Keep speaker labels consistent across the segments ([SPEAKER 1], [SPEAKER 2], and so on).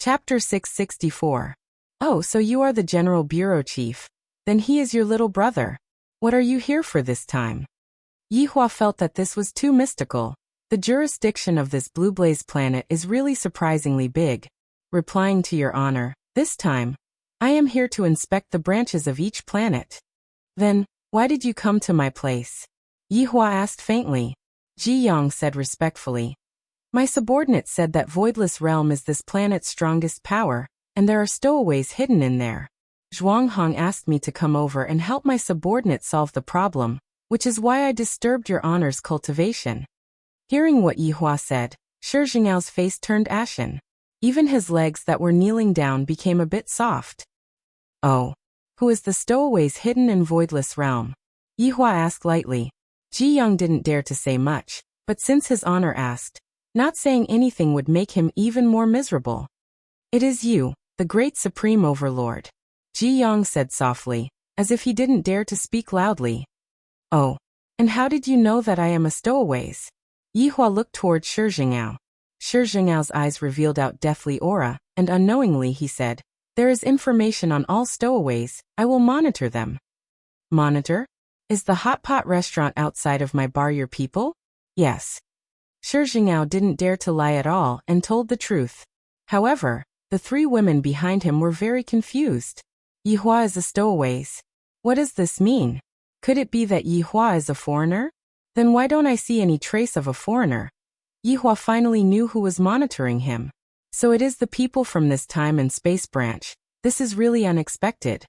[SPEAKER 1] Chapter 664. Oh, so you are the General Bureau Chief. Then he is your little brother. What are you here for this time? Yihua felt that this was too mystical. The jurisdiction of this blue blaze planet is really surprisingly big. Replying to your honor, this time, I am here to inspect the branches of each planet. Then, why did you come to my place? Yihua asked faintly. Ji Yang said respectfully. My subordinate said that Voidless Realm is this planet's strongest power, and there are stowaways hidden in there. Zhuang Hong asked me to come over and help my subordinate solve the problem, which is why I disturbed your honor's cultivation. Hearing what Yihua said, Shi Jing'ao's face turned ashen. Even his legs that were kneeling down became a bit soft. Oh. Who is the stowaways hidden in Voidless Realm? Yihua asked lightly. Ji Yang didn't dare to say much, but since his honor asked, not saying anything would make him even more miserable. It is you, the great supreme overlord. Ji Yang said softly, as if he didn't dare to speak loudly. Oh. And how did you know that I am a stowaways? Yihua looked toward Shi Jing'ao. Shi Jing'ao's eyes revealed out deathly aura, and unknowingly he said, there is information on all stowaways, I will monitor them. Monitor? Is the hot pot restaurant outside of my bar your people? Yes. Shi Jing'ao didn't dare to lie at all and told the truth. However, the three women behind him were very confused. Yihua is a stowaways. What does this mean? Could it be that Yihua is a foreigner? Then why don't I see any trace of a foreigner? Yihua finally knew who was monitoring him. So it is the people from this time and space branch. This is really unexpected.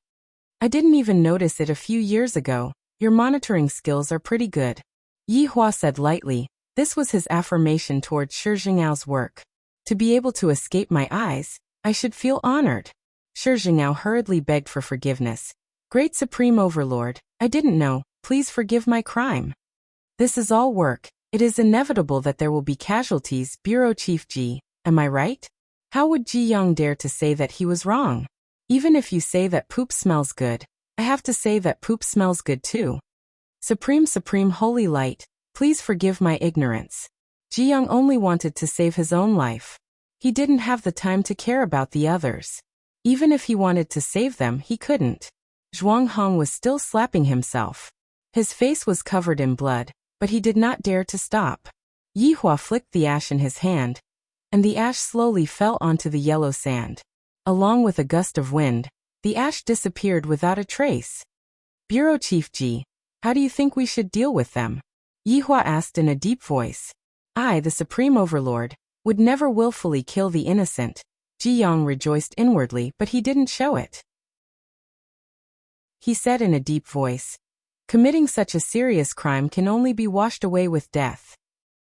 [SPEAKER 1] I didn't even notice it a few years ago. Your monitoring skills are pretty good. Yihua said lightly. This was his affirmation towards Shi Jing'ao's work. To be able to escape my eyes, I should feel honored. Shi Jing'ao hurriedly begged for forgiveness. Great Supreme Overlord, I didn't know, please forgive my crime. This is all work. It is inevitable that there will be casualties, Bureau Chief Ji, am I right? How would Ji Yang dare to say that he was wrong? Even if you say that poop smells good, I have to say that poop smells good too. Supreme Holy Light, please forgive my ignorance. Ji Yang only wanted to save his own life. He didn't have the time to care about the others. Even if he wanted to save them, he couldn't. Zhuang Hong was still slapping himself. His face was covered in blood, but he did not dare to stop. Yihua flicked the ash in his hand, and the ash slowly fell onto the yellow sand. Along with a gust of wind, the ash disappeared without a trace. Bureau Chief Ji, how do you think we should deal with them? Yihua asked in a deep voice. I, the Supreme Overlord, would never willfully kill the innocent. Ji Yang rejoiced inwardly, but he didn't show it. He said in a deep voice, committing such a serious crime can only be washed away with death.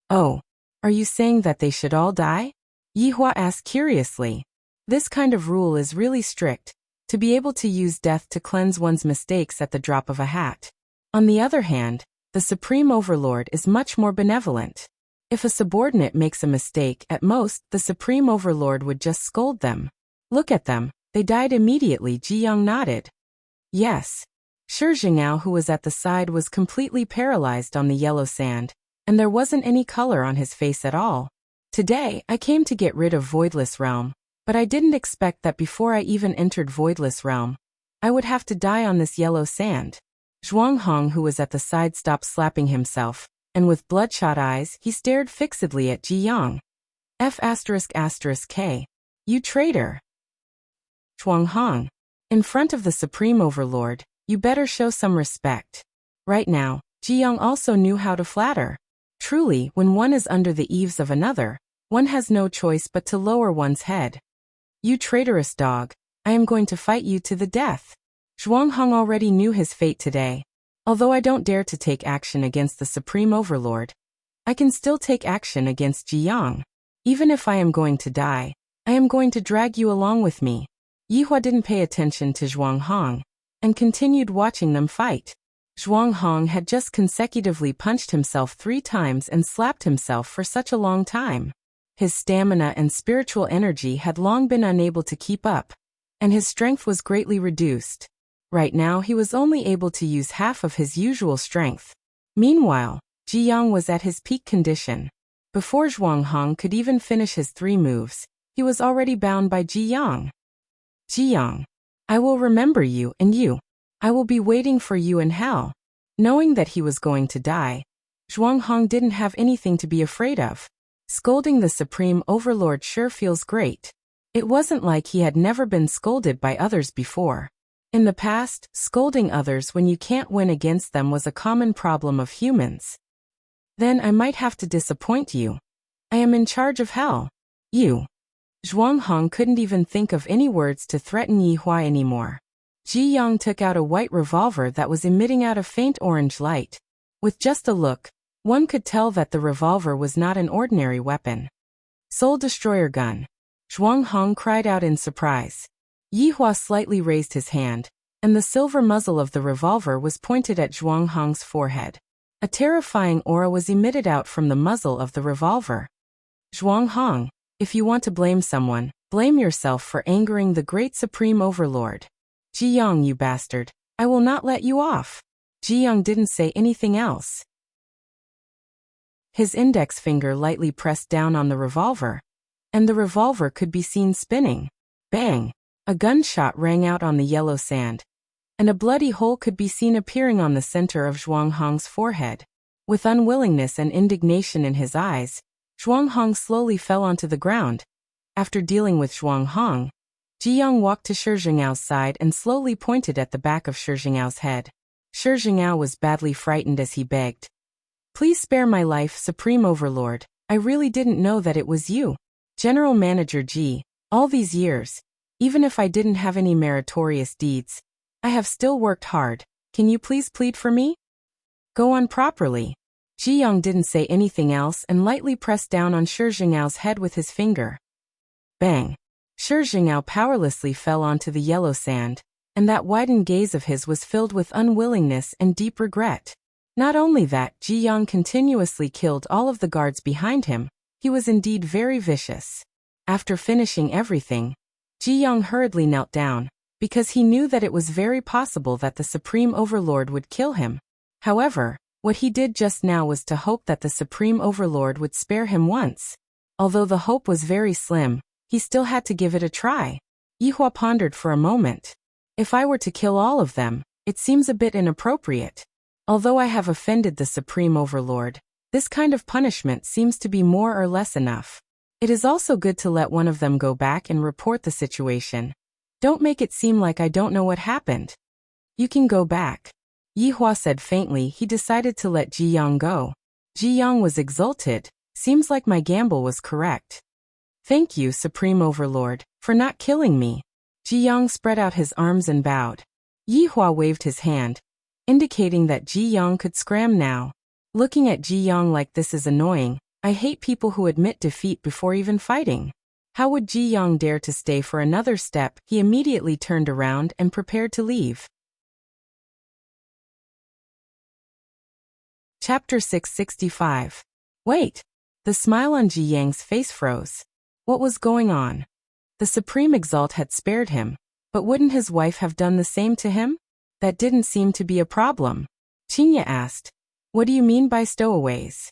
[SPEAKER 1] Oh, are you saying that they should all die? Yihua asked curiously. This kind of rule is really strict, to be able to use death to cleanse one's mistakes at the drop of a hat. On the other hand, the Supreme Overlord is much more benevolent. If a subordinate makes a mistake, at most, the Supreme Overlord would just scold them. Look at them, they died immediately. Ji Yang nodded. Yes. Shi Jing'ao, who was at the side, was completely paralyzed on the yellow sand, and there wasn't any color on his face at all. Today, I came to get rid of Voidless Realm, but I didn't expect that before I even entered Voidless Realm, I would have to die on this yellow sand. Zhuang Hong, who was at the side, stopped slapping himself, and with bloodshot eyes, he stared fixedly at Ji Yang. F***K. You traitor. Zhuang Hong. In front of the Supreme Overlord, you better show some respect. Right now, Ji Yang also knew how to flatter. Truly, when one is under the eaves of another, one has no choice but to lower one's head. You traitorous dog, I am going to fight you to the death. Zhuang Hong already knew his fate today. Although I don't dare to take action against the Supreme Overlord, I can still take action against Ji Yang. Even if I am going to die, I am going to drag you along with me. Yihua didn't pay attention to Zhuang Hong, and continued watching them fight. Zhuang Hong had just consecutively punched himself 3 times and slapped himself for such a long time. His stamina and spiritual energy had long been unable to keep up, and his strength was greatly reduced. Right now he was only able to use half of his usual strength. Meanwhile, Ji Yang was at his peak condition. Before Zhuang Hong could even finish his 3 moves, He was already bound by Ji Yang. Ji Yang, I will remember you and you. I will be waiting for you in hell. Knowing that he was going to die, Zhuang Hong didn't have anything to be afraid of. Scolding the Supreme Overlord sure feels great. It wasn't like he had never been scolded by others before. In the past, scolding others when you can't win against them was a common problem of humans. Then I might have to disappoint you. I am in charge of hell. You. Zhuang Hong couldn't even think of any words to threaten Yi Hua anymore. Ji Yang took out a white revolver that was emitting out a faint orange light. With just a look, one could tell that the revolver was not an ordinary weapon. Soul Destroyer Gun. Zhuang Hong cried out in surprise. Yi Hua slightly raised his hand, and the silver muzzle of the revolver was pointed at Zhuang Hong's forehead. A terrifying aura was emitted out from the muzzle of the revolver. Zhuang Hong, if you want to blame someone, blame yourself for angering the great Supreme Overlord. Ji Yang, you bastard, I will not let you off. Ji Yang didn't say anything else. His index finger lightly pressed down on the revolver, and the revolver could be seen spinning. Bang! A gunshot rang out on the yellow sand, and a bloody hole could be seen appearing on the center of Zhuang Hong's forehead. With unwillingness and indignation in his eyes, Zhuang Hong slowly fell onto the ground. After dealing with Zhuang Hong, Ji Yang walked to Shi Jing'ao's side and slowly pointed at the back of Shi Jing'ao's head. Shi Jing'ao was badly frightened as he begged. Please spare my life, Supreme Overlord. I really didn't know that it was you. General Manager Ji, all these years, even if I didn't have any meritorious deeds, I have still worked hard. Can you please plead for me? Go on properly. Ji Yang didn't say anything else and lightly pressed down on Shi Jing'ao's head with his finger. Bang! Shi Jing'ao powerlessly fell onto the yellow sand, and that widened gaze of his was filled with unwillingness and deep regret. Not only that, Ji Yang continuously killed all of the guards behind him. He was indeed very vicious. After finishing everything, Ji Yang hurriedly knelt down, because he knew that it was very possible that the Supreme Overlord would kill him. However, what he did just now was to hope that the Supreme Overlord would spare him once. Although the hope was very slim, he still had to give it a try. Yi Hua pondered for a moment. If I were to kill all of them, it seems a bit inappropriate. Although I have offended the Supreme Overlord, this kind of punishment seems to be more or less enough. It is also good to let one of them go back and report the situation. Don't make it seem like I don't know what happened. You can go back. Yi Hua said faintly. He decided to let Ji Yang go. Ji Yang was exulted. Seems like my gamble was correct. Thank you, Supreme Overlord, for not killing me. Ji Yang spread out his arms and bowed. Yi Hua waved his hand, indicating that Ji Yang could scram now. Looking at Ji Yang like this is annoying. I hate people who admit defeat before even fighting. How would Ji Yang dare to stay for another step? He immediately turned around and prepared to leave. Chapter 665. Wait! The smile on Ji Yang's face froze. What was going on? The Supreme Exalt had spared him, but wouldn't his wife have done the same to him? That didn't seem to be a problem. Qingye asked, what do you mean by stowaways?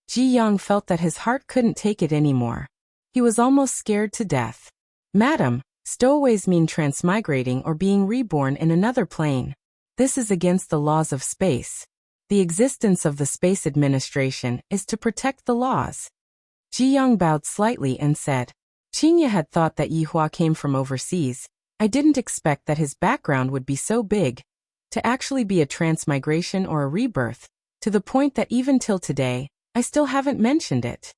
[SPEAKER 1] Ji Yang felt that his heart couldn't take it anymore. He was almost scared to death. Madam, stowaways mean transmigrating or being reborn in another plane. This is against the laws of space. The existence of the Space Administration is to protect the laws. Ji Yang bowed slightly and said, Qingye had thought that Yi Hua came from overseas. I didn't expect that his background would be so big. To actually be a transmigration or a rebirth, to the point that even till today, I still haven't mentioned it.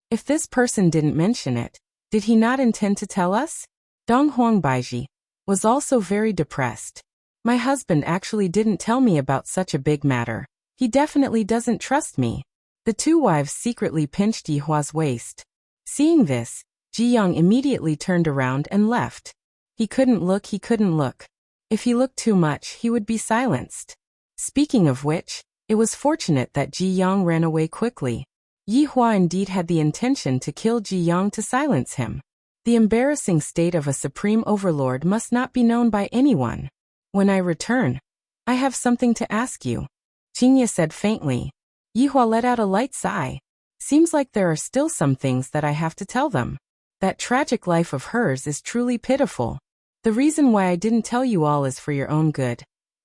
[SPEAKER 1] If this person didn't mention it, did he not intend to tell us? Dong Huangbaiji was also very depressed. My husband actually didn't tell me about such a big matter. He definitely doesn't trust me. The two wives secretly pinched Yi Hua's waist. Seeing this, Ji Yang immediately turned around and left. He couldn't look. If he looked too much, he would be silenced. Speaking of which, it was fortunate that Ji Yang ran away quickly. Yi Hua indeed had the intention to kill Ji Yang to silence him. The embarrassing state of a Supreme Overlord must not be known by anyone. When I return, I have something to ask you, Qingye said faintly. Yi Hua let out a light sigh. Seems like there are still some things that I have to tell them. That tragic life of hers is truly pitiful. The reason why I didn't tell you all is for your own good.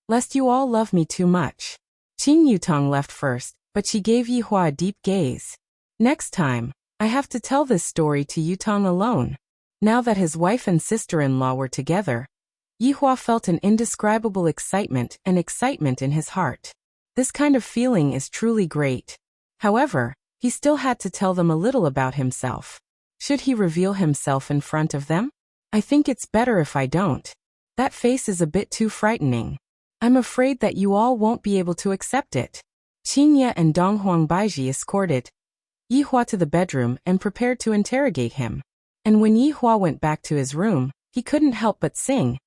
[SPEAKER 1] Lest you all love me too much. Qin Yutong left first, but she gave Yihua a deep gaze. Next time, I have to tell this story to Yutong alone. Now that his wife and sister-in-law were together, Yihua felt an indescribable excitement in his heart. This kind of feeling is truly great. However, he still had to tell them a little about himself. Should he reveal himself in front of them? I think it's better if I don't. That face is a bit too frightening. I'm afraid that you all won't be able to accept it. Qinye and Donghuang Baiji escorted Yihua to the bedroom and prepared to interrogate him. And when Yihua went back to his room, he couldn't help but sing.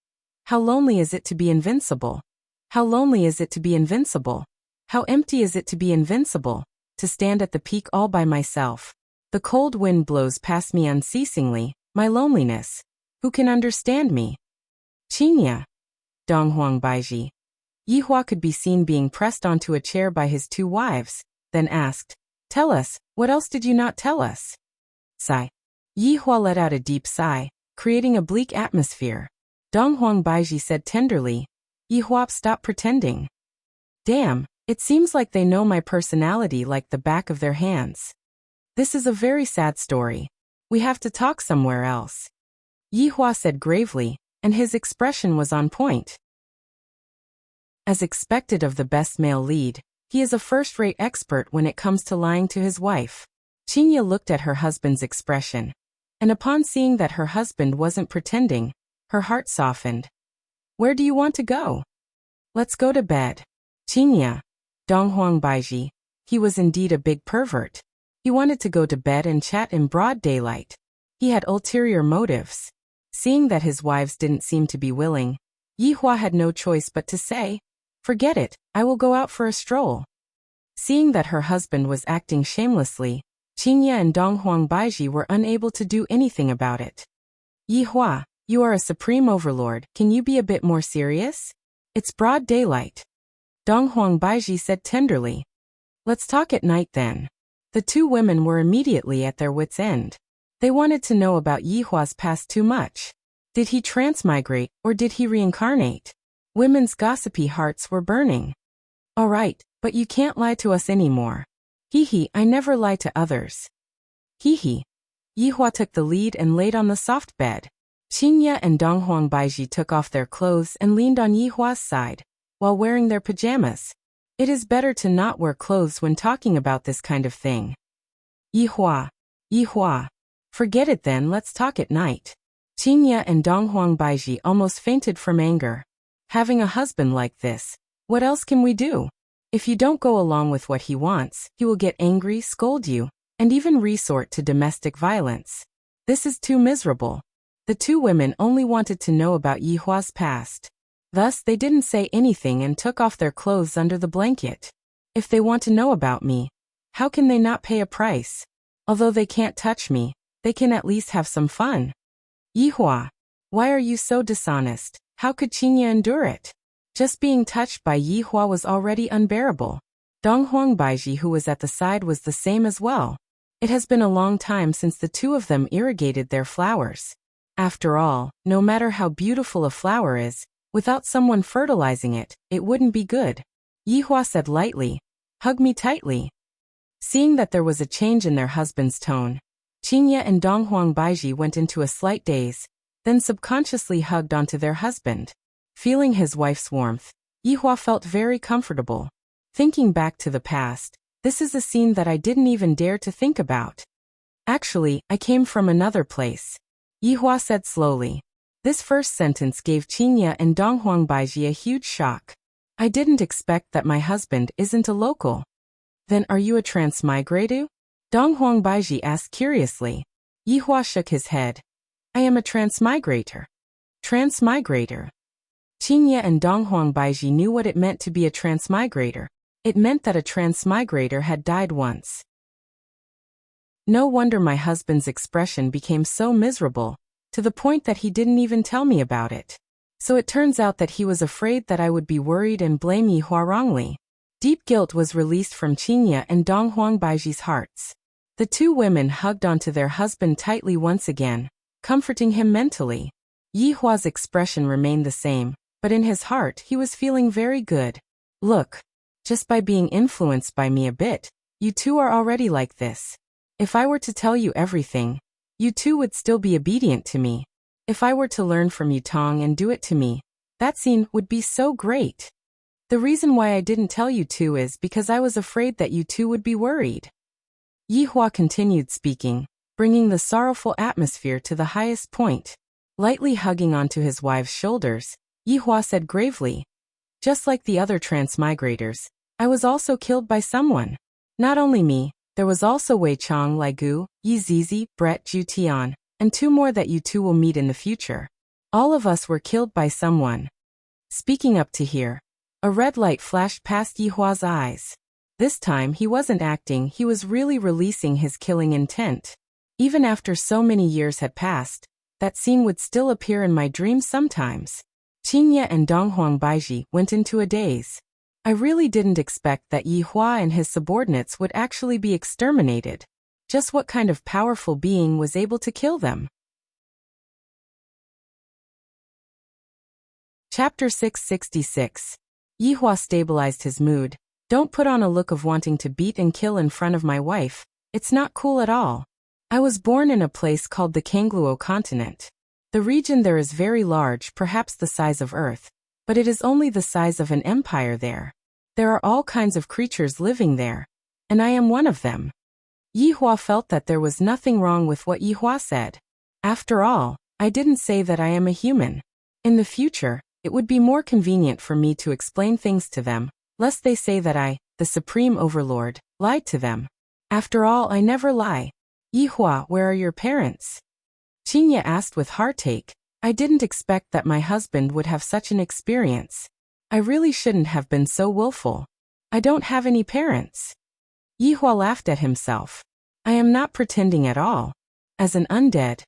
[SPEAKER 1] How lonely is it to be invincible? How lonely is it to be invincible? How empty is it to be invincible? To stand at the peak all by myself. The cold wind blows past me unceasingly, my loneliness. Who can understand me? Qinye. Donghuang Baiji. Yihua could be seen being pressed onto a chair by his two wives, then asked, "Tell us, what else did you not tell us?" Sigh. Yihua let out a deep sigh, creating a bleak atmosphere. Donghuang Baiji said tenderly, "Yihua, stop pretending. Damn, it seems like they know my personality like the back of their hands. This is a very sad story. We have to talk somewhere else." Yihua said gravely, and his expression was on point. As expected of the best male lead, he is a first-rate expert when it comes to lying to his wife. Qinye looked at her husband's expression, and upon seeing that her husband wasn't pretending, her heart softened. "Where do you want to go?" "Let's go to bed." Qinye. Donghuang Baiji. He was indeed a big pervert. He wanted to go to bed and chat in broad daylight. He had ulterior motives. Seeing that his wives didn't seem to be willing, Yihua had no choice but to say, "Forget it, I will go out for a stroll." Seeing that her husband was acting shamelessly, Qinye and Donghuang Baiji were unable to do anything about it. "Yihua, you are a supreme overlord, can you be a bit more serious? It's broad daylight." Donghuang Baiji said tenderly. "Let's talk at night then." The two women were immediately at their wits' end. They wanted to know about Yihua's past too much. Did he transmigrate, or did he reincarnate? Women's gossipy hearts were burning. "All right, but you can't lie to us anymore." "Hee, I never lie to others." "Hee." Yihua took the lead and laid on the soft bed. Qinye and Donghuang Baiji took off their clothes and leaned on Yihua's side, while wearing their pajamas. It is better to not wear clothes when talking about this kind of thing. Yihua. Forget it then, let's talk at night." Qinye and Donghuang Baiji almost fainted from anger. Having a husband like this, what else can we do? If you don't go along with what he wants, he will get angry, scold you, and even resort to domestic violence. This is too miserable. The two women only wanted to know about Yihua's past. Thus, they didn't say anything and took off their clothes under the blanket. If they want to know about me, how can they not pay a price? Although they can't touch me, they can at least have some fun. Yihua, why are you so dishonest? How could Qinye endure it? Just being touched by Yihua was already unbearable. Donghuang Baiji, who was at the side, was the same as well. It has been a long time since the two of them irrigated their flowers. After all, no matter how beautiful a flower is, without someone fertilizing it, it wouldn't be good. Yihua said lightly, "Hug me tightly." Seeing that there was a change in their husband's tone, Qinye and Donghuang Baiji went into a slight daze, then subconsciously hugged onto their husband. Feeling his wife's warmth, Yihua felt very comfortable. Thinking back to the past, this is a scene that I didn't even dare to think about. "Actually, I came from another place," Yihua said slowly. This first sentence gave Qinye and Donghuang Baiji a huge shock. "I didn't expect that my husband isn't a local." "Then are you a transmigrator?" Donghuang Baiji asked curiously. Yihua shook his head. "I am a transmigrator." Transmigrator. Qinye and Donghuang Baiji knew what it meant to be a transmigrator. It meant that a transmigrator had died once. No wonder my husband's expression became so miserable, to the point that he didn't even tell me about it. So it turns out that he was afraid that I would be worried and blame Yihua wrongly. Deep guilt was released from Qinye and Donghuang Baiji's hearts. The two women hugged onto their husband tightly once again, comforting him mentally. Yihua's expression remained the same, but in his heart he was feeling very good. Look, just by being influenced by me a bit, you two are already like this. If I were to tell you everything, you two would still be obedient to me. If I were to learn from you Tong and do it to me, that scene would be so great. The reason why I didn't tell you two is because I was afraid that you two would be worried. Yihua continued speaking, bringing the sorrowful atmosphere to the highest point. Lightly hugging onto his wife's shoulders, Yihua said gravely, just like the other transmigrators, I was also killed by someone. Not only me, there was also Wei Chang Ligu, Yi Zizi, Brett Ju Tian, and two more that you two will meet in the future. All of us were killed by someone. Speaking up to here, a red light flashed past Yihua's eyes. This time he wasn't acting, he was really releasing his killing intent. Even after so many years had passed, that scene would still appear in my dreams sometimes. Qingye and Donghuang Baiji went into a daze. I really didn't expect that Yihua and his subordinates would actually be exterminated. Just what kind of powerful being was able to kill them? Chapter 666. Yihua stabilized his mood. Don't put on a look of wanting to beat and kill in front of my wife. It's not cool at all. I was born in a place called the Kangluo continent. The region there is very large, perhaps the size of Earth, but it is only the size of an empire there. There are all kinds of creatures living there, and I am one of them. Yihua felt that there was nothing wrong with what Yihua said. After all, I didn't say that I am a human. In the future, it would be more convenient for me to explain things to them, lest they say that I, the Supreme Overlord, lied to them. After all, I never lie. Yihua, where are your parents? Qingye asked with heartache. I didn't expect that my husband would have such an experience. I really shouldn't have been so willful. I don't have any parents. Yihua laughed at himself. I am not pretending at all. As an undead,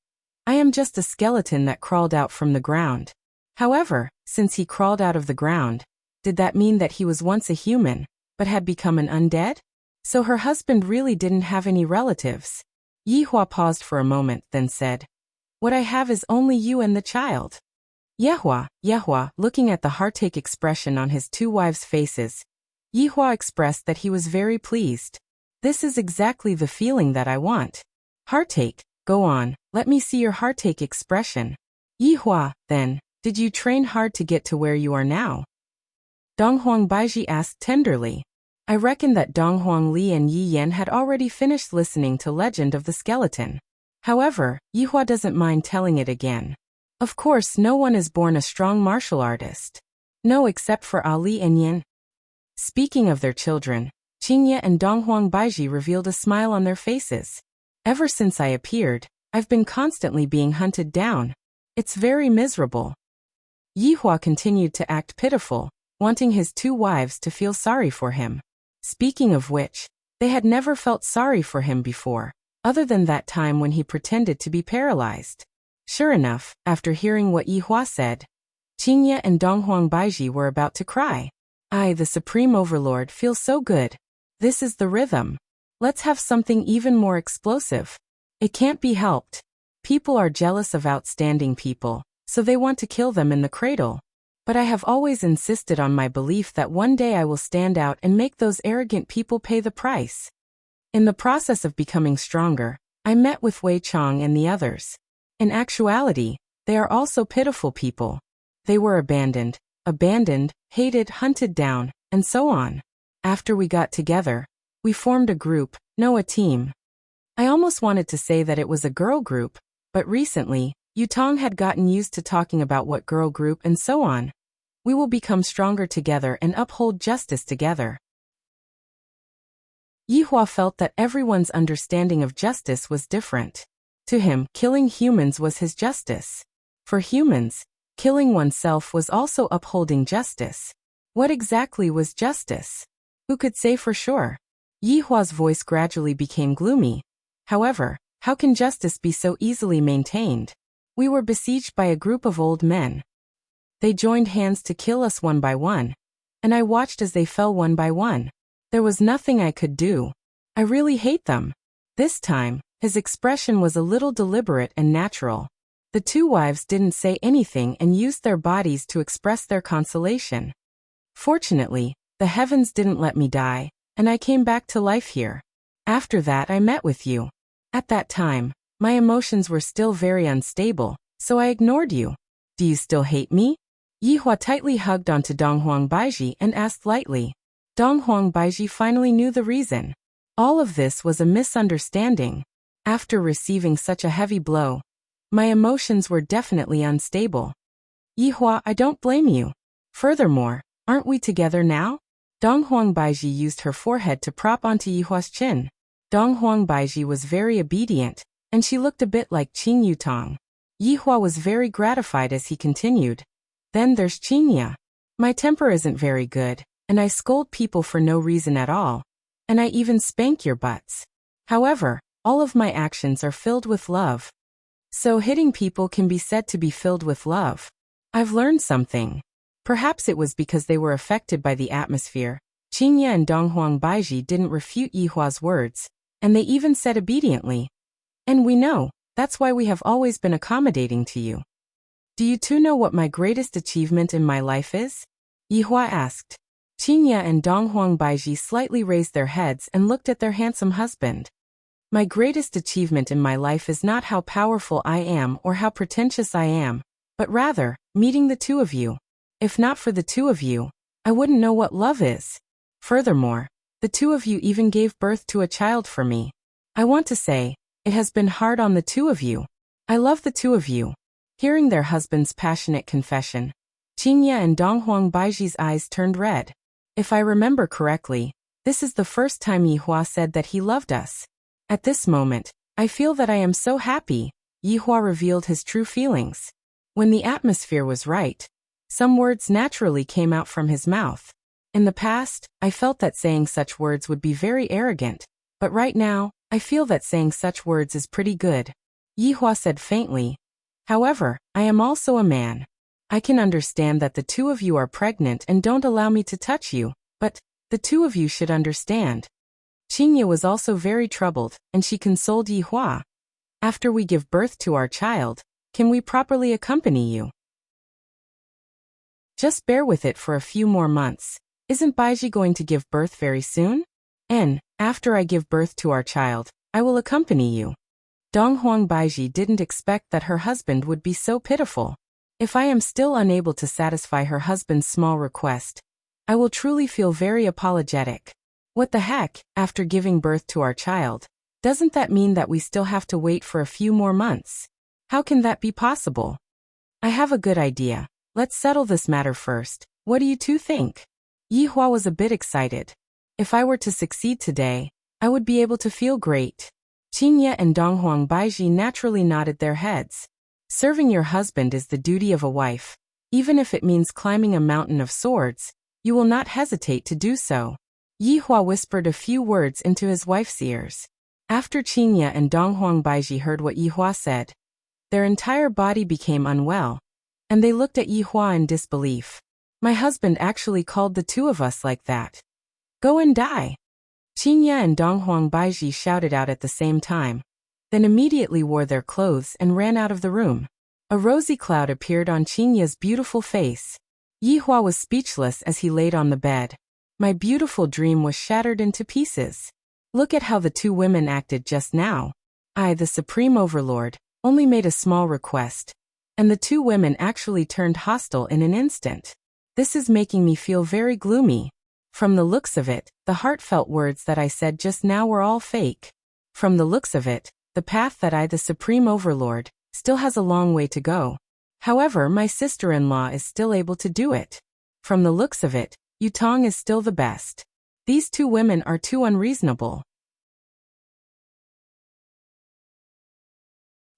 [SPEAKER 1] I am just a skeleton that crawled out from the ground. However, since he crawled out of the ground, did that mean that he was once a human, but had become an undead? So her husband really didn't have any relatives. Yihua paused for a moment, then said, what I have is only you and the child. Yehua, looking at the heartache expression on his two wives' faces, Yihua expressed that he was very pleased. This is exactly the feeling that I want. Heartache, go on, let me see your heartache expression. Yihua, then, did you train hard to get to where you are now? Donghuang Baiji asked tenderly. I reckon that Donghuang Li and Yi Yan had already finished listening to Legend of the Skeleton. However, Yihua doesn't mind telling it again. Of course, no one is born a strong martial artist. No, except for Ali and Yin. Speaking of their children, Qingye and Donghuang Baiji revealed a smile on their faces. Ever since I appeared, I've been constantly being hunted down. It's very miserable. Yihua continued to act pitiful, wanting his two wives to feel sorry for him. Speaking of which, they had never felt sorry for him before, other than that time when he pretended to be paralyzed. Sure enough, after hearing what Yihua said, Qingye and Donghuang Baiji were about to cry. I, the Supreme Overlord, feel so good. This is the rhythm. Let's have something even more explosive. It can't be helped. People are jealous of outstanding people, so they want to kill them in the cradle. But I have always insisted on my belief that one day I will stand out and make those arrogant people pay the price. In the process of becoming stronger, I met with Wei Chang and the others. In actuality, they are also pitiful people. They were abandoned, hated, hunted down, and so on. After we got together, we formed a group, no, a team. I almost wanted to say that it was a girl group, but recently, Yutong had gotten used to talking about what girl group and so on. We will become stronger together and uphold justice together. Yihua felt that everyone's understanding of justice was different. To him, killing humans was his justice. For humans, killing oneself was also upholding justice. What exactly was justice? Who could say for sure? Yihua's voice gradually became gloomy. However, how can justice be so easily maintained? We were besieged by a group of old men. They joined hands to kill us one by one, and I watched as they fell one by one. There was nothing I could do. I really hate them. This time, his expression was a little deliberate and natural. The two wives didn't say anything and used their bodies to express their consolation. Fortunately, the heavens didn't let me die, and I came back to life here. After that I met with you. At that time, my emotions were still very unstable, so I ignored you. Do you still hate me? Yihua tightly hugged onto Dong Huangbaiji and asked lightly. Dong Huangbaiji finally knew the reason. All of this was a misunderstanding. After receiving such a heavy blow, my emotions were definitely unstable. Yihua, I don't blame you. Furthermore, aren't we together now? Dong Huangbaiji used her forehead to prop onto Yihua's chin. Dong Huangbaiji was very obedient, and she looked a bit like Qing Yutong. Yihua was very gratified as he continued. Then there's Qingya. My temper isn't very good, and I scold people for no reason at all. And I even spank your butts. However, all of my actions are filled with love. So hitting people can be said to be filled with love. I've learned something. Perhaps it was because they were affected by the atmosphere. Qingya and Dong Huangbaiji didn't refute Yihua's words, and they even said obediently. And we know, that's why we have always been accommodating to you. Do you two know what my greatest achievement in my life is? Yihua asked. Qingya and Dong Huangbaiji slightly raised their heads and looked at their handsome husband. My greatest achievement in my life is not how powerful I am or how pretentious I am, but rather, meeting the two of you. If not for the two of you, I wouldn't know what love is. Furthermore, the two of you even gave birth to a child for me. I want to say, it has been hard on the two of you. I love the two of you. Hearing their husband's passionate confession, Qingya and Dong Huangbaiji's eyes turned red. If I remember correctly, this is the first time Yihua said that he loved us. At this moment, I feel that I am so happy. Yihua revealed his true feelings. When the atmosphere was right, some words naturally came out from his mouth. In the past, I felt that saying such words would be very arrogant, but right now, I feel that saying such words is pretty good. Yihua said faintly. However, I am also a man. I can understand that the two of you are pregnant and don't allow me to touch you, but the two of you should understand. Qingya was also very troubled, and she consoled Yihua. After we give birth to our child, can we properly accompany you? Just bear with it for a few more months. Isn't Baiji going to give birth very soon? And, after I give birth to our child, I will accompany you. Dong Huangbaiji didn't expect that her husband would be so pitiful. If I am still unable to satisfy her husband's small request, I will truly feel very apologetic. What the heck, after giving birth to our child, doesn't that mean that we still have to wait for a few more months? How can that be possible? I have a good idea. Let's settle this matter first. What do you two think? Yihua was a bit excited. If I were to succeed today, I would be able to feel great. Qingya and Dong Huangbaiji naturally nodded their heads. Serving your husband is the duty of a wife. Even if it means climbing a mountain of swords, you will not hesitate to do so. Yihua whispered a few words into his wife's ears. After Qingya and Dong Huangbaiji heard what Yihua said, their entire body became unwell, and they looked at Yihua in disbelief. My husband actually called the two of us like that. Go and die. Qingya and Dong Huangbaiji shouted out at the same time, then immediately wore their clothes and ran out of the room. A rosy cloud appeared on Qingya's beautiful face. Yihua was speechless as he laid on the bed. My beautiful dream was shattered into pieces. Look at how the two women acted just now. I, the Supreme Overlord, only made a small request, and the two women actually turned hostile in an instant. This is making me feel very gloomy. From the looks of it, the heartfelt words that I said just now were all fake. From the looks of it, the path that I, the Supreme Overlord, still has a long way to go. However, my sister-in-law is still able to do it. From the looks of it, Yutong is still the best. These two women are too unreasonable.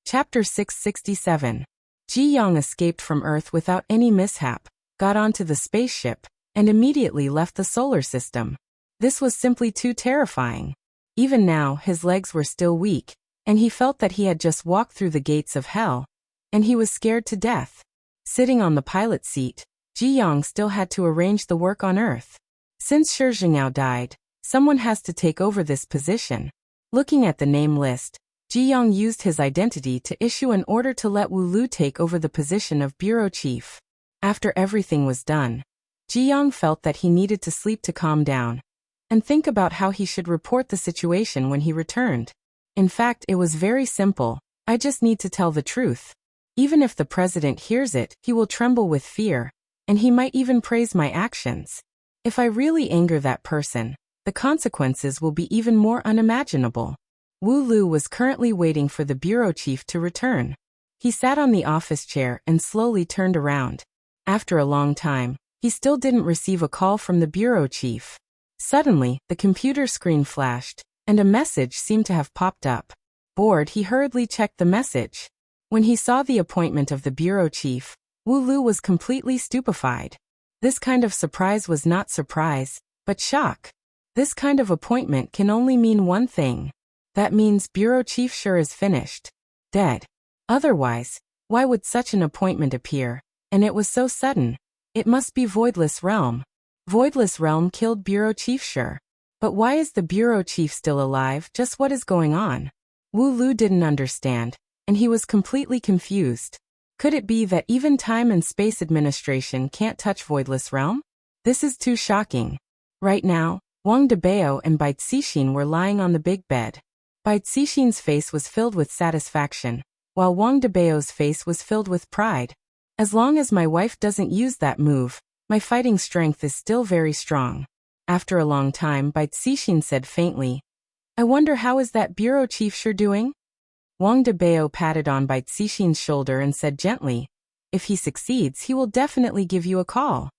[SPEAKER 1] Chapter 667. Ji Yang escaped from Earth without any mishap, got onto the spaceship, and immediately left the solar system. This was simply too terrifying. Even now, his legs were still weak, and he felt that he had just walked through the gates of hell, and he was scared to death. Sitting on the pilot seat, Ji Yang still had to arrange the work on Earth. Since Shi Jingao died, someone has to take over this position. Looking at the name list, Ji-young used his identity to issue an order to let Wu-lu take over the position of bureau chief. After everything was done, Ji-young felt that he needed to sleep to calm down and think about how he should report the situation when he returned. In fact, it was very simple. I just need to tell the truth. Even if the president hears it, he will tremble with fear, and he might even praise my actions. If I really anger that person, the consequences will be even more unimaginable. Wu-lu was currently waiting for the bureau chief to return. He sat on the office chair and slowly turned around. After a long time, he still didn't receive a call from the bureau chief. Suddenly, the computer screen flashed, and a message seemed to have popped up. Bored, he hurriedly checked the message. When he saw the appointment of the bureau chief, Wu-lu was completely stupefied. This kind of surprise was not surprise, but shock. This kind of appointment can only mean one thing. That means bureau chief sure is finished. Dead. Otherwise, why would such an appointment appear? And it was so sudden. It must be Voidless Realm. Voidless Realm killed bureau chief sure. But why is the bureau chief still alive? Just what is going on? Wu-lu didn't understand, and he was completely confused. Could it be that even Time and Space Administration can't touch Voidless Realm? This is too shocking. Right now, Wang Debao and Bai Cixin were lying on the big bed. Bai Cixin's face was filled with satisfaction, while Wang Debao's face was filled with pride. As long as my wife doesn't use that move, my fighting strength is still very strong. After a long time, Bai Cixin said faintly, I wonder how is that bureau chief sure doing? Wang Debao patted on Bai Cixin's shoulder and said gently, if he succeeds, he will definitely give you a call.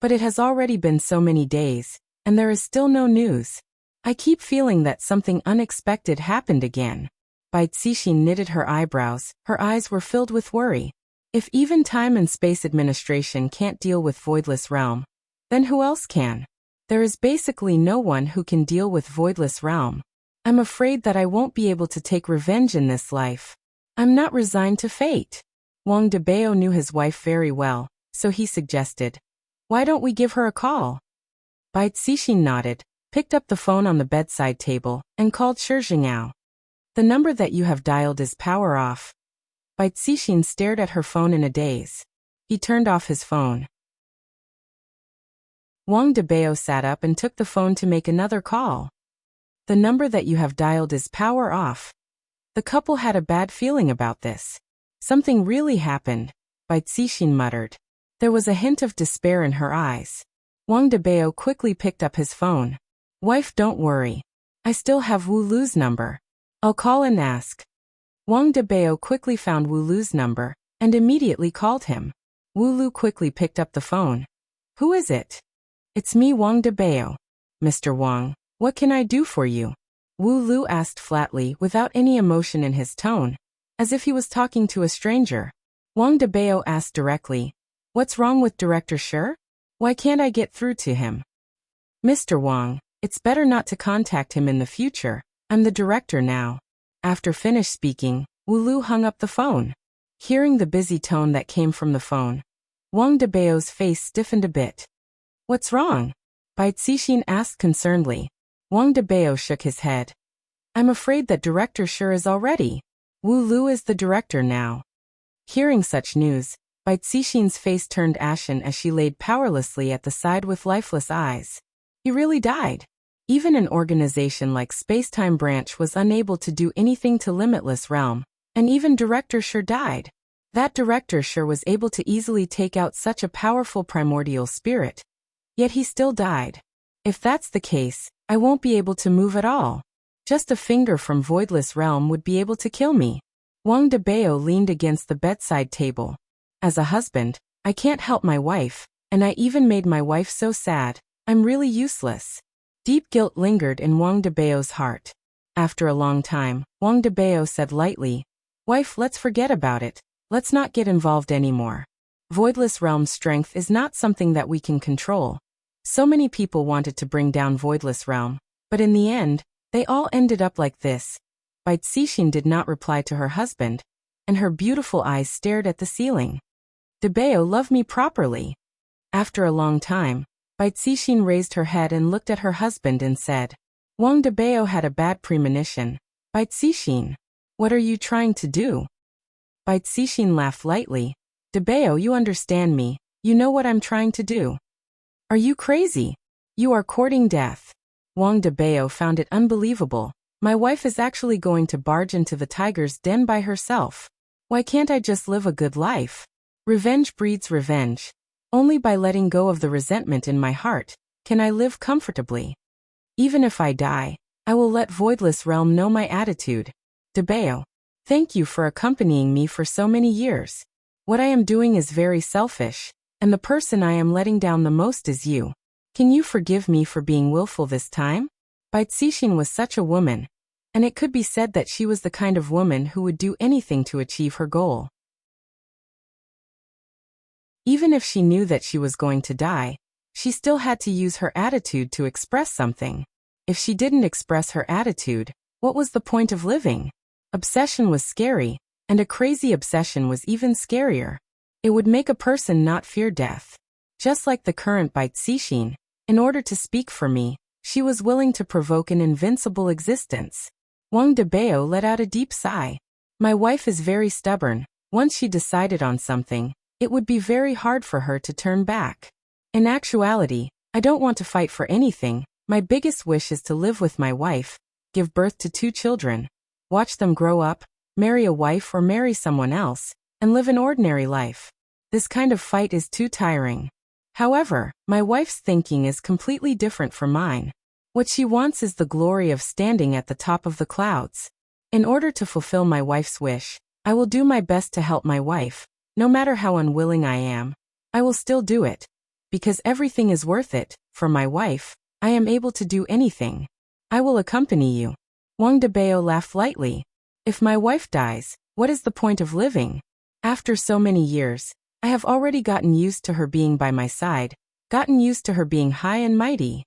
[SPEAKER 1] But it has already been so many days, and there is still no news. I keep feeling that something unexpected happened again. Bai Cixin knitted her eyebrows, her eyes were filled with worry. If even Time and Space Administration can't deal with Voidless Realm, then who else can? There is basically no one who can deal with Voidless Realm. I'm afraid that I won't be able to take revenge in this life. I'm not resigned to fate. Wang Debao knew his wife very well, so he suggested, why don't we give her a call? Bai Cixin nodded, picked up the phone on the bedside table, and called Shi Jingao. The number that you have dialed is power off. Bai Cixin stared at her phone in a daze. He turned off his phone. Wang Debao sat up and took the phone to make another call. The number that you have dialed is power off. The couple had a bad feeling about this. Something really happened, Bai Cixin muttered. There was a hint of despair in her eyes. Wang Debao quickly picked up his phone. Wife, don't worry. I still have Wu-lu's number. I'll call and ask. Wang Debao quickly found Wu-lu's number and immediately called him. Wu-lu quickly picked up the phone. Who is it? It's me, Wang Debao. Mr. Wang, what can I do for you? Wu-lu asked flatly without any emotion in his tone, as if he was talking to a stranger. Wang Debao asked directly, what's wrong with Director Shi? Why can't I get through to him? Mr. Wang, it's better not to contact him in the future. I'm the director now. After finished speaking, Wu-lu hung up the phone. Hearing the busy tone that came from the phone, Wang Debao's face stiffened a bit. What's wrong? Bai Cixin asked concernedly. Wang Debao shook his head. I'm afraid that Director Shi is already. Wu-lu is the director now. Hearing such news, Bai Cixin's face turned ashen as she laid powerlessly at the side with lifeless eyes. He really died. Even an organization like Spacetime Branch was unable to do anything to Limitless Realm, and even Director Shi died. That Director Shi was able to easily take out such a powerful primordial spirit. Yet he still died. If that's the case, I won't be able to move at all. Just a finger from Voidless Realm would be able to kill me. Wang Debao leaned against the bedside table. As a husband, I can't help my wife, and I even made my wife so sad. I'm really useless. Deep guilt lingered in Wang Debao's heart. After a long time, Wang Debao said lightly, Wife, let's forget about it. Let's not get involved anymore. Voidless Realm's strength is not something that we can control. So many people wanted to bring down Voidless Realm, but in the end, they all ended up like this. Bai Cixin did not reply to her husband, and her beautiful eyes stared at the ceiling. Debao, love me properly. After a long time, Bai Cixin raised her head and looked at her husband and said, Wang Debao had a bad premonition. Bai Cixin, what are you trying to do? Bai Cixin laughed lightly. Debao, you understand me. You know what I'm trying to do. Are you crazy? You are courting death. Wang Debao found it unbelievable. My wife is actually going to barge into the tiger's den by herself. Why can't I just live a good life? Revenge breeds revenge. Only by letting go of the resentment in my heart can I live comfortably. Even if I die, I will let Voidless Realm know my attitude. Debao, thank you for accompanying me for so many years. What I am doing is very selfish, and the person I am letting down the most is you. Can you forgive me for being willful this time? Bai Cixin was such a woman, and it could be said that she was the kind of woman who would do anything to achieve her goal. Even if she knew that she was going to die, she still had to use her attitude to express something. If she didn't express her attitude, what was the point of living? Obsession was scary, and a crazy obsession was even scarier. It would make a person not fear death. Just like the current Bai Cixin, in order to speak for me, she was willing to provoke an invincible existence. Wang Debao let out a deep sigh. My wife is very stubborn. Once she decided on something, it would be very hard for her to turn back. In actuality, I don't want to fight for anything. My biggest wish is to live with my wife, give birth to 2 children, watch them grow up, marry a wife or marry someone else, and live an ordinary life. This kind of fight is too tiring. However, my wife's thinking is completely different from mine. What she wants is the glory of standing at the top of the clouds. In order to fulfill my wife's wish, I will do my best to help my wife. No matter how unwilling I am, I will still do it. Because everything is worth it. For my wife, I am able to do anything. I will accompany you. Wang Debao laughed lightly. If my wife dies, what is the point of living? After so many years, I have already gotten used to her being by my side, gotten used to her being high and mighty.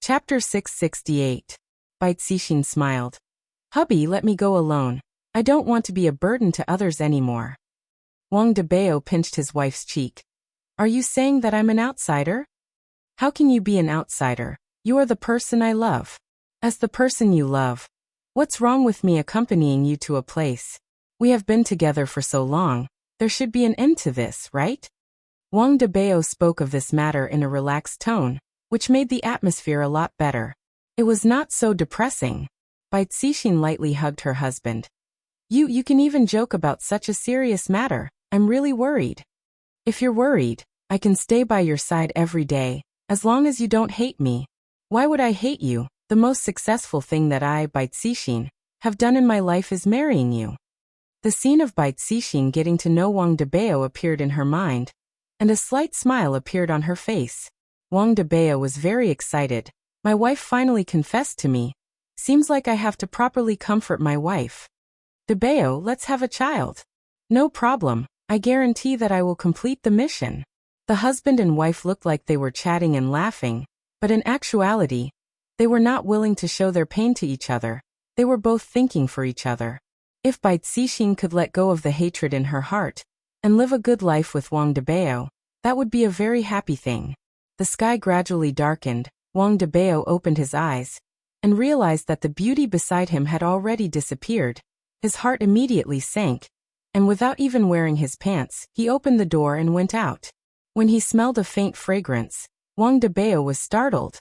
[SPEAKER 1] Chapter 668. Bai Cixin smiled. Hubby, let me go alone. I don't want to be a burden to others anymore. Wang Debao pinched his wife's cheek. Are you saying that I'm an outsider? How can you be an outsider? You are the person I love. As the person you love, what's wrong with me accompanying you to a place? We have been together for so long, there should be an end to this, right? Wang Debao spoke of this matter in a relaxed tone, which made the atmosphere a lot better. It was not so depressing. Bai Cixin lightly hugged her husband. You can even joke about such a serious matter. I'm really worried. If you're worried, I can stay by your side every day, as long as you don't hate me. Why would I hate you? The most successful thing that I, Bai Cixin, have done in my life is marrying you. The scene of Bai Cixin getting to know Wang Debao appeared in her mind, and a slight smile appeared on her face. Wang Debao was very excited. My wife finally confessed to me. Seems like I have to properly comfort my wife. Debao, let's have a child. No problem. I guarantee that I will complete the mission. The husband and wife looked like they were chatting and laughing, but in actuality, they were not willing to show their pain to each other. They were both thinking for each other. If Bai Cixin could let go of the hatred in her heart and live a good life with Wang Debao, that would be a very happy thing. The sky gradually darkened. Wang Debao opened his eyes and realized that the beauty beside him had already disappeared. His heart immediately sank, and without even wearing his pants, he opened the door and went out. When he smelled a faint fragrance, Wang Debao was startled.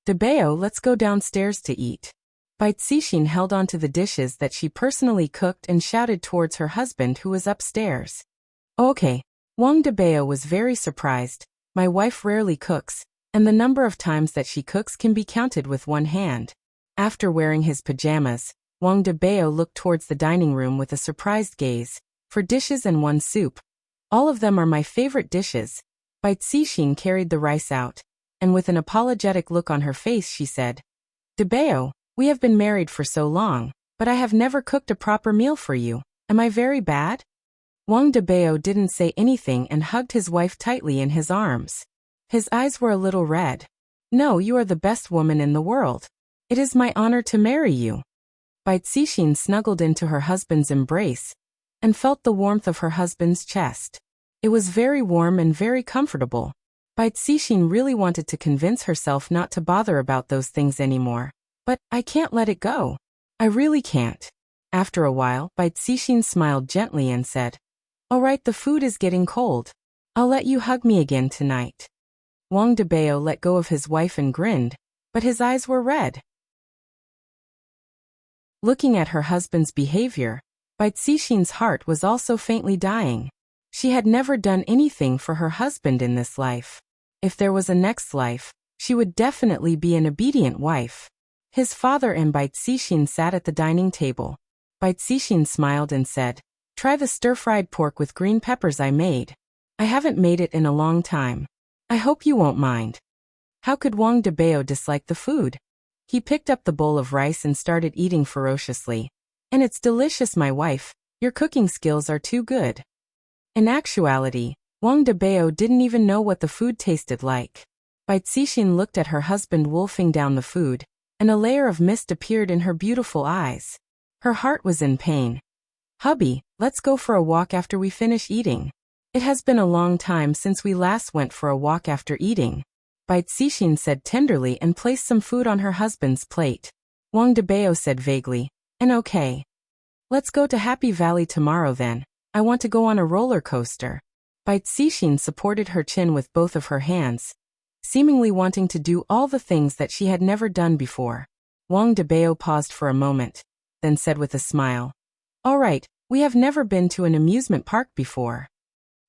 [SPEAKER 1] Debao, let's go downstairs to eat. Bai Cixin held on to the dishes that she personally cooked and shouted towards her husband who was upstairs. Okay. Wang Debao was very surprised. My wife rarely cooks, and the number of times that she cooks can be counted with one hand. After wearing his pajamas, Wang Debao looked towards the dining room with a surprised gaze. 4 dishes and 1 soup. All of them are my favorite dishes. Bai Cixin carried the rice out, and with an apologetic look on her face she said, Debao, we have been married for so long, but I have never cooked a proper meal for you. Am I very bad? Wang Debao didn't say anything and hugged his wife tightly in his arms. His eyes were a little red. No, you are the best woman in the world. It is my honor to marry you. Bai Cixin snuggled into her husband's embrace and felt the warmth of her husband's chest. It was very warm and very comfortable. Bai Cixin really wanted to convince herself not to bother about those things anymore. But I can't let it go. I really can't. After a while, Bai Cixin smiled gently and said, "All right, the food is getting cold. I'll let you hug me again tonight." Wang Debao let go of his wife and grinned, but his eyes were red. Looking at her husband's behavior, Bai Cixin's heart was also faintly dying. She had never done anything for her husband in this life. If there was a next life, she would definitely be an obedient wife. His father and Bai Cixin sat at the dining table. Bai Cixin smiled and said, "Try the stir-fried pork with green peppers I made. I haven't made it in a long time. I hope you won't mind." How could Wang Debao dislike the food? He picked up the bowl of rice and started eating ferociously. "And it's delicious, my wife. Your cooking skills are too good." In actuality, Wang Debao didn't even know what the food tasted like. Bai Cixin looked at her husband wolfing down the food, and a layer of mist appeared in her beautiful eyes. Her heart was in pain. "Hubby, let's go for a walk after we finish eating. It has been a long time since we last went for a walk after eating," Bai Cixin said tenderly and placed some food on her husband's plate. Wang Debao said vaguely, "And okay. Let's go to Happy Valley tomorrow then. I want to go on a roller coaster." Bai Cixin supported her chin with both of her hands, seemingly wanting to do all the things that she had never done before. Wang Debao paused for a moment, then said with a smile, "All right, we have never been to an amusement park before.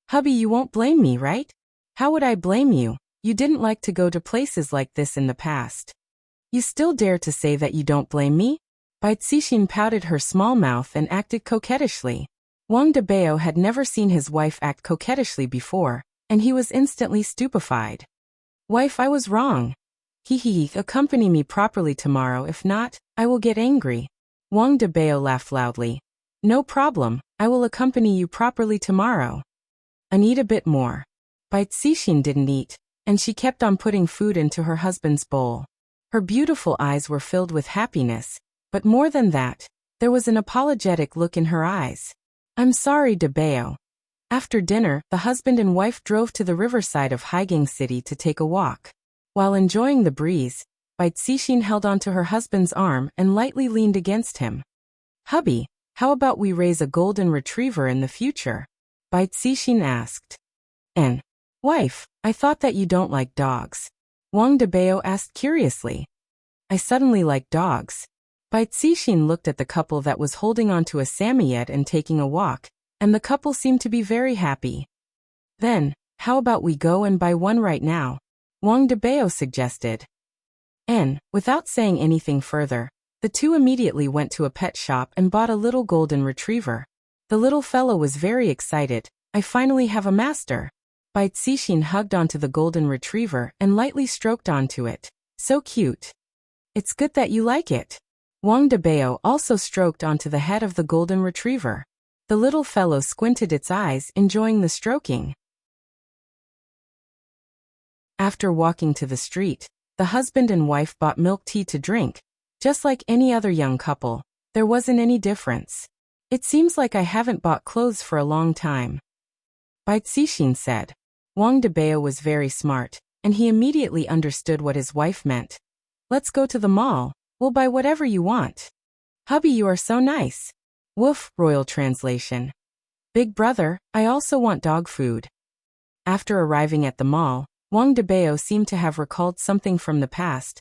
[SPEAKER 1] Hubby, you won't blame me, right?" "How would I blame you? You didn't like to go to places like this in the past. You still dare to say that you don't blame me?" Bai Cixin pouted her small mouth and acted coquettishly. Wang Debao had never seen his wife act coquettishly before, and he was instantly stupefied. "Wife, I was wrong. Hee, accompany me properly tomorrow, if not, I will get angry." Wang Debao laughed loudly. "No problem, I will accompany you properly tomorrow. And eat a bit more." Bai Cixin didn't eat, and she kept on putting food into her husband's bowl. Her beautiful eyes were filled with happiness, but more than that, there was an apologetic look in her eyes. "I'm sorry, Debao." After dinner, the husband and wife drove to the riverside of Haigang City to take a walk. While enjoying the breeze, Bai Cixin held onto her husband's arm and lightly leaned against him. "Hubby, how about we raise a golden retriever in the future?" Bai Cixin asked. "And, wife, I thought that you don't like dogs." Wang Debao asked curiously. "I suddenly like dogs." Bai Cixin looked at the couple that was holding onto a samiyet and taking a walk, and the couple seemed to be very happy. "Then, how about we go and buy one right now?" Wang Debao suggested. And, without saying anything further, the two immediately went to a pet shop and bought a little golden retriever. The little fellow was very excited. "I finally have a master." Bai Cixin hugged onto the golden retriever and lightly stroked onto it. "So cute. It's good that you like it." Wang Debao also stroked onto the head of the golden retriever. The little fellow squinted its eyes, enjoying the stroking. After walking to the street, the husband and wife bought milk tea to drink. Just like any other young couple, there wasn't any difference. "It seems like I haven't bought clothes for a long time," Bai Cixin said. Wang Debao was very smart, and he immediately understood what his wife meant. "Let's go to the mall. We'll buy whatever you want." "Hubby, you are so nice." Woof, royal translation. "Big brother, I also want dog food." After arriving at the mall, Wang Debao seemed to have recalled something from the past.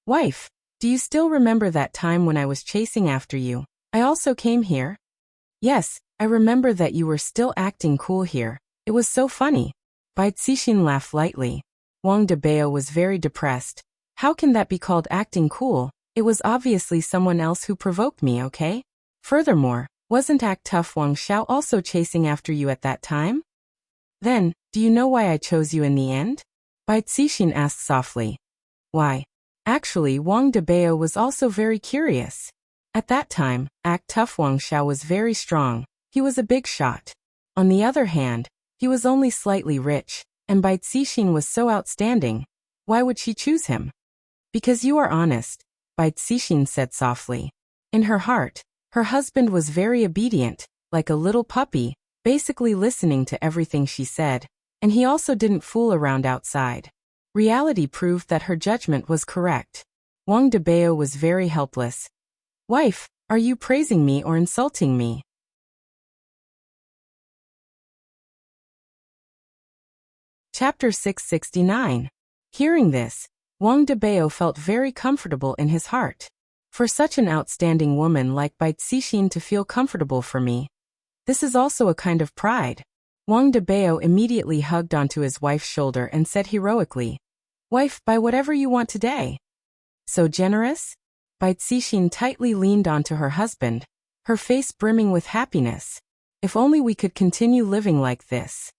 [SPEAKER 1] "Wife, do you still remember that time when I was chasing after you? I also came here." "Yes, I remember that you were still acting cool here. It was so funny." Bai Cixin laughed lightly. Wang Debao was very depressed. "How can that be called acting cool? It was obviously someone else who provoked me, okay? Furthermore, wasn't Act Tough Wang Xiao also chasing after you at that time? Then, do you know why I chose you in the end?" Bai Cixin asked softly. "Why?" Actually, Wang Debao was also very curious. At that time, Act Tough Wang Xiao was very strong. He was a big shot. On the other hand, he was only slightly rich, and Bai Cixin was so outstanding. Why would she choose him? "Because you are honest," Bai Cixin said softly. In her heart, her husband was very obedient, like a little puppy, basically listening to everything she said. And he also didn't fool around outside. Reality proved that her judgment was correct. Wang Debao was very helpless. Wife, are you praising me or insulting me? Chapter 669. Hearing this, Wang Debao felt very comfortable in his heart. For such an outstanding woman like Bai Cixin to feel comfortable for me, this is also a kind of pride. Wang Debao immediately hugged onto his wife's shoulder and said heroically, Wife, buy whatever you want today. So generous? Bai Cixin tightly leaned onto her husband, her face brimming with happiness. If only we could continue living like this.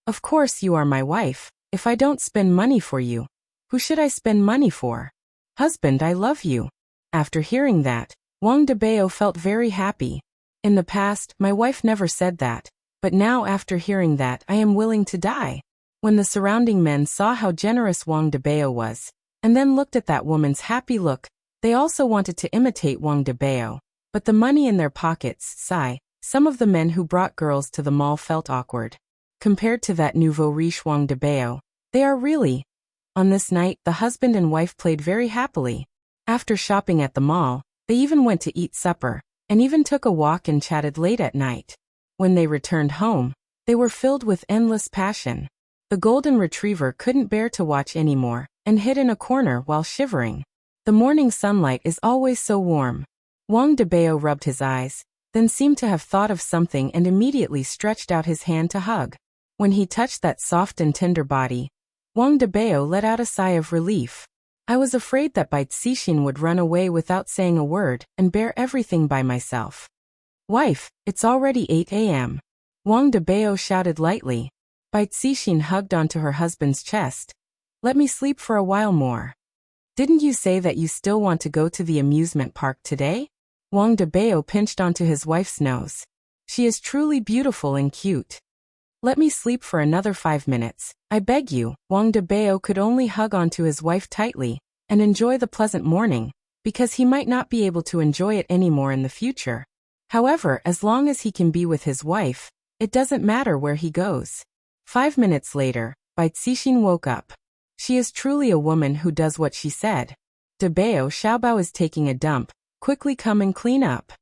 [SPEAKER 1] Of course you are my wife. If I don't spend money for you, who should I spend money for? Husband, I love you. After hearing that, Wang Debao felt very happy. In the past, my wife never said that, but now after hearing that I am willing to die. When the surrounding men saw how generous Wang Debao was, and then looked at that woman's happy look, they also wanted to imitate Wang Debao, but the money in their pockets, sigh, some of the men who brought girls to the mall felt awkward. Compared to that nouveau riche Wang Debao, they are really. On this night, the husband and wife played very happily. After shopping at the mall, they even went to eat supper, and even took a walk and chatted late at night. When they returned home, they were filled with endless passion. The golden retriever couldn't bear to watch anymore, and hid in a corner while shivering. The morning sunlight is always so warm. Wang Debao rubbed his eyes, then seemed to have thought of something and immediately stretched out his hand to hug. When he touched that soft and tender body, Wang Debao let out a sigh of relief. I was afraid that Bai Cixin would run away without saying a word and bear everything by myself. Wife, it's already 8 a.m. Wang Debao shouted lightly. Bai Cixin hugged onto her husband's chest. Let me sleep for a while more. Didn't you say that you still want to go to the amusement park today? Wang Debao pinched onto his wife's nose. She is truly beautiful and cute. Let me sleep for another 5 minutes, I beg you. Wang Debao could only hug onto his wife tightly and enjoy the pleasant morning, because he might not be able to enjoy it anymore in the future. However, as long as he can be with his wife, it doesn't matter where he goes. 5 minutes later, Bai Cixin woke up. She is truly a woman who does what she said. Debao, Xiaobao is taking a dump. Quickly come and clean up.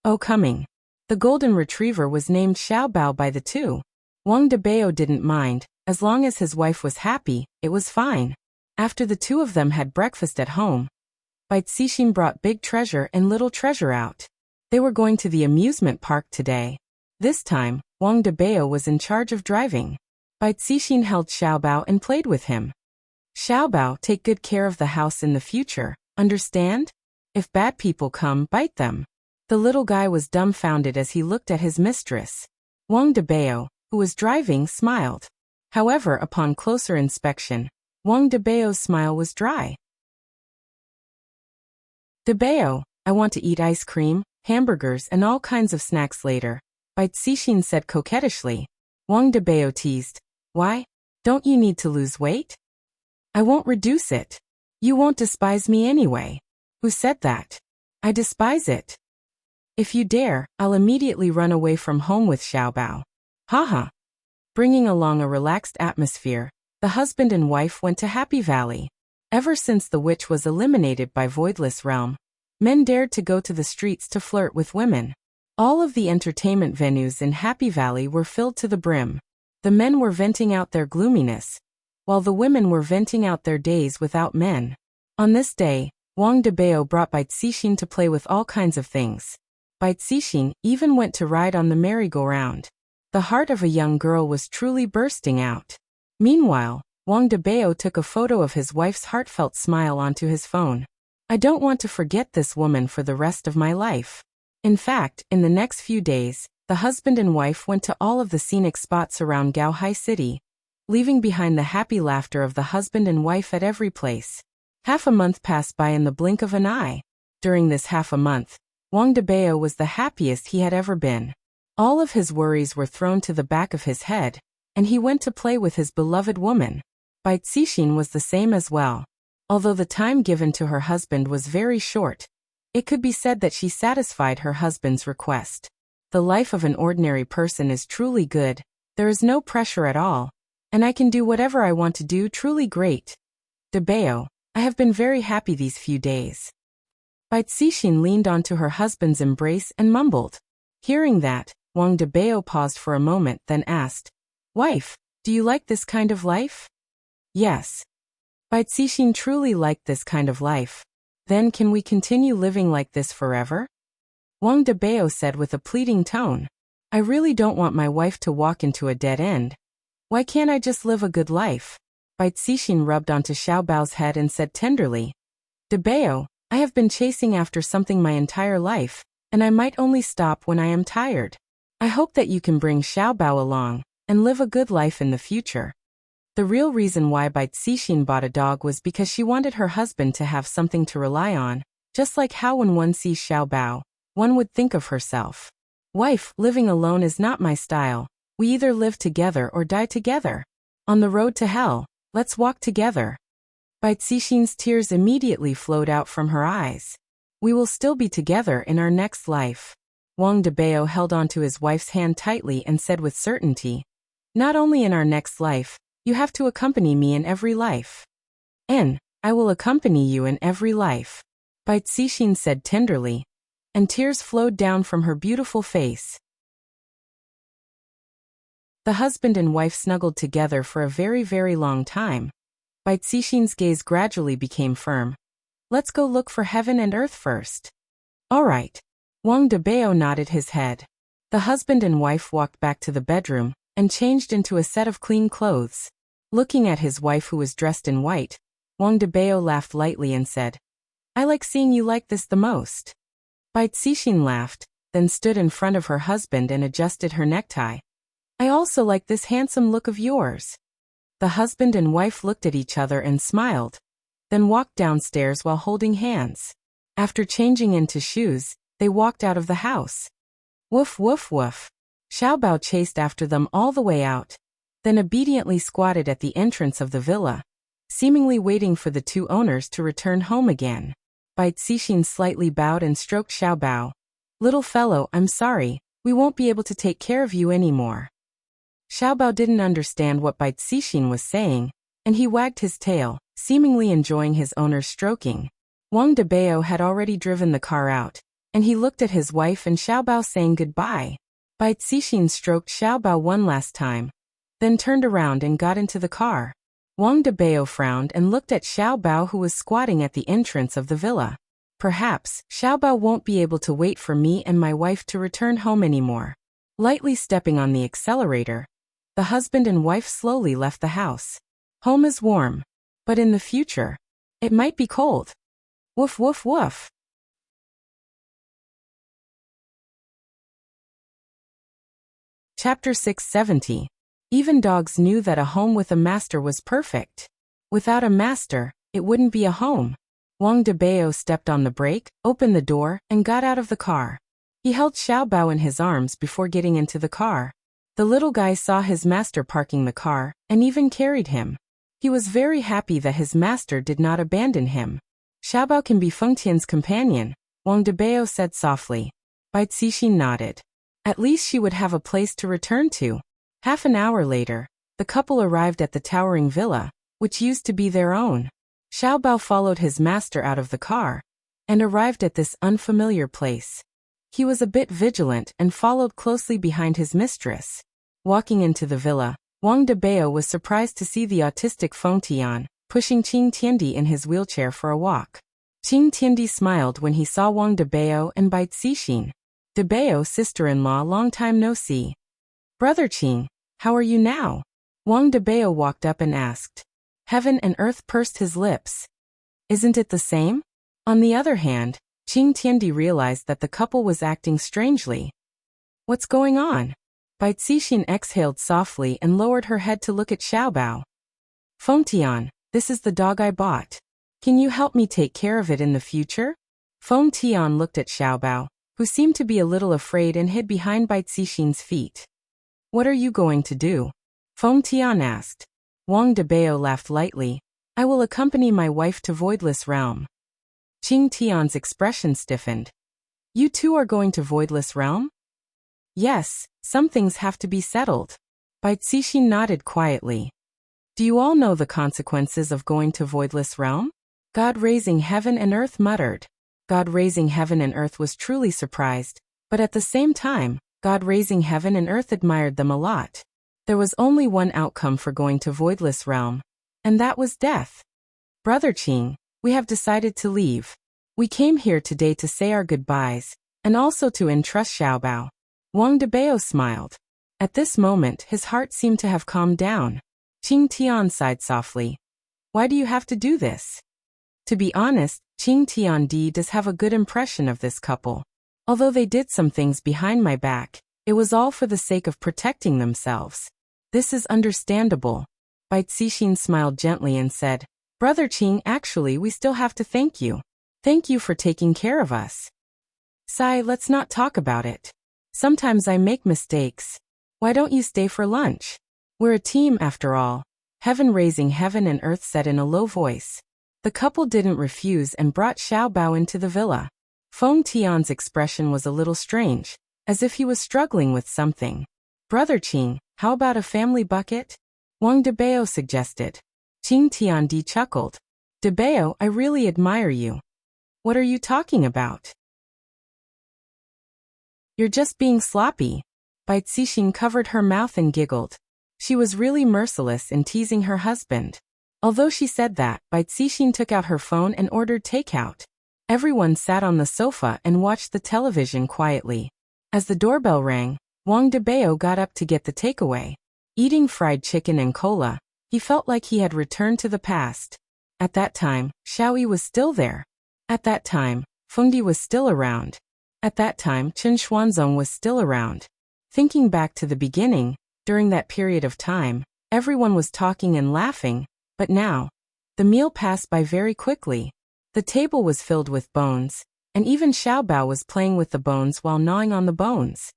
[SPEAKER 1] Oh, coming. The golden retriever was named Xiaobao by the two. Wang Debao didn't mind, as long as his wife was happy, it was fine. After the two of them had breakfast at home, Bai Cixin brought Big Treasure and Little Treasure out. They were going to the amusement park today. This time, Wang Debao was in charge of driving. Bai Cixin held Xiaobao and played with him. Xiaobao, take good care of the house in the future, understand? If bad people come, bite them. The little guy was dumbfounded as he looked at his mistress. Wang Debao, who was driving, smiled. However, upon closer inspection, Wang Debao's smile was dry. Debao, I want to eat ice cream, hamburgers and all kinds of snacks later, Bai Cixin said coquettishly. Wang Debao teased. Why? Don't you need to lose weight? I won't reduce it. You won't despise me anyway. Who said that? I despise it. If you dare, I'll immediately run away from home with Xiaobao. Haha. Bringing along a relaxed atmosphere, the husband and wife went to Happy Valley. Ever since the witch was eliminated by Voidless Realm, men dared to go to the streets to flirt with women. All of the entertainment venues in Happy Valley were filled to the brim. The men were venting out their gloominess, while the women were venting out their days without men. On this day, Wang Debao brought Bai Cixin to play with all kinds of things. Bai Cixin even went to ride on the merry-go-round. The heart of a young girl was truly bursting out. Meanwhile, Wang Debao took a photo of his wife's heartfelt smile onto his phone. I don't want to forget this woman for the rest of my life. In fact, in the next few days, the husband and wife went to all of the scenic spots around Gaohai City, leaving behind the happy laughter of the husband and wife at every place. Half a month passed by in the blink of an eye. During this half a month, Wang Debao was the happiest he had ever been. All of his worries were thrown to the back of his head, and he went to play with his beloved woman. Bai Cixin was the same as well. Although the time given to her husband was very short, it could be said that she satisfied her husband's request. The life of an ordinary person is truly good. There is no pressure at all. and I can do whatever I want to do. Truly great. Debeo, I have been very happy these few days. Baitsishin leaned onto her husband's embrace and mumbled. Hearing that, Wang Debeo paused for a moment, then asked, Wife, do you like this kind of life? Yes. Baitsishin truly liked this kind of life. Then can we continue living like this forever? Wang Debeo said with a pleading tone. I really don't want my wife to walk into a dead end. Why can't I just live a good life? Baitsishin rubbed onto Xiaobao's head and said tenderly. Debeo, I have been chasing after something my entire life, and I might only stop when I am tired. I hope that you can bring Xiaobao along, and live a good life in the future. The real reason why Baitsishin bought a dog was because she wanted her husband to have something to rely on, just like how when one sees Xiaobao, one would think of herself. Wife, living alone is not my style. We either live together or die together. On the road to hell, let's walk together. Baitsishin's tears immediately flowed out from her eyes. We will still be together in our next life. Wang Debeo held onto his wife's hand tightly and said with certainty, Not only in our next life, you have to accompany me in every life. And I will accompany you in every life. Baitsishin said tenderly, and tears flowed down from her beautiful face. The husband and wife snuggled together for a very, very long time. Baitsishin's gaze gradually became firm. Let's go look for heaven and earth first. All right. Wang Debeo nodded his head. The husband and wife walked back to the bedroom and changed into a set of clean clothes. Looking at his wife who was dressed in white, Wang Debeo laughed lightly and said, I like seeing you like this the most. Baitsishin laughed, then stood in front of her husband and adjusted her necktie. I also like this handsome look of yours. The husband and wife looked at each other and smiled, then walked downstairs while holding hands. After changing into shoes, they walked out of the house. Woof woof woof. Xiaobao chased after them all the way out, then obediently squatted at the entrance of the villa, seemingly waiting for the two owners to return home again. Baitsishin slightly bowed and stroked Xiaobao. Little fellow, I'm sorry, we won't be able to take care of you anymore. Xiaobao didn't understand what Baitsishin was saying, and he wagged his tail, seemingly enjoying his owner's stroking. Wang Debeo had already driven the car out, and he looked at his wife and Xiaobao saying goodbye. Baitsishin stroked Xiaobao one last time, then turned around and got into the car. Wang Debeo frowned and looked at Xiaobao who was squatting at the entrance of the villa. Perhaps Xiaobao won't be able to wait for me and my wife to return home anymore. Lightly stepping on the accelerator, the husband and wife slowly left the house. Home is warm, but in the future, it might be cold. Woof woof woof. Chapter 670. Even dogs knew that a home with a master was perfect. Without a master, it wouldn't be a home. Wang Debeo stepped on the brake, opened the door, and got out of the car. He held Xiaobao in his arms before getting into the car. The little guy saw his master parking the car, and even carried him. He was very happy that his master did not abandon him. Xiaobao can be Fengtian's companion, Wang Debeo said softly. Baitsishin nodded. At least she would have a place to return to. Half an hour later, the couple arrived at the towering villa, which used to be their own. Xiaobao followed his master out of the car, and arrived at this unfamiliar place. He was a bit vigilant and followed closely behind his mistress. Walking into the villa, Wang Debeo was surprised to see the autistic Fengtian, pushing Qing Tiandi in his wheelchair for a walk. Qing Tiandi smiled when he saw Wang Debeo and Baitsishin. Debeo, sister-in-law, long time no see. Brother Qing, how are you now? Wang Debeo walked up and asked. Heaven and earth pursed his lips. Isn't it the same? On the other hand, Qing Tiandi realized that the couple was acting strangely. What's going on? Baitsishin exhaled softly and lowered her head to look at Xiaobao. Fengtian, this is the dog I bought. Can you help me take care of it in the future? Fengtian looked at Xiaobao, who seemed to be a little afraid and hid behind Baitsishin's feet. What are you going to do? Fengtian asked. Wang Debeo laughed lightly. I will accompany my wife to Voidless Realm. Qing Tian's expression stiffened. You two are going to Voidless Realm? Yes, some things have to be settled. Baitsishin nodded quietly. Do you all know the consequences of going to voidless realm? God raising heaven and earth muttered. God raising heaven and earth was truly surprised, but at the same time, God raising heaven and earth admired them a lot. There was only one outcome for going to voidless realm, and that was death. Brother Qing, we have decided to leave. We came here today to say our goodbyes, and also to entrust Xiaobao. Wang Debao smiled. At this moment, his heart seemed to have calmed down. Qing Tian sighed softly. Why do you have to do this? To be honest, Qing Tiandi does have a good impression of this couple. Although they did some things behind my back, it was all for the sake of protecting themselves. This is understandable. Bai Cixin smiled gently and said, Brother Qing, actually we still have to thank you. Thank you for taking care of us. Sai, let's not talk about it. Sometimes I make mistakes. Why don't you stay for lunch? We're a team after all. Heaven raising heaven and earth said in a low voice. The couple didn't refuse and brought Xiaobao into the villa. Feng Tian's expression was a little strange, as if he was struggling with something. Brother Qing, how about a family bucket? Wang Debao suggested. Qing Tiandi chuckled. Debao, I really admire you. What are you talking about? You're just being sloppy. Bai Cixin covered her mouth and giggled. She was really merciless in teasing her husband. Although she said that, Bai Cixin took out her phone and ordered takeout. Everyone sat on the sofa and watched the television quietly. As the doorbell rang, Wang Debao got up to get the takeaway. Eating fried chicken and cola, he felt like he had returned to the past. At that time, Xiaoyi was still there. At that time, Fengdi was still around. At that time, Chen Xuanzong was still around. Thinking back to the beginning, during that period of time, everyone was talking and laughing, but now, the meal passed by very quickly. The table was filled with bones, and even Xiaobao was playing with the bones while gnawing on the bones.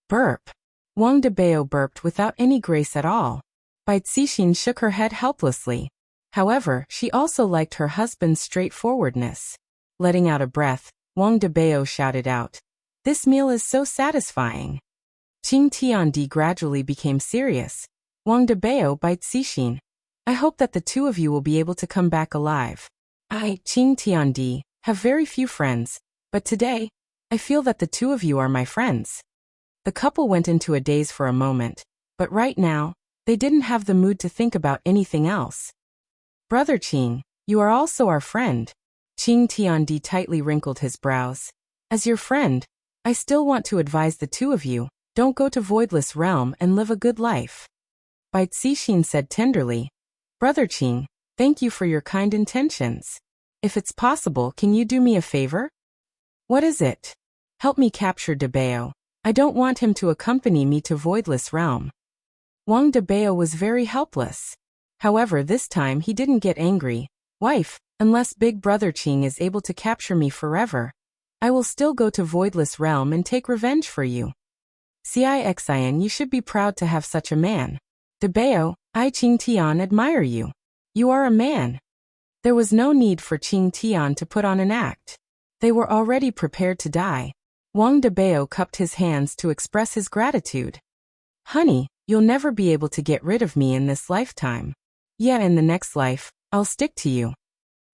[SPEAKER 1] Burp. Wang Debao burped without any grace at all. Bai Cixin shook her head helplessly. However, she also liked her husband's straightforwardness. Letting out a breath, Wang Debao shouted out, This meal is so satisfying. Qing Tiandi gradually became serious. Wang Debao, Bai Cixin. I hope that the two of you will be able to come back alive. I, Qing Tiandi, have very few friends, but today, I feel that the two of you are my friends. The couple went into a daze for a moment, but right now, they didn't have the mood to think about anything else. Brother Qing, you are also our friend. Qing Tiandi tightly wrinkled his brows. As your friend, I still want to advise the two of you, don't go to Voidless Realm and live a good life. Bai Cixin said tenderly, Brother Qing, thank you for your kind intentions. If it's possible, can you do me a favor? What is it? Help me capture Debao. I don't want him to accompany me to Voidless Realm. Wang Debao was very helpless. However, this time he didn't get angry. Wife, unless Big Brother Qing is able to capture me forever, I will still go to Voidless Realm and take revenge for you. Cixin, you should be proud to have such a man. Debao, I Qing Tian admire you. You are a man. There was no need for Qing Tian to put on an act. They were already prepared to die. Wang Debao cupped his hands to express his gratitude. Honey, you'll never be able to get rid of me in this lifetime. Yeah, in the next life, I'll stick to you.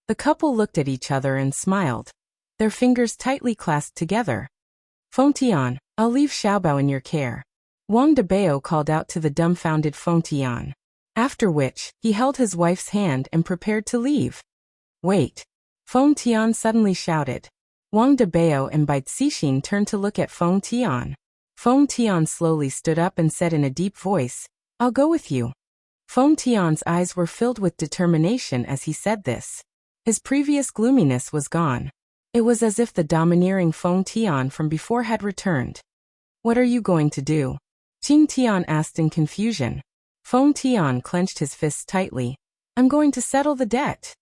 [SPEAKER 1] The couple looked at each other and smiled. Their fingers tightly clasped together. Feng Tian, I'll leave Xiaobao in your care. Wang Debao called out to the dumbfounded Feng Tian. After which, he held his wife's hand and prepared to leave. Wait. Feng Tian suddenly shouted. Wang Debao and Bai Cixin turned to look at Feng Tian. Feng Tian slowly stood up and said in a deep voice, I'll go with you. Feng Tian's eyes were filled with determination as he said this. His previous gloominess was gone. It was as if the domineering Feng Tian from before had returned. What are you going to do? Qing Tian asked in confusion. Feng Tian clenched his fists tightly. I'm going to settle the debt.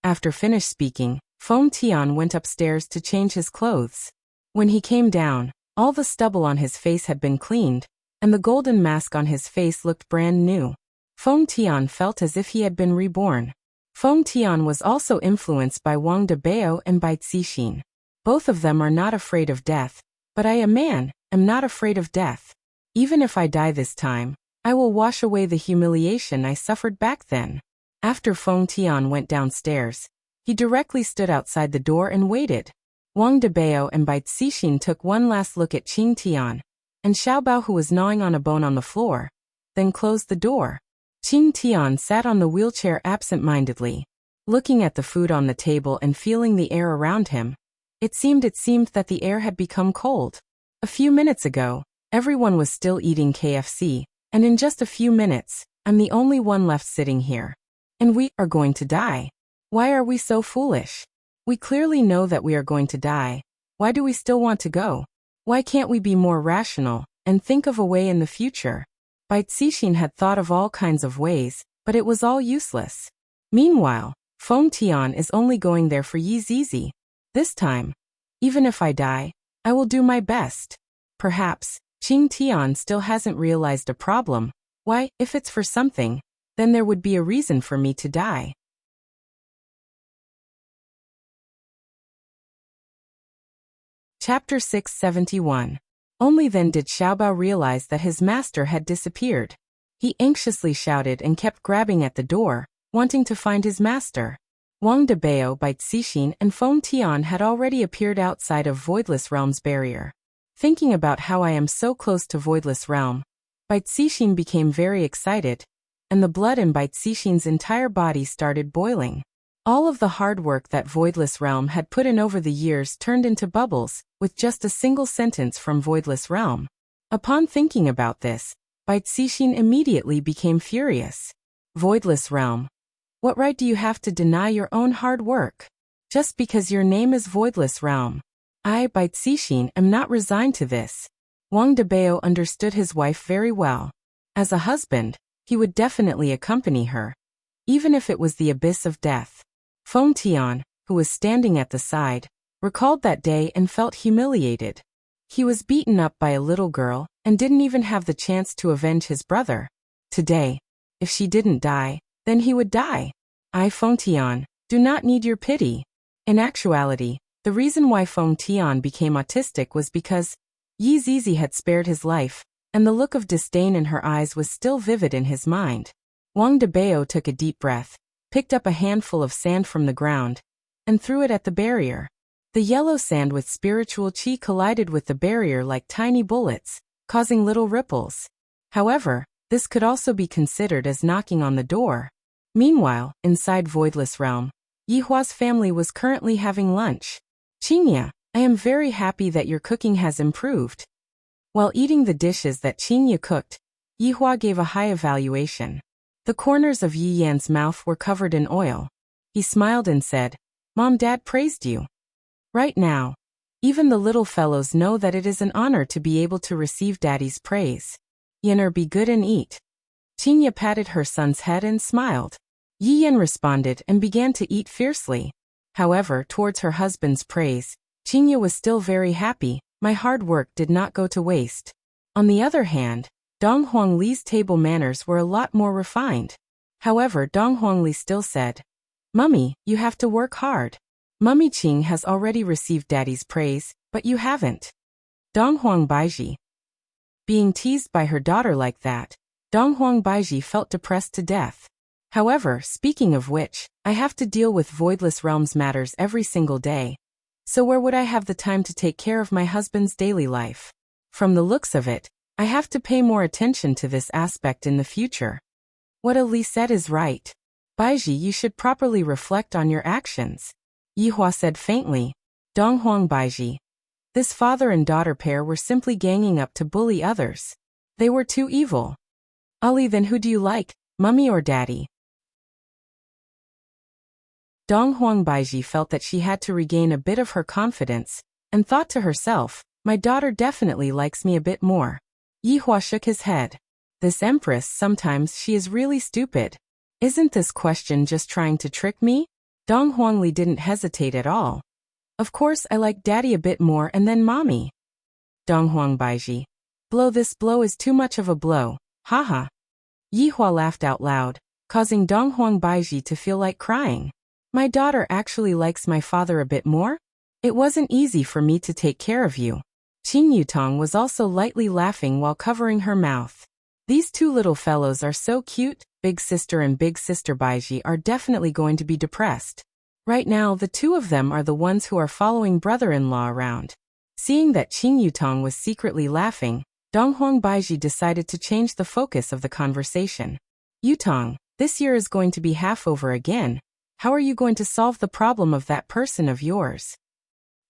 [SPEAKER 1] After finished speaking, Feng Tian went upstairs to change his clothes. When he came down, all the stubble on his face had been cleaned, and the golden mask on his face looked brand new. Feng Tian felt as if he had been reborn. Feng Tian was also influenced by Wang Debao and Bai Cixin. Both of them are not afraid of death, but I, a man, am not afraid of death. Even if I die this time, I will wash away the humiliation I suffered back then. After Feng Tian went downstairs, he directly stood outside the door and waited. Wang Debao and Bai Cixin took one last look at Qing Tian and Xiaobao, who was gnawing on a bone on the floor, then closed the door. Qing Tian sat on the wheelchair absent-mindedly, looking at the food on the table and feeling the air around him. It seemed that the air had become cold. A few minutes ago, everyone was still eating KFC, and in just a few minutes, I'm the only one left sitting here. And we are going to die. Why are we so foolish? We clearly know that we are going to die. Why do we still want to go? Why can't we be more rational and think of a way in the future? Bai Cixin had thought of all kinds of ways, but it was all useless. Meanwhile, Feng Tian is only going there for Yi Zizi. This time, even if I die, I will do my best. Perhaps, Qing Tian still hasn't realized a problem. Why, if it's for something, then there would be a reason for me to die. Chapter 671. Only then did Xiaobao realize that his master had disappeared. He anxiously shouted and kept grabbing at the door, wanting to find his master. Wang Debao, Bai Cixin, and Feng Tian had already appeared outside of Voidless Realm's barrier. Thinking about how I am so close to Voidless Realm, Bai Cixin became very excited, and the blood in Bai Cixin's entire body started boiling. All of the hard work that Voidless Realm had put in over the years turned into bubbles, with just a single sentence from Voidless Realm. Upon thinking about this, Bai Cixin immediately became furious. Voidless Realm. What right do you have to deny your own hard work? Just because your name is Voidless Realm. I, Bai Cixin, am not resigned to this. Wang Debao understood his wife very well. As a husband, he would definitely accompany her, even if it was the abyss of death. Feng Tian, who was standing at the side, recalled that day and felt humiliated. He was beaten up by a little girl and didn't even have the chance to avenge his brother. Today, if she didn't die, then he would die. I, Feng Tian, do not need your pity. In actuality, the reason why Feng Tian became autistic was because Yi Zizi had spared his life, and the look of disdain in her eyes was still vivid in his mind. Wang Debao took a deep breath, picked up a handful of sand from the ground, and threw it at the barrier. The yellow sand with spiritual qi collided with the barrier like tiny bullets, causing little ripples. However, this could also be considered as knocking on the door. Meanwhile, inside Voidless Realm, Yihua's family was currently having lunch. Qingya, I am very happy that your cooking has improved. While eating the dishes that Qingya cooked, Yihua gave a high evaluation. The corners of Yi Yan's mouth were covered in oil. He smiled and said, Mom, Dad praised you. Right now, even the little fellows know that it is an honor to be able to receive Daddy's praise. Yener, be good and eat. Qingya patted her son's head and smiled. Yi Yan responded and began to eat fiercely. However, towards her husband's praise, Qingya was still very happy. My hard work did not go to waste. On the other hand, Dong Huangli's table manners were a lot more refined. However, Dong Huangli still said, Mummy, you have to work hard. Mummy Qing has already received Daddy's praise, but you haven't. Dong Huang Baiji. Being teased by her daughter like that, Dong Huang Baiji felt depressed to death. However, speaking of which, I have to deal with Voidless Realms matters every single day. So where would I have the time to take care of my husband's daily life? From the looks of it, I have to pay more attention to this aspect in the future. What Ali said is right. Baiji, you should properly reflect on your actions. Yihua said faintly. Dong Huang Baiji. This father and daughter pair were simply ganging up to bully others. They were too evil. Ali, then who do you like, Mummy or Daddy? Dong Huang Baiji felt that she had to regain a bit of her confidence, and thought to herself, my daughter definitely likes me a bit more. Yihua shook his head. This empress, sometimes she is really stupid. Isn't this question just trying to trick me? Dong Huangli didn't hesitate at all. Of course I like Daddy a bit more and then Mommy. Dong Huang Baiji. This blow is too much of a blow, haha. Yihua laughed out loud, causing Dong Huang Baiji to feel like crying. My daughter actually likes my father a bit more? It wasn't easy for me to take care of you. Qing Yutong was also lightly laughing while covering her mouth. These two little fellows are so cute. Big sister and big sister Baiji are definitely going to be depressed. Right now, the two of them are the ones who are following brother-in-law around. Seeing that Qing Yutong was secretly laughing, Donghuang Baiji decided to change the focus of the conversation. Yutong, this year is going to be half over again. How are you going to solve the problem of that person of yours?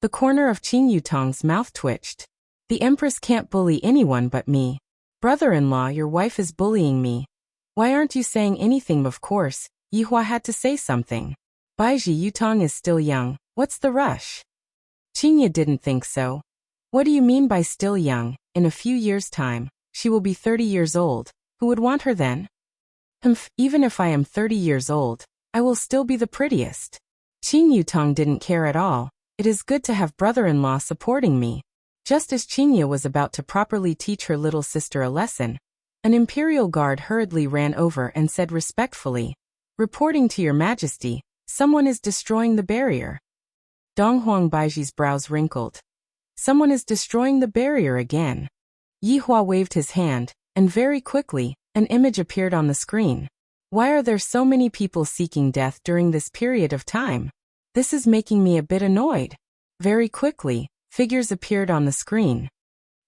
[SPEAKER 1] The corner of Qing Yutong's mouth twitched. The Empress can't bully anyone but me. Brother-in-law, your wife is bullying me. Why aren't you saying anything? Of course, Yihua had to say something. Baiji, Yutong is still young. What's the rush? Qingya didn't think so. What do you mean by still young? In a few years' time, she will be 30 years old. Who would want her then? Even if I am 30 years old, I will still be the prettiest. Qing Yutong didn't care at all. It is good to have brother-in-law supporting me. Just as Qingya was about to properly teach her little sister a lesson, an imperial guard hurriedly ran over and said respectfully, "Reporting to your majesty, someone is destroying the barrier." Donghuang Baiji's brows wrinkled. Someone is destroying the barrier again. Yihua waved his hand, and very quickly, an image appeared on the screen. Why are there so many people seeking death during this period of time? This is making me a bit annoyed. Very quickly, figures appeared on the screen.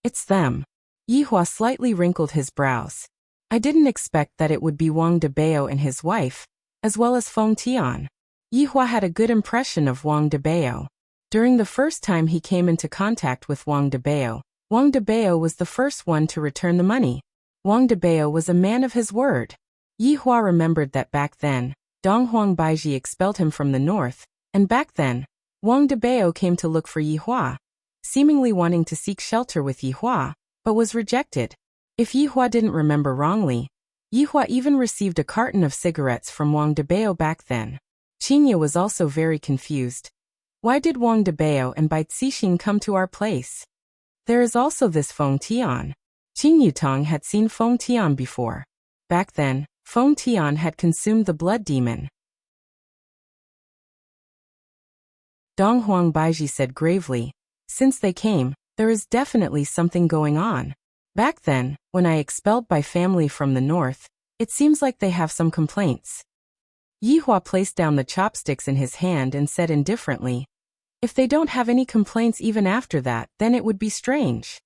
[SPEAKER 1] It's them. Yihua slightly wrinkled his brows. I didn't expect that it would be Wang Debao and his wife, as well as Feng Tian. Yihua had a good impression of Wang Debao. During the first time he came into contact with Wang Debao was the first one to return the money. Wang Debao was a man of his word. Yihua remembered that back then, Donghuang Baiji expelled him from the north, and back then, Wang Debao came to look for Yihua, seemingly wanting to seek shelter with Yihua, but was rejected. If Yihua didn't remember wrongly, Yihua even received a carton of cigarettes from Wang Debao back then. Qingya was also very confused. Why did Wang Debao and Bai Cixin come to our place? There is also this Feng Tian. Qing Yutong had seen Feng Tian before. Back then, Feng Tian had consumed the blood demon. Donghuang Baiji said gravely, since they came, there is definitely something going on. Back then, when I expelled my family from the north, it seems like they have some complaints. Yihua placed down the chopsticks in his hand and said indifferently, if they don't have any complaints even after that, then it would be strange.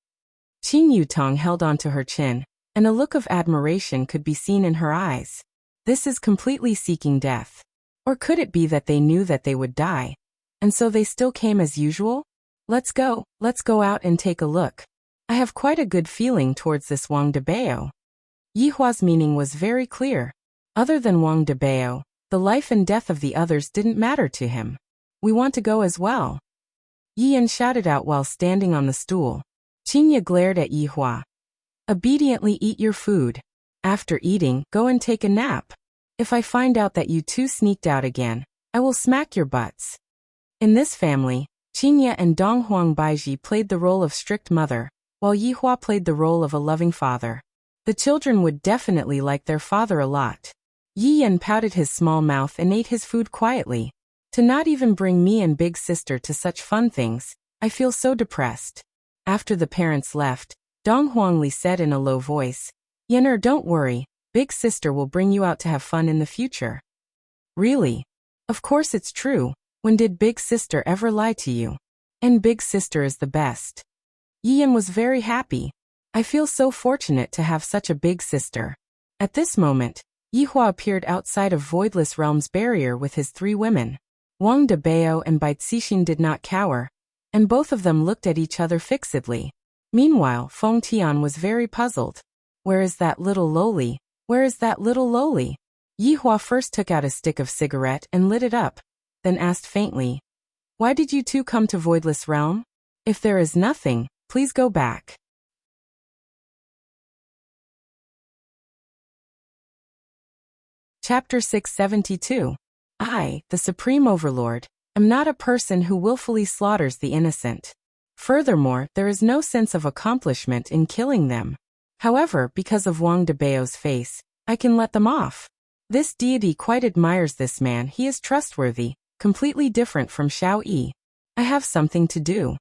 [SPEAKER 1] Qing Yutong held onto her chin, and a look of admiration could be seen in her eyes. This is completely seeking death. Or could it be that they knew that they would die, and so they still came as usual? Let's go out and take a look. I have quite a good feeling towards this Wang Debao. Yihua's meaning was very clear. Other than Wang Debao, the life and death of the others didn't matter to him. We want to go as well. Yiyan shouted out while standing on the stool. Qingya glared at Yihua. Obediently eat your food. After eating, go and take a nap. If I find out that you two sneaked out again, I will smack your butts. In this family, Qingya and Donghuang Baiji played the role of strict mother, while Yihua played the role of a loving father. The children would definitely like their father a lot. Yiyan pouted his small mouth and ate his food quietly. To not even bring me and big sister to such fun things, I feel so depressed. After the parents left, Donghuang Li said in a low voice, Yener, don't worry, big sister will bring you out to have fun in the future. Really? Of course it's true. When did big sister ever lie to you? And big sister is the best. Yiyan was very happy. I feel so fortunate to have such a big sister. At this moment, Yihua appeared outside of Voidless Realm's barrier with his 3 women. Wang Debao and Bai Cixin did not cower, and both of them looked at each other fixedly. Meanwhile, Feng Tian was very puzzled. Where is that little lowly? Where is that little lowly? Yihua first took out a stick of cigarette and lit it up, then asked faintly, why did you two come to Voidless Realm? If there is nothing, please go back. Chapter 672. I, the Supreme Overlord, am not a person who willfully slaughters the innocent. Furthermore, there is no sense of accomplishment in killing them. However, because of Wang Debao's face, I can let them off. This deity quite admires this man. He is trustworthy, completely different from Xiao Yi. I have something to do.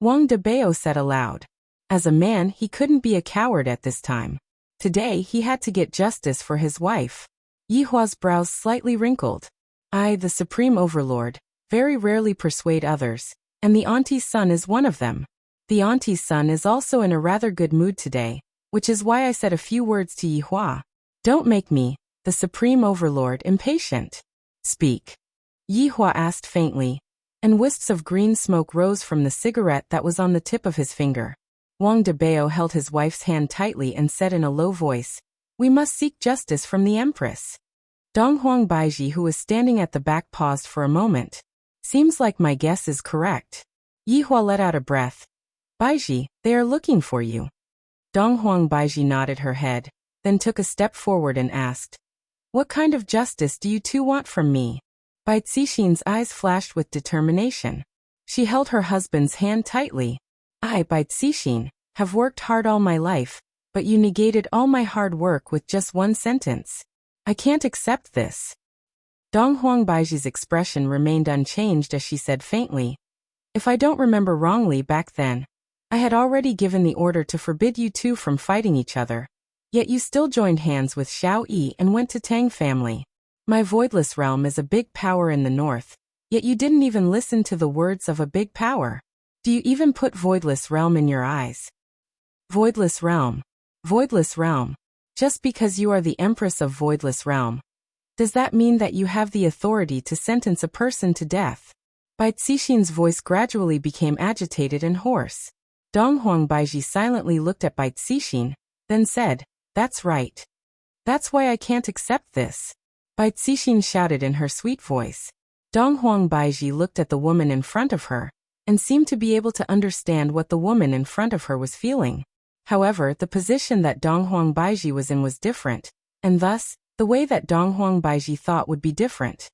[SPEAKER 1] Wang Debao said aloud. As a man, he couldn't be a coward at this time. Today he had to get justice for his wife. Yihua's brows slightly wrinkled. I, the supreme overlord, very rarely persuade others, and the auntie's son is one of them. The auntie's son is also in a rather good mood today, which is why I said a few words to Yihua. Don't make me, the supreme overlord, impatient. Speak. Yihua asked faintly, and wisps of green smoke rose from the cigarette that was on the tip of his finger. Wang Debao held his wife's hand tightly and said in a low voice, "We must seek justice from the Empress." Donghuang Baiji, who was standing at the back, paused for a moment. Seems like my guess is correct. Yihua let out a breath. Baiji, they are looking for you. Donghuang Baiji nodded her head, then took a step forward and asked, "What kind of justice do you two want from me?" Bai Cixin's eyes flashed with determination. She held her husband's hand tightly. I, Bai Cixin, have worked hard all my life, but you negated all my hard work with just one sentence. I can't accept this. Donghuang Baiji's expression remained unchanged as she said faintly, "If I don't remember wrongly back then, I had already given the order to forbid you two from fighting each other. Yet you still joined hands with Xiao Yi and went to Tang family. My voidless realm is a big power in the north, yet you didn't even listen to the words of a big power. Do you even put voidless realm in your eyes? Voidless realm. Voidless realm. Just because you are the empress of voidless realm, does that mean that you have the authority to sentence a person to death?" Bai Cixin's voice gradually became agitated and hoarse. Donghuang Baiji silently looked at Bai Cixin, then said, "That's right. That's why I can't accept this." Bai Cixin shouted in her sweet voice. Donghuang Baiji looked at the woman in front of her, and seemed to be able to understand what the woman in front of her was feeling. However, the position that Donghuang Baiji was in was different, and thus, the way that Donghuang Baiji thought would be different.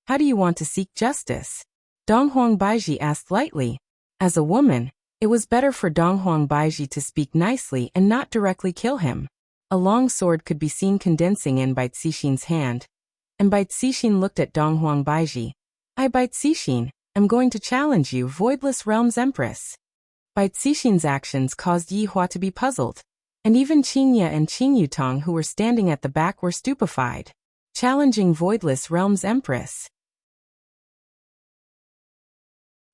[SPEAKER 1] "How do you want to seek justice?" Donghuang Baiji asked lightly. As a woman, it was better for Donghuang Baiji to speak nicely and not directly kill him. A long sword could be seen condensing in Bai Cixin's hand, and Bai Cixin looked at Donghuang Baiji. "I, Bai Cixin, am going to challenge you, Voidless Realm's Empress." Bai Cixin's actions caused Yihua to be puzzled, and even Qingya and Qing Yutong, who were standing at the back, were stupefied. Challenging Voidless Realm's Empress.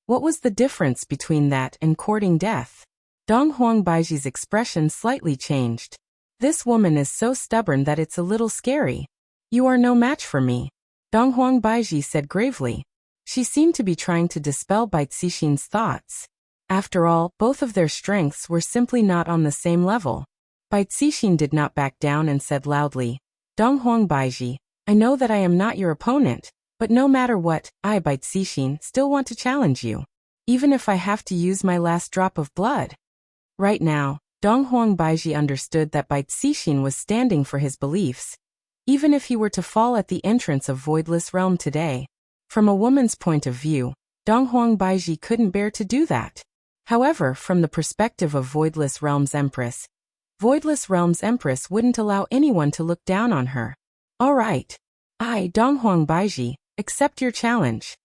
[SPEAKER 1] What was the difference between that and courting death? Donghuang Baiji's expression slightly changed. "This woman is so stubborn that it's a little scary. You are no match for me," Donghuang Baiji said gravely. She seemed to be trying to dispel Bai Cixin's thoughts. After all, both of their strengths were simply not on the same level. Bai Cixin did not back down and said loudly, "Donghuang Baiji, I know that I am not your opponent, but no matter what, I, Bai Cixin, still want to challenge you, even if I have to use my last drop of blood." Right now, Donghuang Baiji understood that Bai Cixin was standing for his beliefs, even if he were to fall at the entrance of Voidless Realm today. From a woman's point of view, Donghuang Baiji couldn't bear to do that. However, from the perspective of Voidless Realm's Empress, Voidless Realm's Empress wouldn't allow anyone to look down on her. "All right. I, Donghuang Baiji, accept your challenge."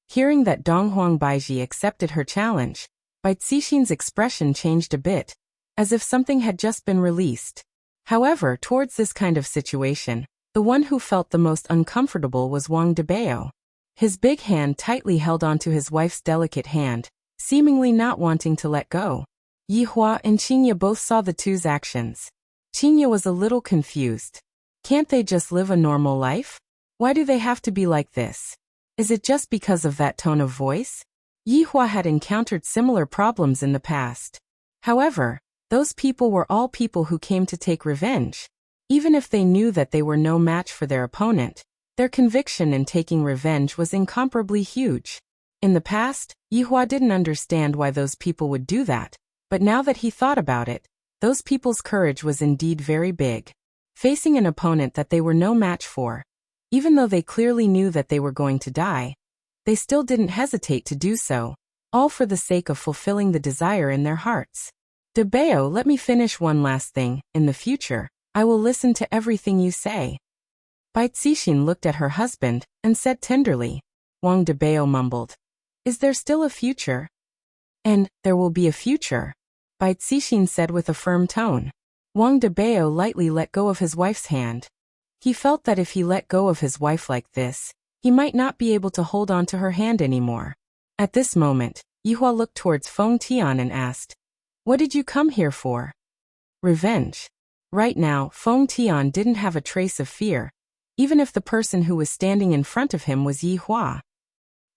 [SPEAKER 1] Hearing that Donghuang Baiji accepted her challenge, Bai Cixin's expression changed a bit, as if something had just been released. However, towards this kind of situation, the one who felt the most uncomfortable was Wang Debao. His big hand tightly held onto his wife's delicate hand, seemingly not wanting to let go. Yihua and Qingya both saw the two's actions. Qingya was a little confused. Can't they just live a normal life? Why do they have to be like this? Is it just because of that tone of voice? Yihua had encountered similar problems in the past. However, those people were all people who came to take revenge. Even if they knew that they were no match for their opponent, their conviction in taking revenge was incomparably huge. In the past, Yihua didn't understand why those people would do that, but now that he thought about it, those people's courage was indeed very big. Facing an opponent that they were no match for, even though they clearly knew that they were going to die, they still didn't hesitate to do so, all for the sake of fulfilling the desire in their hearts. "Debao, let me finish one last thing. In the future, I will listen to everything you say." Bai Cixin looked at her husband and said tenderly. Wang Debao mumbled, "Is there still a future?" "And there will be a future," Bai Cixin said with a firm tone. Wang Debao lightly let go of his wife's hand. He felt that if he let go of his wife like this, he might not be able to hold on to her hand anymore. At this moment, Yihua looked towards Feng Tian and asked, "What did you come here for?" "Revenge." Right now, Feng Tian didn't have a trace of fear, even if the person who was standing in front of him was Yihua.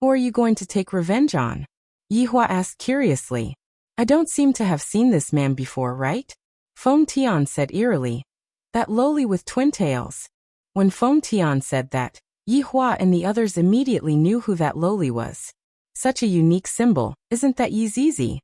[SPEAKER 1] "Who are you going to take revenge on?" Yihua asked curiously. "I don't seem to have seen this man before, right?" Feng Tian said eerily. "That lowly with twin tails." When Feng Tian said that, Yihua and the others immediately knew who that lowly was. Such a unique symbol, isn't that Yizizi?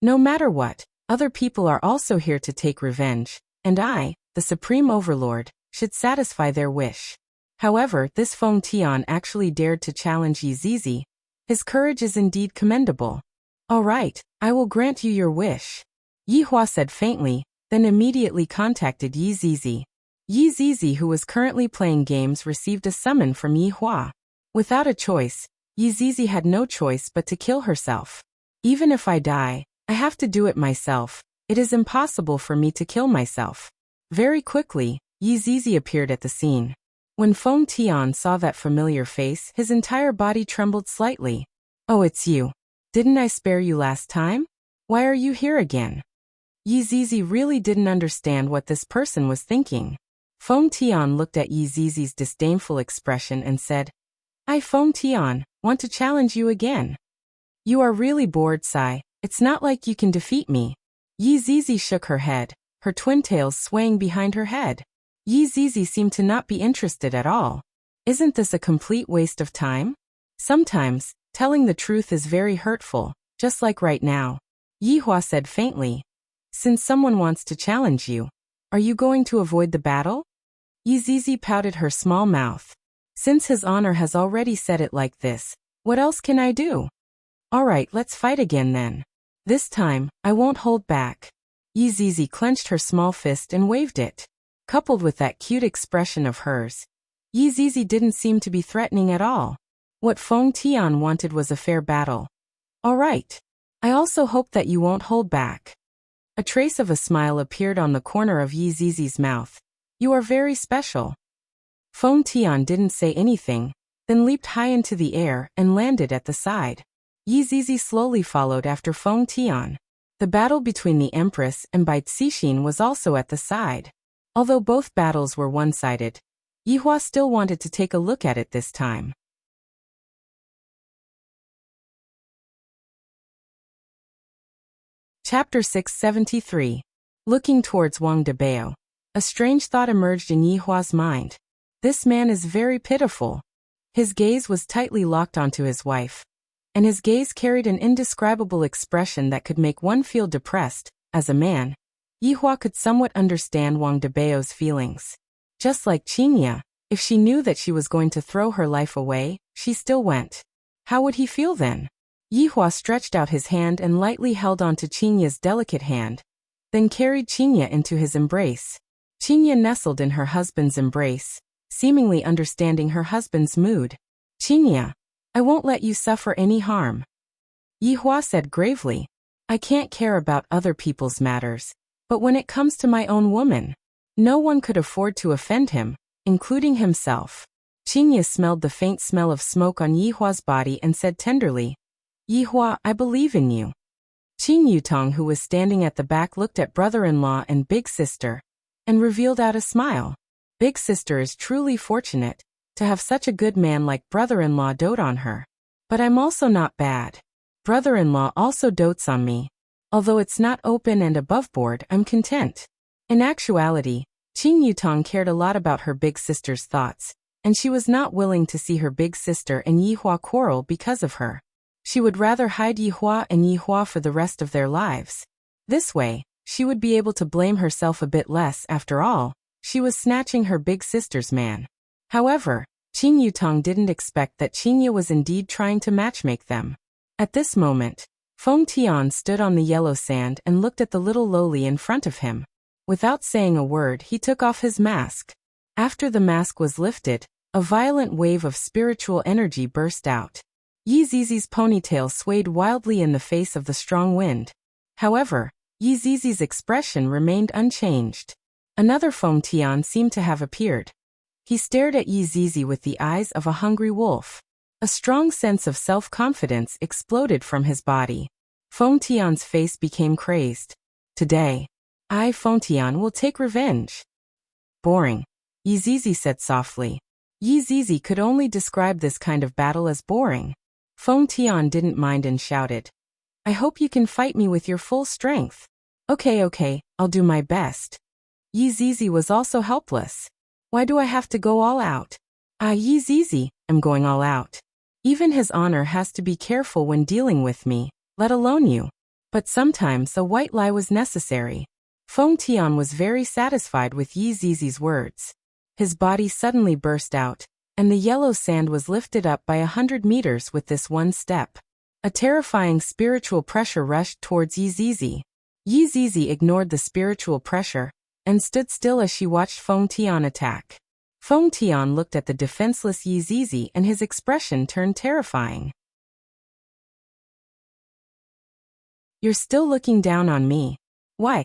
[SPEAKER 1] No matter what, other people are also here to take revenge, and I, the Supreme Overlord, should satisfy their wish. However, this Feng Tian actually dared to challenge Yizizi. His courage is indeed commendable. "All right, I will grant you your wish," Yihua said faintly, then immediately contacted Yizizi. Yizizi, who was currently playing games, received a summon from Yihua. Without a choice, Yizizi had no choice but to kill herself. "Even if I die, I have to do it myself. It is impossible for me to kill myself." Very quickly, Yizizi appeared at the scene. When Feng Tian saw that familiar face, his entire body trembled slightly. "Oh, it's you. Didn't I spare you last time? Why are you here again?" Yizizi really didn't understand what this person was thinking. Feng Tian looked at Yizizi's disdainful expression and said, "I, Feng Tian, want to challenge you again." "You are really bored, Sai. It's not like you can defeat me." Yizizi shook her head, her twin tails swaying behind her head. Yizizi seemed to not be interested at all. "Isn't this a complete waste of time? Sometimes, telling the truth is very hurtful, just like right now," Yihua said faintly. "Since someone wants to challenge you, are you going to avoid the battle?" Yizizi pouted her small mouth. "Since his honor has already said it like this, what else can I do? All right, let's fight again then. This time, I won't hold back." Yizizi clenched her small fist and waved it. Coupled with that cute expression of hers, Yizizi didn't seem to be threatening at all. What Feng Tian wanted was a fair battle. "All right. I also hope that you won't hold back." A trace of a smile appeared on the corner of Yizizi's mouth. "You are very special." Feng Tian didn't say anything, then leaped high into the air and landed at the side. Yizizi slowly followed after Feng Tian. The battle between the Empress and Bai Cixin was also at the side. Although both battles were one-sided, Yihua still wanted to take a look at it this time. Chapter 673. Looking towards Wang Debao. A strange thought emerged in Yihua's mind. This man is very pitiful. His gaze was tightly locked onto his wife, and his gaze carried an indescribable expression that could make one feel depressed. As a man, Yihua could somewhat understand Wang Debao's feelings. Just like Qinya, if she knew that she was going to throw her life away, she still went. How would he feel then? Yihua stretched out his hand and lightly held onto Qinya's delicate hand, then carried Qinya into his embrace. Qinya nestled in her husband's embrace, seemingly understanding her husband's mood. "Qinya, I won't let you suffer any harm," Yihua said gravely. "I can't care about other people's matters, but when it comes to my own woman, no one could afford to offend him, including himself." Qinya smelled the faint smell of smoke on Yihua's body and said tenderly, "Yihua, I believe in you." Qin Yutong, who was standing at the back, looked at brother-in-law and big sister, and revealed out a smile. Big sister is truly fortunate to have such a good man like brother-in-law dote on her. But I'm also not bad. Brother-in-law also dotes on me. Although it's not open and above board, I'm content. In actuality, Qin Yutong cared a lot about her big sister's thoughts, and she was not willing to see her big sister and Yihua quarrel because of her. She would rather hide Yihua and Yihua for the rest of their lives. This way, she would be able to blame herself a bit less. After all, she was snatching her big sister's man. However, Qin Yutong didn't expect that Qinya was indeed trying to matchmake them. At this moment, Feng Tian stood on the yellow sand and looked at the little lowly in front of him. Without saying a word, he took off his mask. After the mask was lifted, a violent wave of spiritual energy burst out. Yizizi's ponytail swayed wildly in the face of the strong wind. However, Yi Zizi's expression remained unchanged. Another Feng Tian seemed to have appeared. He stared at Yi Zizi with the eyes of a hungry wolf. A strong sense of self-confidence exploded from his body. Feng Tian's face became crazed. Today, I, Feng Tian, will take revenge. Boring, Yi Zizi said softly. Yi Zizi could only describe this kind of battle as boring. Feng Tian didn't mind and shouted, I hope you can fight me with your full strength. Okay, I'll do my best. Yi Zizi was also helpless. Why do I have to go all out? Yi Zizi, I'm going all out. Even his honor has to be careful when dealing with me, let alone you. But sometimes a white lie was necessary. Feng Tian was very satisfied with Yi Zizi's words. His body suddenly burst out, and the yellow sand was lifted up by 100 meters with this one step. A terrifying spiritual pressure rushed towards Yi Zizi. Yi Zizi ignored the spiritual pressure and stood still as she watched Feng Tian attack. Feng Tian looked at the defenseless Yi Zizi and his expression turned terrifying. You're still looking down on me. Why?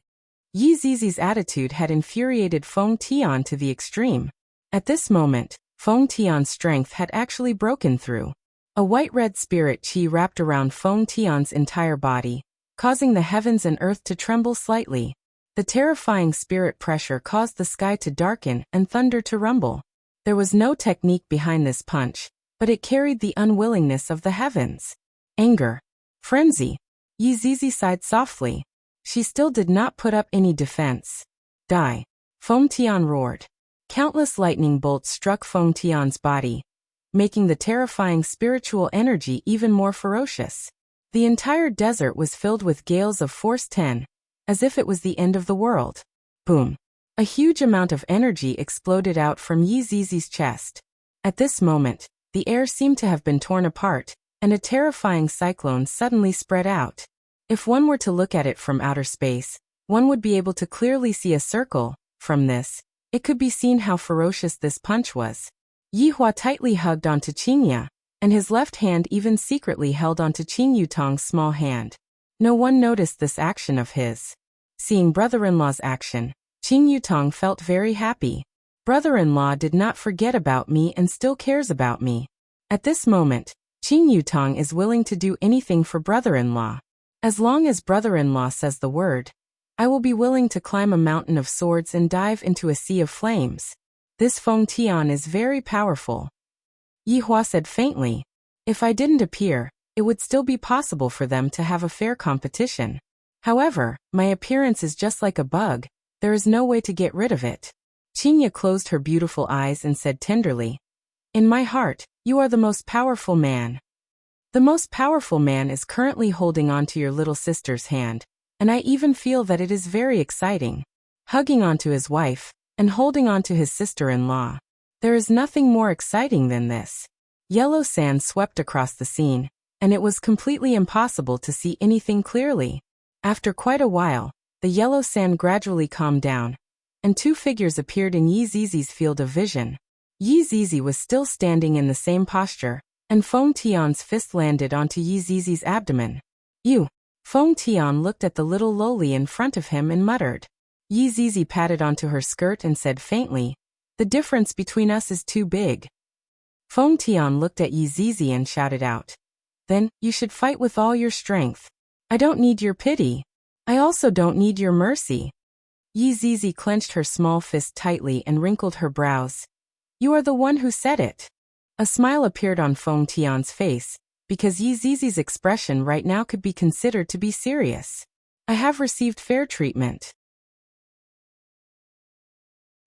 [SPEAKER 1] Yi Zizi's attitude had infuriated Feng Tian to the extreme. At this moment, Feng Tian's strength had actually broken through. A white-red spirit qi wrapped around Feng Tian's entire body, causing the heavens and earth to tremble slightly. The terrifying spirit pressure caused the sky to darken and thunder to rumble. There was no technique behind this punch, but it carried the unwillingness of the heavens. Anger. Frenzy. Yi Zizi sighed softly. She still did not put up any defense. Die. Feng Tian roared. Countless lightning bolts struck Feng Tian's body, making the terrifying spiritual energy even more ferocious. The entire desert was filled with gales of force 10, as if it was the end of the world. Boom. A huge amount of energy exploded out from Yi Zizi's chest. At this moment, the air seemed to have been torn apart, and a terrifying cyclone suddenly spread out. If one were to look at it from outer space, one would be able to clearly see a circle. From this, it could be seen how ferocious this punch was. Yi Hua tightly hugged onto Qingya, and his left hand even secretly held onto Qing Yutong's small hand. No one noticed this action of his. Seeing brother-in-law's action, Qing Yutong felt very happy. Brother-in-law did not forget about me and still cares about me. At this moment, Qing Yutong is willing to do anything for brother-in-law. As long as brother-in-law says the word, I will be willing to climb a mountain of swords and dive into a sea of flames. This Feng Tian is very powerful. Yi Hua said faintly, if I didn't appear, it would still be possible for them to have a fair competition. However, my appearance is just like a bug, there is no way to get rid of it. Qingya closed her beautiful eyes and said tenderly, in my heart, you are the most powerful man. The most powerful man is currently holding on to your little sister's hand, and I even feel that it is very exciting. Hugging onto his wife, and holding on to his sister-in-law. There is nothing more exciting than this. Yellow sand swept across the scene, and it was completely impossible to see anything clearly. After quite a while, the yellow sand gradually calmed down, and two figures appeared in Yi Zizi's field of vision. Yi Zizi was still standing in the same posture, and Feng Tian's fist landed onto Yi Zizi's abdomen. You! Feng Tian looked at the little loli in front of him and muttered. Yi Zizi patted onto her skirt and said faintly, the difference between us is too big. Feng Tian looked at Yi Zizi and shouted out, then, you should fight with all your strength. I don't need your pity. I also don't need your mercy. Yi Zizi clenched her small fist tightly and wrinkled her brows. You are the one who said it. A smile appeared on Feng Tian's face, because Yi Zizi's expression right now could be considered to be serious. I have received fair treatment.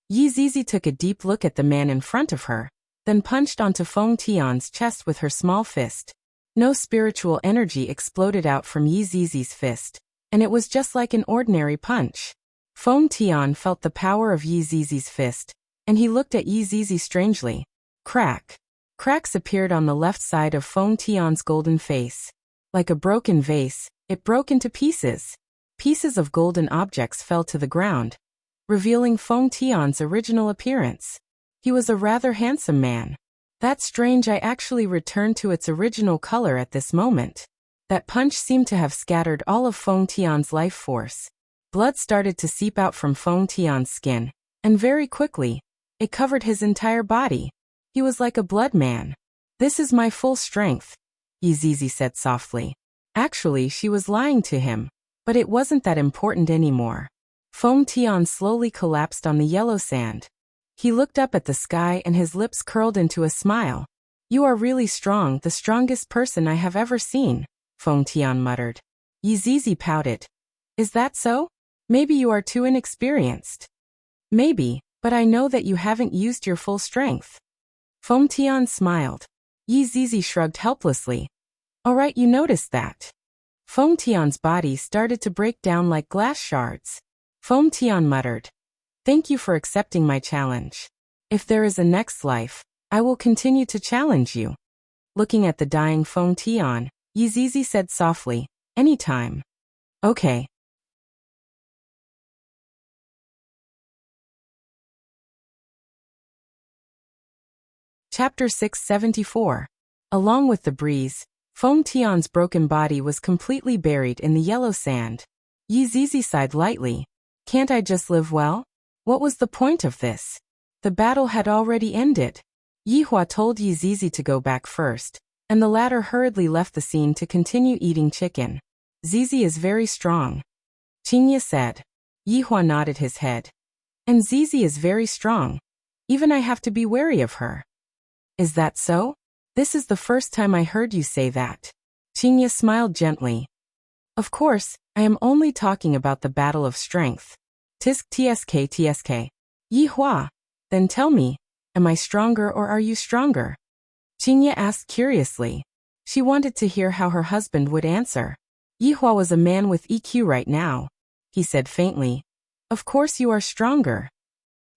[SPEAKER 1] Yi Zizi took a deep look at the man in front of her, then punched onto Feng Tian's chest with her small fist. No spiritual energy exploded out from Yi Zizi's fist, and it was just like an ordinary punch. Feng Tian felt the power of Yi Zizi's fist, and he looked at Yi Zizi strangely. Crack. Cracks appeared on the left side of Feng Tian's golden face. Like a broken vase, it broke into pieces. Pieces of golden objects fell to the ground, revealing Feng Tian's original appearance. He was a rather handsome man. That strange eye actually returned to its original color at this moment. That punch seemed to have scattered all of Feng Tian's life force, Blood started to seep out from Feng Tian's skin, and very quickly, it covered his entire body. He was like a blood man. "This is my full strength," Yizizi said softly. Actually, she was lying to him, but it wasn't that important anymore. Feng Tian slowly collapsed on the yellow sand. He looked up at the sky and his lips curled into a smile. "You are really strong, the strongest person I have ever seen," Feng Tian muttered. Yizizi pouted. "Is that so? Maybe you are too inexperienced." "Maybe, but I know that you haven't used your full strength." Feng Tian smiled. Yizizi shrugged helplessly. "All right, you noticed that." Feng Tian's body started to break down like glass shards. Feng Tian muttered, "Thank you for accepting my challenge. If there is a next life, I will continue to challenge you." Looking at the dying Feng Tian, Yizizi said softly, "Anytime." "Okay." Chapter 674. Along with the breeze, Feng Tian's broken body was completely buried in the yellow sand. Yizizi sighed lightly. "Can't I just live well? What was the point of this? The battle had already ended." Yihua told Yizizi to go back first, and the latter hurriedly left the scene to continue eating chicken. "Zizi is very strong," Qingye said. Yihua nodded his head. "And Zizi is very strong. Even I have to be wary of her." "Is that so? This is the first time I heard you say that." Qingye smiled gently. "Of course, I am only talking about the battle of strength. Tisk tsk. Yihua, then tell me, am I stronger or are you stronger?" Qingye asked curiously. She wanted to hear how her husband would answer. Yihua was a man with EQ right now. He said faintly, "Of course you are stronger."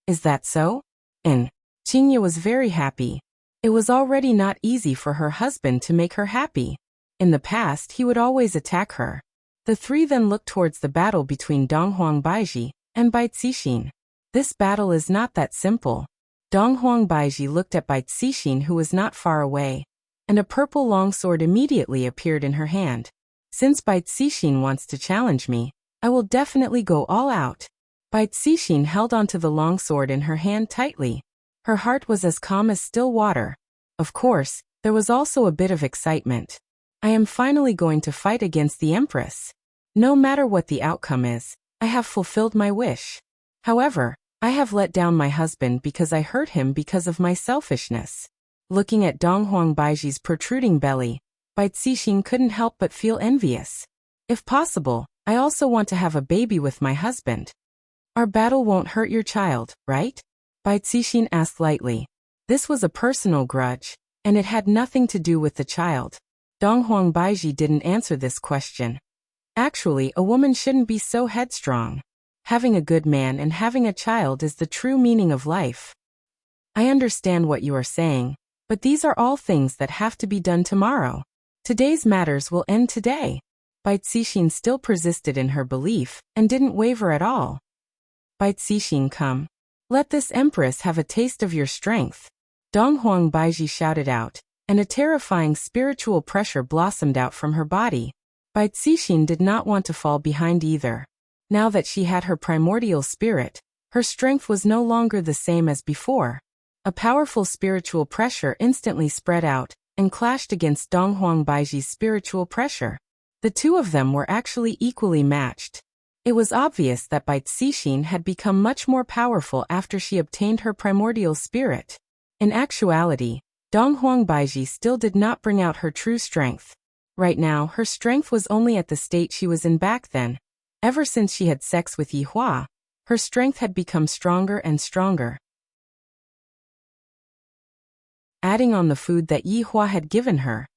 [SPEAKER 1] "Is that so?" And Qingye was very happy. It was already not easy for her husband to make her happy. In the past, he would always attack her. The three then looked towards the battle between Donghuang Baiji and Bai Cixin. This battle is not that simple. Donghuang Baiji looked at Bai Cixin, who was not far away, and a purple longsword immediately appeared in her hand. "Since Bai Cixin wants to challenge me, I will definitely go all out." Bai Cixin held onto the longsword in her hand tightly. Her heart was as calm as still water. Of course, there was also a bit of excitement. "I am finally going to fight against the Empress. No matter what the outcome is, I have fulfilled my wish. However, I have let down my husband because I hurt him because of my selfishness." Looking at Donghuang Baiji's protruding belly, Bai Cixin couldn't help but feel envious. "If possible, I also want to have a baby with my husband." "Our battle won't hurt your child, right?" Bai Cixin asked lightly. This was a personal grudge, and it had nothing to do with the child. Donghuang Baiji didn't answer this question. Actually, a woman shouldn't be so headstrong. Having a good man and having a child is the true meaning of life. "I understand what you are saying, but these are all things that have to be done tomorrow. Today's matters will end today." Bai Cixin still persisted in her belief and didn't waver at all. "Bai Cixin, come. Let this empress have a taste of your strength." Donghuang Baiji shouted out, and a terrifying spiritual pressure blossomed out from her body. Bai Cixin did not want to fall behind either. Now that she had her primordial spirit, her strength was no longer the same as before. A powerful spiritual pressure instantly spread out and clashed against Donghuang Baiji's spiritual pressure. The two of them were actually equally matched. It was obvious that Bai Cixin had become much more powerful after she obtained her primordial spirit. In actuality, Donghuang Baiji still did not bring out her true strength. Right now, her strength was only at the state she was in back then. Ever since she had sex with Yihua, her strength had become stronger and stronger. Adding on the food that Yihua had given her,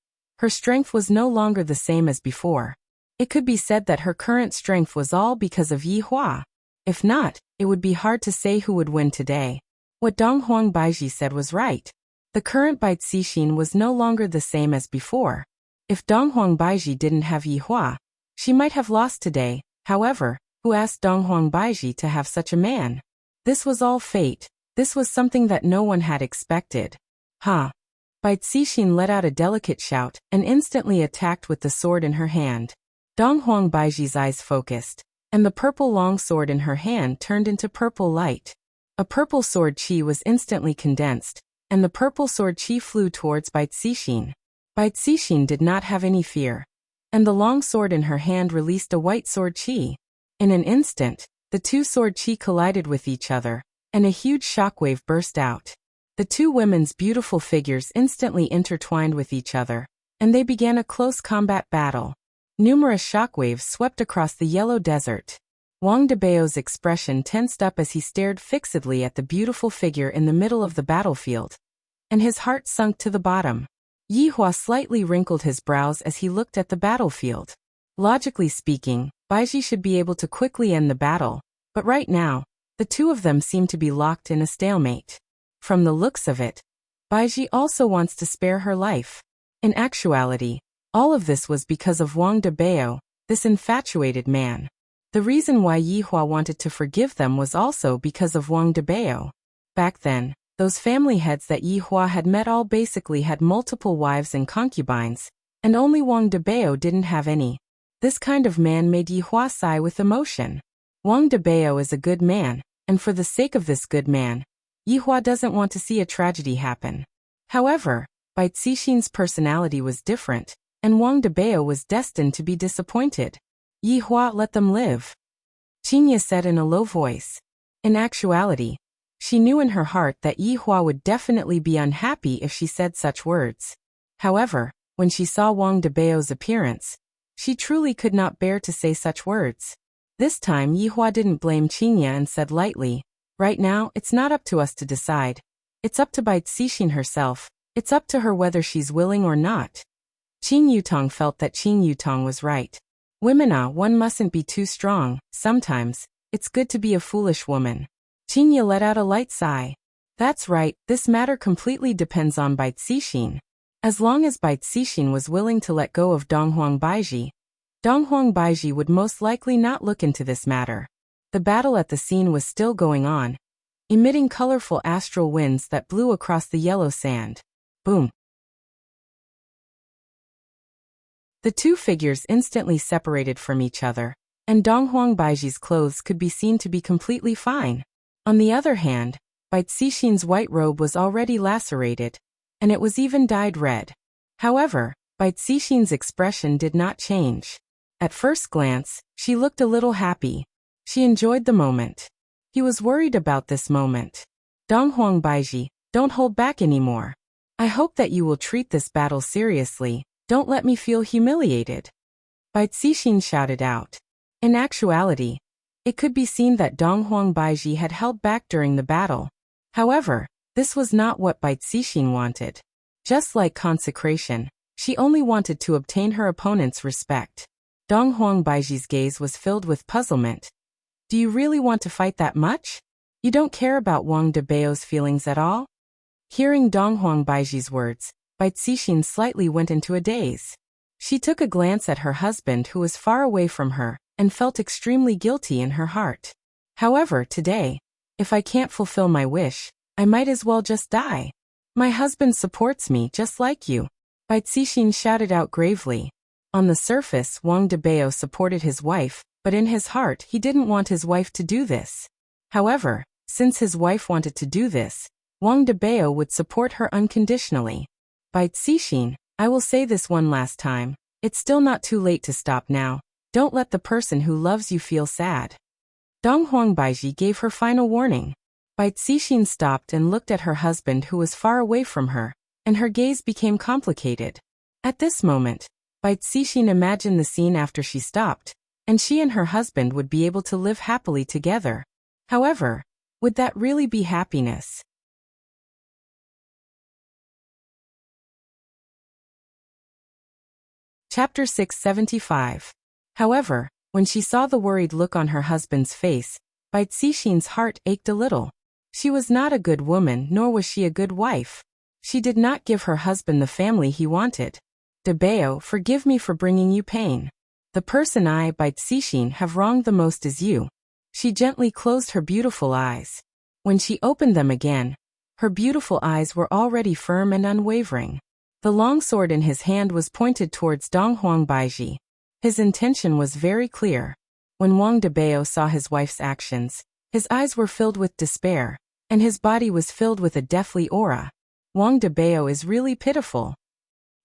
[SPEAKER 1] her strength was no longer the same as before. It could be said that her current strength was all because of Yihua. If not, it would be hard to say who would win today. What Donghuang Baiji said was right. The current Bai Cixin was no longer the same as before. If Donghuang Baiji didn't have Yihua, she might have lost today. However, who asked Donghuang Baiji to have such a man? This was all fate. This was something that no one had expected. Ha! Bai Cixin let out a delicate shout and instantly attacked with the sword in her hand. Donghuang Baiji's eyes focused, and the purple long sword in her hand turned into purple light. A purple sword chi was instantly condensed, and the purple sword chi flew towards Bai Cixin. Bai Cixin did not have any fear, and the long sword in her hand released a white sword chi. In an instant, the two sword chi collided with each other, and a huge shockwave burst out. The two women's beautiful figures instantly intertwined with each other, and they began a close combat battle. Numerous shockwaves swept across the yellow desert. Wang Debao's expression tensed up as he stared fixedly at the beautiful figure in the middle of the battlefield, and his heart sunk to the bottom. Yi Hua slightly wrinkled his brows as he looked at the battlefield. Logically speaking, Baiji should be able to quickly end the battle, but right now, the two of them seem to be locked in a stalemate. From the looks of it, Baiji also wants to spare her life. In actuality, all of this was because of Wang Debao, this infatuated man. The reason why Yi Hua wanted to forgive them was also because of Wang Debao. Back then, those family heads that Yi Hua had met all basically had multiple wives and concubines, and only Wang Debao didn't have any. This kind of man made Yi Hua sigh with emotion. Wang Debao is a good man, and for the sake of this good man, Yi Hua doesn't want to see a tragedy happen. However, Bai Cixin's personality was different, and Wang Debao was destined to be disappointed. Yi Hua, let them live, Qinya said in a low voice. In actuality, she knew in her heart that Yi Hua would definitely be unhappy if she said such words. However, when she saw Wang Debao's appearance, she truly could not bear to say such words. This time Yi Hua didn't blame Qinya and said lightly, right now, it's not up to us to decide. It's up to Bai Cixin herself. It's up to her whether she's willing or not. Qin Yutong felt that Qin Yutong was right. Women, one mustn't be too strong. Sometimes, it's good to be a foolish woman. Qinya let out a light sigh. That's right, this matter completely depends on Bai Cixin. As long as Bai Cixin was willing to let go of Donghuang Baiji would most likely not look into this matter. The battle at the scene was still going on, emitting colorful astral winds that blew across the yellow sand. Boom. The two figures instantly separated from each other, and Donghuang Baiji's clothes could be seen to be completely fine. On the other hand, Bai Cixin's white robe was already lacerated, and it was even dyed red. However, Bai Cixin's expression did not change. At first glance, she looked a little happy. She enjoyed the moment. He was worried about this moment. Donghuang Baiji, don't hold back anymore. I hope that you will treat this battle seriously. Don't let me feel humiliated. Bai Cixin shouted out. In actuality, it could be seen that Donghuang Baiji had held back during the battle. However, this was not what Bai Cixin wanted. Just like consecration, she only wanted to obtain her opponent's respect. Donghuang Baiji's gaze was filled with puzzlement. Do you really want to fight that much? You don't care about Wang Debao's feelings at all? Hearing Donghuang Baiji's words, Bai Cixin slightly went into a daze. She took a glance at her husband who was far away from her, and felt extremely guilty in her heart. However, today, if I can't fulfill my wish, I might as well just die. My husband supports me just like you, Bai Cixin shouted out gravely. On the surface, Wang Debao supported his wife, but in his heart he didn't want his wife to do this. However, since his wife wanted to do this, Wang Debao would support her unconditionally. Bai Cixin, I will say this one last time. It's still not too late to stop now. Don't let the person who loves you feel sad. Donghuang Baiji gave her final warning. Bai Cixin stopped and looked at her husband who was far away from her, and her gaze became complicated. At this moment, Bai Cixin imagined the scene after she stopped, and she and her husband would be able to live happily together. However, would that really be happiness? Chapter 675. However, when she saw the worried look on her husband's face, Bai Cixin's heart ached a little. She was not a good woman, nor was she a good wife. She did not give her husband the family he wanted. Debao, forgive me for bringing you pain. The person I, Bai Cixin, have wronged the most is you. She gently closed her beautiful eyes. When she opened them again, her beautiful eyes were already firm and unwavering. The long sword in his hand was pointed towards Donghuang Baiji. His intention was very clear. When Wang Debao saw his wife's actions, his eyes were filled with despair, and his body was filled with a deathly aura. Wang Debao is really pitiful.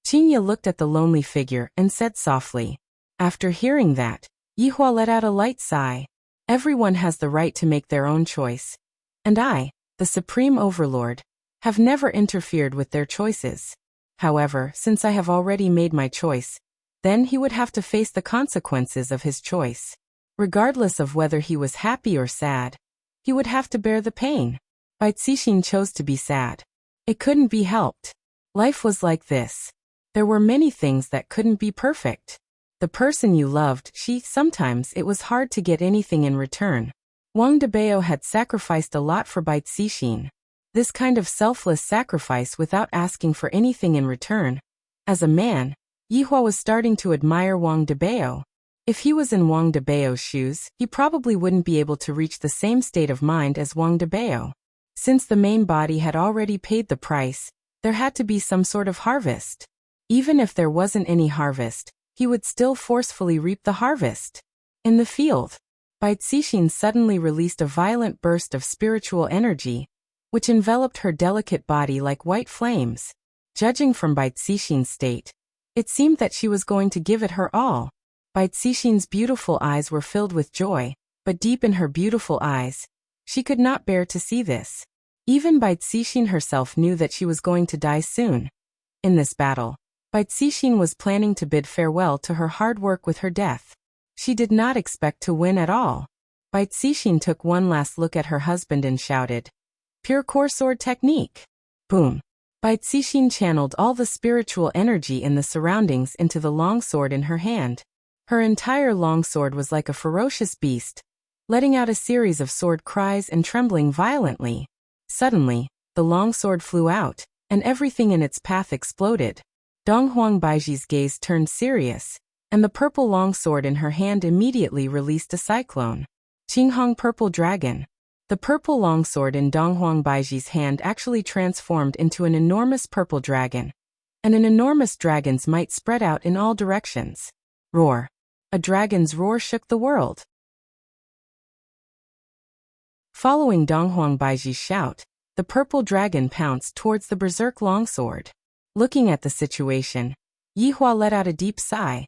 [SPEAKER 1] Qingye looked at the lonely figure and said softly. After hearing that, Yihua let out a light sigh. Everyone has the right to make their own choice. And I, the Supreme Overlord, have never interfered with their choices. However, since I have already made my choice, then he would have to face the consequences of his choice. Regardless of whether he was happy or sad, he would have to bear the pain. Bai Cixin chose to be sad. It couldn't be helped. Life was like this. There were many things that couldn't be perfect. The person you loved, sometimes it was hard to get anything in return. Wang Debao had sacrificed a lot for Bai Cixin. This kind of selfless sacrifice without asking for anything in return. As a man, Yihua was starting to admire Wang Debao. If he was in Wang Debao's shoes, he probably wouldn't be able to reach the same state of mind as Wang Debao. Since the main body had already paid the price, there had to be some sort of harvest. Even if there wasn't any harvest, he would still forcefully reap the harvest. In the field, Bai Cixin suddenly released a violent burst of spiritual energy, which enveloped her delicate body like white flames. Judging from Bai Cixin's state, it seemed that she was going to give it her all. Bai Cixin's beautiful eyes were filled with joy, but deep in her beautiful eyes, she could not bear to see this. Even Bai Cixin herself knew that she was going to die soon. In this battle, Bai Cixin was planning to bid farewell to her hard work with her death. She did not expect to win at all. Bai Cixin took one last look at her husband and shouted, "Pure core sword technique!" Boom! Bai Cixin channeled all the spiritual energy in the surroundings into the longsword in her hand. Her entire longsword was like a ferocious beast, letting out a series of sword cries and trembling violently. Suddenly, the longsword flew out, and everything in its path exploded. Dong Huangbaiji's gaze turned serious, and the purple longsword in her hand immediately released a cyclone. Qinghong Purple Dragon. The purple longsword in Dong Huangbaiji's hand actually transformed into an enormous purple dragon, and an enormous dragon's might spread out in all directions. Roar. A dragon's roar shook the world. Following Dong Huangbaiji's shout, the purple dragon pounced towards the berserk longsword. Looking at the situation, Yihua let out a deep sigh,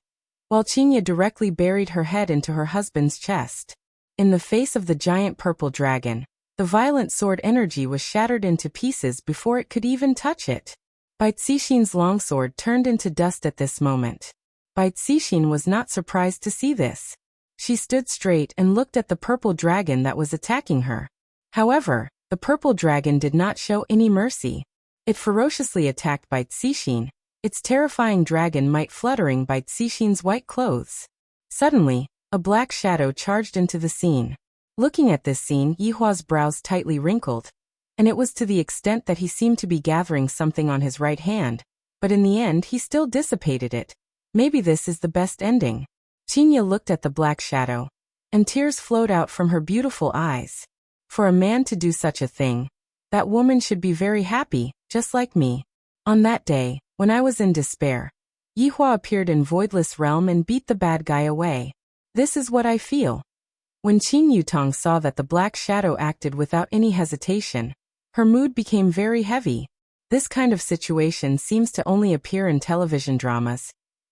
[SPEAKER 1] while Qingye directly buried her head into her husband's chest. In the face of the giant purple dragon, the violent sword energy was shattered into pieces before it could even touch it. Bai Cixin's longsword turned into dust at this moment. Bai Cixin was not surprised to see this. She stood straight and looked at the purple dragon that was attacking her. However, the purple dragon did not show any mercy. It ferociously attacked Bai Cixin, its terrifying dragon might fluttering Bai Cixin's white clothes. Suddenly, a black shadow charged into the scene. Looking at this scene, Yihua's brows tightly wrinkled, and it was to the extent that he seemed to be gathering something on his right hand, but in the end he still dissipated it. Maybe this is the best ending. Qingye looked at the black shadow, and tears flowed out from her beautiful eyes. For a man to do such a thing, that woman should be very happy, just like me. On that day, when I was in despair, Yihua appeared in Voidless Realm and beat the bad guy away. This is what I feel. When Qin Yutong saw that the black shadow acted without any hesitation, her mood became very heavy. This kind of situation seems to only appear in television dramas.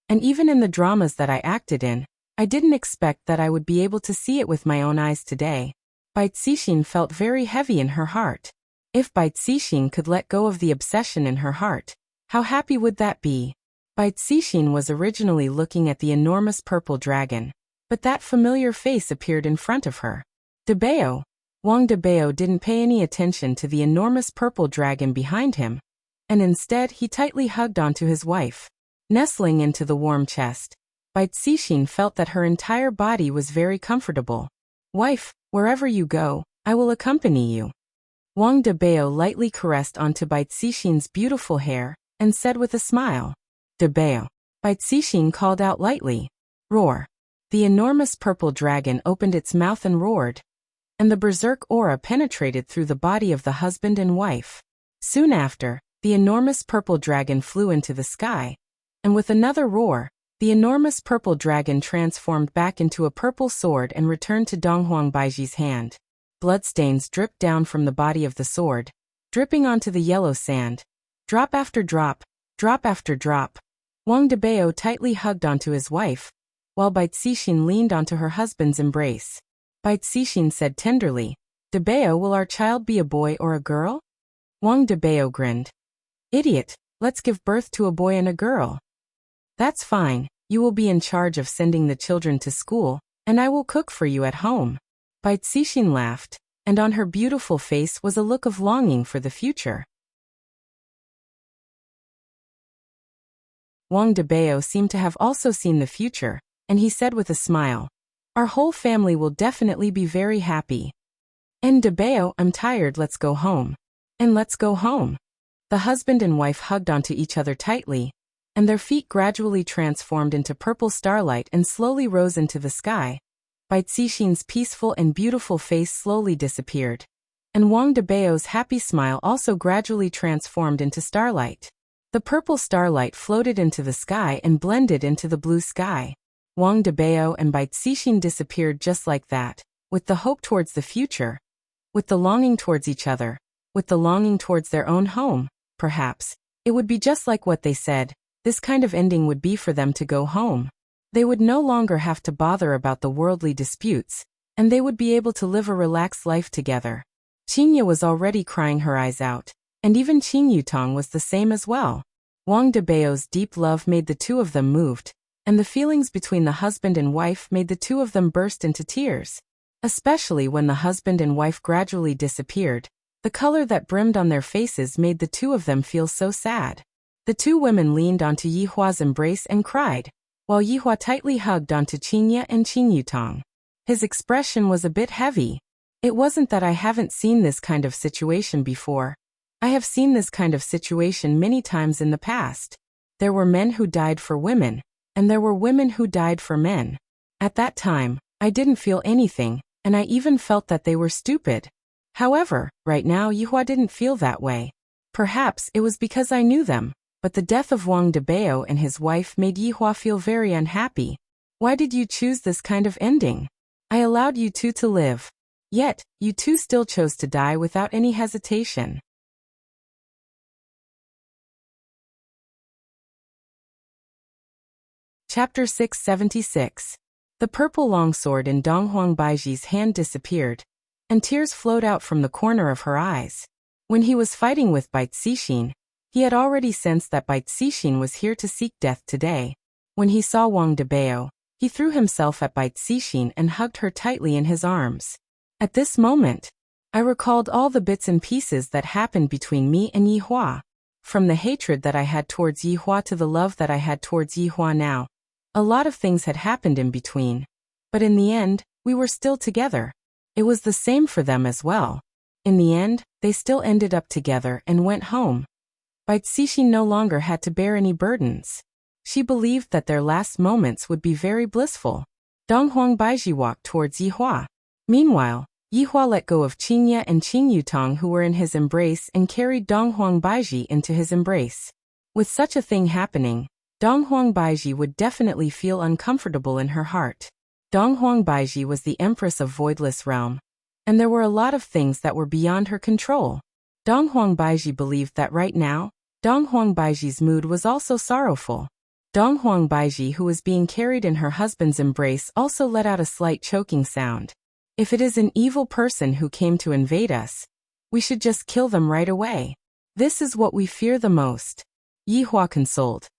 [SPEAKER 1] And even in the dramas that I acted in, I didn't expect that I would be able to see it with my own eyes today. Bai Cixin felt very heavy in her heart. If Bai Cixin could let go of the obsession in her heart, how happy would that be? Bai Cixin was originally looking at the enormous purple dragon, but that familiar face appeared in front of her. Debao. Wang Debao didn't pay any attention to the enormous purple dragon behind him, and instead he tightly hugged onto his wife. Nestling into the warm chest, Bai Cixin felt that her entire body was very comfortable. Wife, wherever you go, I will accompany you. Wang Debao lightly caressed onto Bai Cixin's beautiful hair, and said with a smile, Debao. Bai Cixin called out lightly, Roar. The enormous purple dragon opened its mouth and roared, and the berserk aura penetrated through the body of the husband and wife. Soon after, the enormous purple dragon flew into the sky, and with another roar, The enormous purple dragon transformed back into a purple sword and returned to Dong Huangbaiji's hand. Bloodstains dripped down from the body of the sword, dripping onto the yellow sand. Drop after drop, drop after drop. Wang Debao tightly hugged onto his wife, while Bai Cixin leaned onto her husband's embrace. Bai Cixin said tenderly, "Debao, will our child be a boy or a girl?" Wang Debao grinned. "Idiot, let's give birth to a boy and a girl." "That's fine, you will be in charge of sending the children to school, and I will cook for you at home." Bai Cixin laughed, and on her beautiful face was a look of longing for the future. Wang Debao seemed to have also seen the future, and he said with a smile, "Our whole family will definitely be very happy." "And Debao, I'm tired, let's go home." "And let's go home." The husband and wife hugged onto each other tightly, and their feet gradually transformed into purple starlight and slowly rose into the sky. Bai Cixin's peaceful and beautiful face slowly disappeared, and Wang Debao's happy smile also gradually transformed into starlight. The purple starlight floated into the sky and blended into the blue sky. Wang Debao and Bai Cixin disappeared just like that, with the hope towards the future, with the longing towards each other, with the longing towards their own home. Perhaps it would be just like what they said, this kind of ending would be for them to go home. They would no longer have to bother about the worldly disputes, and they would be able to live a relaxed life together. Qingye was already crying her eyes out, and even Qing Yutong was the same as well. Wang Debao's deep love made the two of them moved, and the feelings between the husband and wife made the two of them burst into tears. Especially when the husband and wife gradually disappeared, the color that brimmed on their faces made the two of them feel so sad. The two women leaned onto Yihua's embrace and cried, while Yihua tightly hugged onto Qingye and Qing Yutong. His expression was a bit heavy. "It wasn't that I haven't seen this kind of situation before. I have seen this kind of situation many times in the past. There were men who died for women, and there were women who died for men. At that time, I didn't feel anything, and I even felt that they were stupid. However, right now Yihua didn't feel that way. Perhaps it was because I knew them, but the death of Wang Debao and his wife made Yihua feel very unhappy. Why did you choose this kind of ending? I allowed you two to live. Yet, you two still chose to die without any hesitation." Chapter 676. The purple longsword in Dong Huangbaiji's hand disappeared, and tears flowed out from the corner of her eyes. When he was fighting with Bai Cixin, he had already sensed that Bai Cixin was here to seek death today. When he saw Wang Debao, he threw himself at Bai Cixin and hugged her tightly in his arms. At this moment, I recalled all the bits and pieces that happened between me and Yihua. From the hatred that I had towards Yihua to the love that I had towards Yihua now. A lot of things had happened in between. But in the end, we were still together. It was the same for them as well. In the end, they still ended up together and went home. Bai Cixin no longer had to bear any burdens. She believed that their last moments would be very blissful. Dong Huangbaiji walked towards Yihua. Meanwhile, Yihua let go of Qingye and Qing Yutong who were in his embrace and carried Dong Huangbaiji into his embrace. With such a thing happening, Dong Huangbaiji would definitely feel uncomfortable in her heart. Dong Huangbaiji was the empress of Voidless Realm, and there were a lot of things that were beyond her control. Dong Huangbaiji believed that right now, Dong Huangbaiji's mood was also sorrowful. Dong Huangbaiji, who was being carried in her husband's embrace, also let out a slight choking sound. If it is an evil person who came to invade us, we should just kill them right away. This is what we fear the most. Yihua consoled.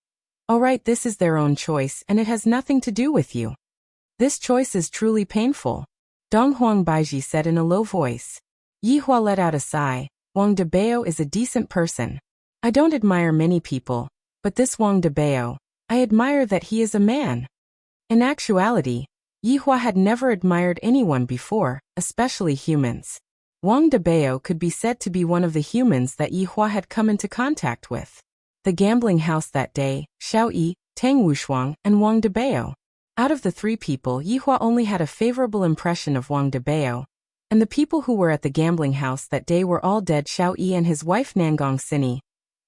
[SPEAKER 1] Alright, this is their own choice and it has nothing to do with you. This choice is truly painful, Dong Huangbaiji said in a low voice. Yihua let out a sigh. Wang Debao is a decent person. I don't admire many people, but this Wang Debao, I admire that he is a man. In actuality, Yihua had never admired anyone before, especially humans. Wang Debao could be said to be one of the humans that Yihua had come into contact with. The gambling house that day, Xiao Yi, Tang Wushuang, and Wang Debao. Out of the three people, Yihua only had a favorable impression of Wang Debao, and the people who were at the gambling house that day were all dead. Xiao Yi and his wife Nangong Sini.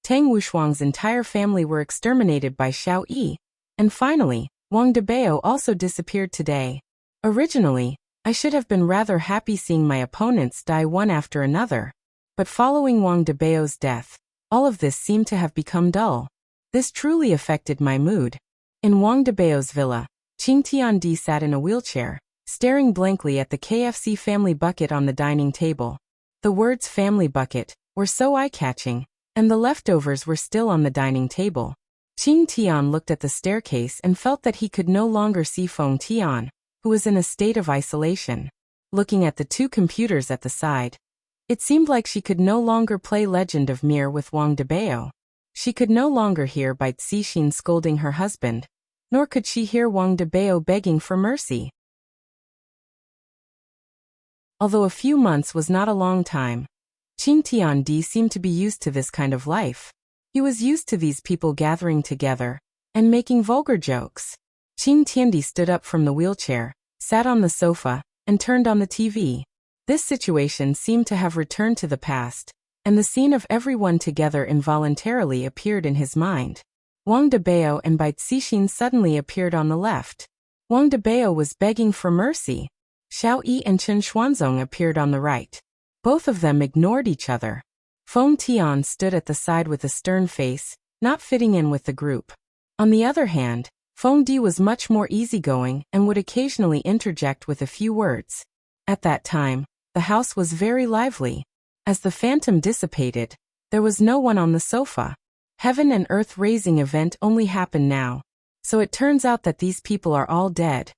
[SPEAKER 1] Tang Wushuang's entire family were exterminated by Xiao Yi. And finally, Wang Debao also disappeared today. Originally, I should have been rather happy seeing my opponents die one after another. But following Wang Debao's death, all of this seemed to have become dull. This truly affected my mood. In Wang Debao's villa, Qing Tiandi sat in a wheelchair, staring blankly at the KFC family bucket on the dining table. The words family bucket were so eye-catching, and the leftovers were still on the dining table. Qing Tian looked at the staircase and felt that he could no longer see Feng Tian, who was in a state of isolation. Looking at the two computers at the side, it seemed like she could no longer play Legend of Mir with Wang Debao. She could no longer hear Bai Cixin scolding her husband, nor could she hear Wang Debao begging for mercy. Although a few months was not a long time, Qing Tiandi seemed to be used to this kind of life. He was used to these people gathering together and making vulgar jokes. Qing Tiandi stood up from the wheelchair, sat on the sofa, and turned on the TV. This situation seemed to have returned to the past, and the scene of everyone together involuntarily appeared in his mind. Wang Debao and Bai Cixin suddenly appeared on the left. Wang Debao was begging for mercy. Xiao Yi and Chen Xuanzong appeared on the right. Both of them ignored each other. Feng Tian stood at the side with a stern face, not fitting in with the group. On the other hand, Feng Di was much more easygoing and would occasionally interject with a few words. At that time, the house was very lively. As the phantom dissipated, there was no one on the sofa. Heaven and earth raising event only happened now. So it turns out that these people are all dead.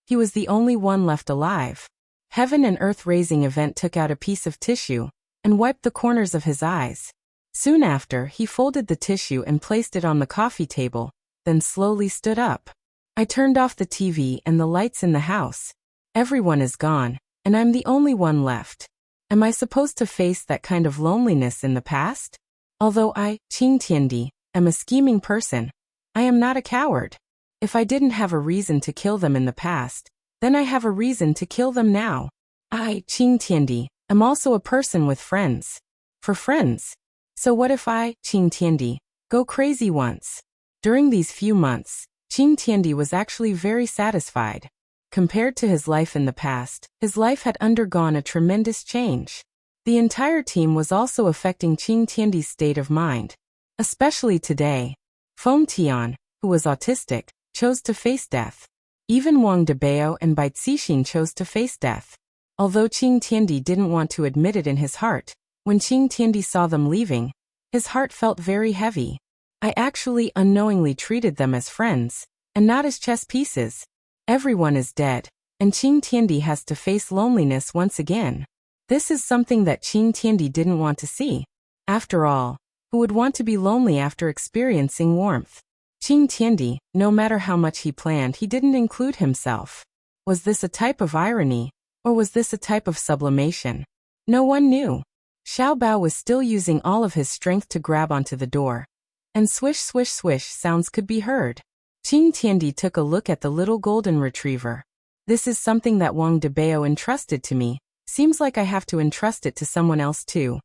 [SPEAKER 1] He was the only one left alive. Heaven and earth raising event took out a piece of tissue and wiped the corners of his eyes. Soon after, he folded the tissue and placed it on the coffee table, then slowly stood up. I turned off the TV and the lights in the house. Everyone is gone, and I'm the only one left. Am I supposed to face that kind of loneliness in the past? Although I, Qing Tiandi, am a scheming person, I am not a coward. If I didn't have a reason to kill them in the past, then I have a reason to kill them now. I, Qing Tiandi, am also a person with friends. For friends. So what if I, Qing Tiandi, go crazy once? During these few months, Qing Tiandi was actually very satisfied. Compared to his life in the past, his life had undergone a tremendous change. The entire team was also affecting Qing Tiandi's state of mind. Especially today. Feng Tian, who was autistic, chose to face death. Even Wang Debao and Bai Cixin chose to face death. Although Qing Tiandi didn't want to admit it in his heart, when Qing Tiandi saw them leaving, his heart felt very heavy. I actually unknowingly treated them as friends, and not as chess pieces. Everyone is dead, and Qing Tiandi has to face loneliness once again. This is something that Qing Tiandi didn't want to see. After all, who would want to be lonely after experiencing warmth? Qing Tiandi, no matter how much he planned, he didn't include himself. Was this a type of irony, or was this a type of sublimation? No one knew. Xiao Bao was still using all of his strength to grab onto the door, and swish swish swish sounds could be heard. Qing Tiandi took a look at the little golden retriever. This is something that Wang Debao entrusted to me. Seems like I have to entrust it to someone else too.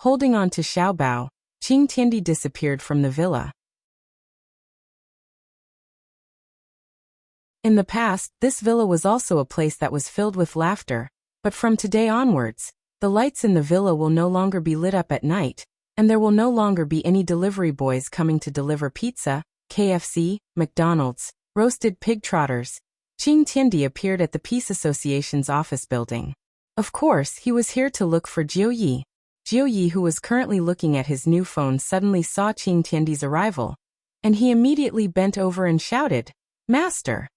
[SPEAKER 1] Holding on to Xiao Bao, Qing Tiandi disappeared from the villa. In the past, this villa was also a place that was filled with laughter, but from today onwards, the lights in the villa will no longer be lit up at night, and there will no longer be any delivery boys coming to deliver pizza, KFC, McDonald's, roasted pig trotters. Qing Tiandi appeared at the Peace Association's office building. Of course, he was here to look for Jiu Yi. Jiu Yi, who was currently looking at his new phone, suddenly saw Qing Tiandi's arrival, and he immediately bent over and shouted, "Master!"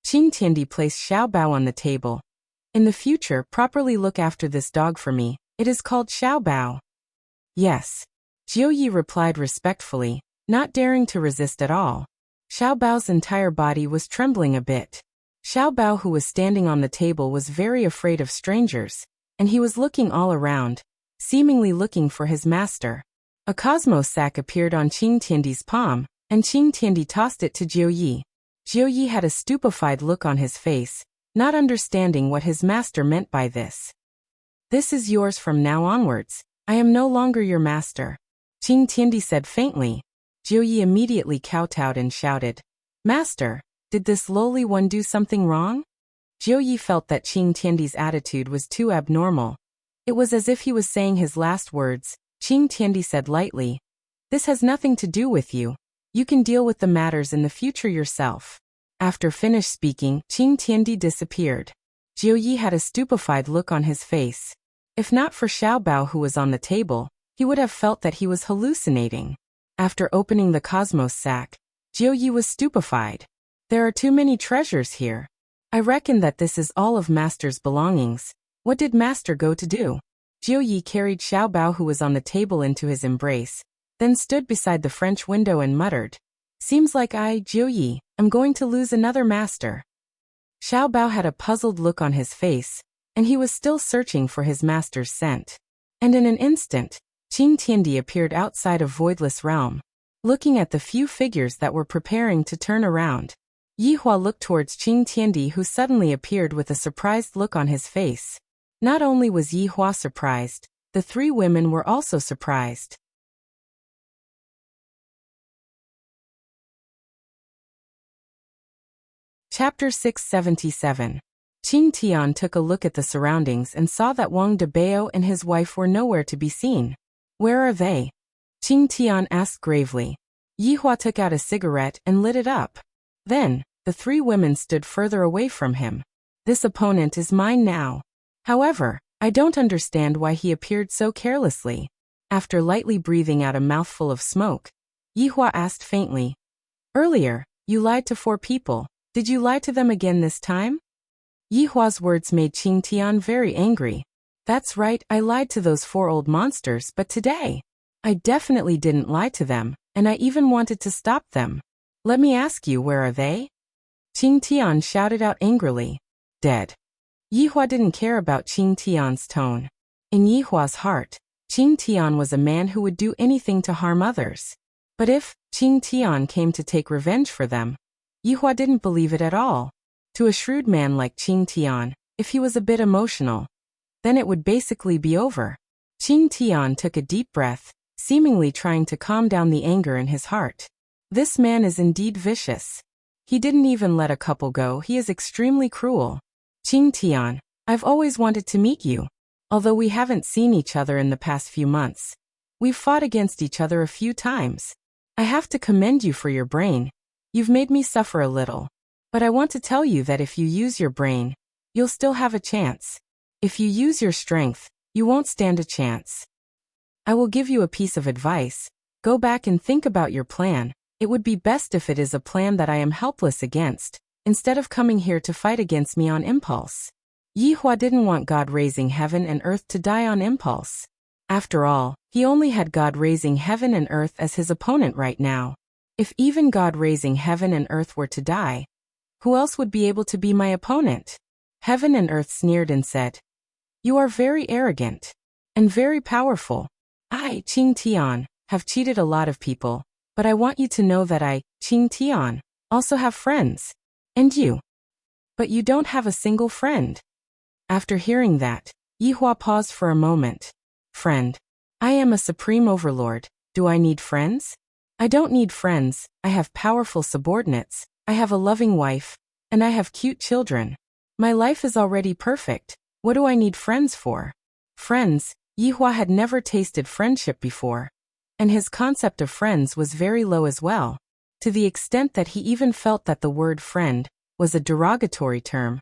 [SPEAKER 1] Qing Tiandi placed Xiao Bao on the table. In the future, properly look after this dog for me. It is called Xiao Bao. Yes. Jiu Yi replied respectfully, not daring to resist at all. Xiao Bao's entire body was trembling a bit. Xiao Bao, who was standing on the table, was very afraid of strangers, and he was looking all around, seemingly looking for his master. A Cosmos sack appeared on Qing Tiandi's palm, and Qing Tiandi tossed it to Jiu Yi. Jiu Yi had a stupefied look on his face, not understanding what his master meant by this. "This is yours from now onwards. I am no longer your master," Qing Tiandi said faintly. Jiu Yi immediately kowtowed and shouted, Master, did this lowly one do something wrong? Jiu Yi felt that Qing Tiandi's attitude was too abnormal. It was as if he was saying his last words. Qing Tiandi said lightly, "This has nothing to do with you. You can deal with the matters in the future yourself." After finished speaking, Qing Tiandi disappeared. Jiu Yi had a stupefied look on his face. If not for Xiao Bao who was on the table, he would have felt that he was hallucinating. After opening the cosmos sack, Jiu Yi was stupefied. There are too many treasures here. I reckon that this is all of Master's belongings. What did Master go to do? Jiu Yi carried Xiao Bao who was on the table into his embrace, then stood beside the French window and muttered, "Seems like Jiu Yi, am going to lose another master." Xiao Bao had a puzzled look on his face, and he was still searching for his master's scent. And in an instant, Qing Tiandi appeared outside of Voidless Realm, looking at the few figures that were preparing to turn around. Yihua looked towards Qing Tiandi who suddenly appeared with a surprised look on his face. Not only was Yihua surprised, the three women were also surprised. Chapter 677. Qing Tian took a look at the surroundings and saw that Wang Debao and his wife were nowhere to be seen. "Where are they?" Qing Tian asked gravely. Yihua took out a cigarette and lit it up. Then, the three women stood further away from him. "This opponent is mine now. However, I don't understand why he appeared so carelessly." After lightly breathing out a mouthful of smoke, Yihua asked faintly, "Earlier, you lied to 4 people. Did you lie to them again this time?" Yihua's words made Qing Tian very angry. "That's right, I lied to those 4 old monsters, but today, I definitely didn't lie to them, and I even wanted to stop them. Let me ask you, where are they?" Qing Tian shouted out angrily. "Dead." Yihua didn't care about Qing Tian's tone. In Yihua's heart, Qing Tian was a man who would do anything to harm others. But if Qing Tian came to take revenge for them, Yihua didn't believe it at all. To a shrewd man like Qing Tian, if he was a bit emotional, then it would basically be over. Qing Tian took a deep breath, seemingly trying to calm down the anger in his heart. This man is indeed vicious. He didn't even let a couple go. He is extremely cruel. "Qing Tian, I've always wanted to meet you. Although we haven't seen each other in the past few months, we've fought against each other a few times. I have to commend you for your brain. You've made me suffer a little. But I want to tell you that if you use your brain, you'll still have a chance. If you use your strength, you won't stand a chance. I will give you a piece of advice. Go back and think about your plan. It would be best if it is a plan that I am helpless against, instead of coming here to fight against me on impulse." Yihua didn't want God raising heaven and earth to die on impulse. After all, he only had God raising heaven and earth as his opponent right now. If even God raising heaven and earth were to die, who else would be able to be my opponent? Heaven and earth sneered and said, "You are very arrogant and very powerful. I, Qing Tian, have cheated a lot of people, but I want you to know that I, Qing Tian, also have friends. And you. But you don't have a single friend." After hearing that, Yihua paused for a moment. "Friend. I am a supreme overlord. Do I need friends? I don't need friends. I have powerful subordinates. I have a loving wife. And I have cute children. My life is already perfect. What do I need friends for?" Friends. Yihua had never tasted friendship before. And his concept of friends was very low as well, to the extent that he even felt that the word friend was a derogatory term.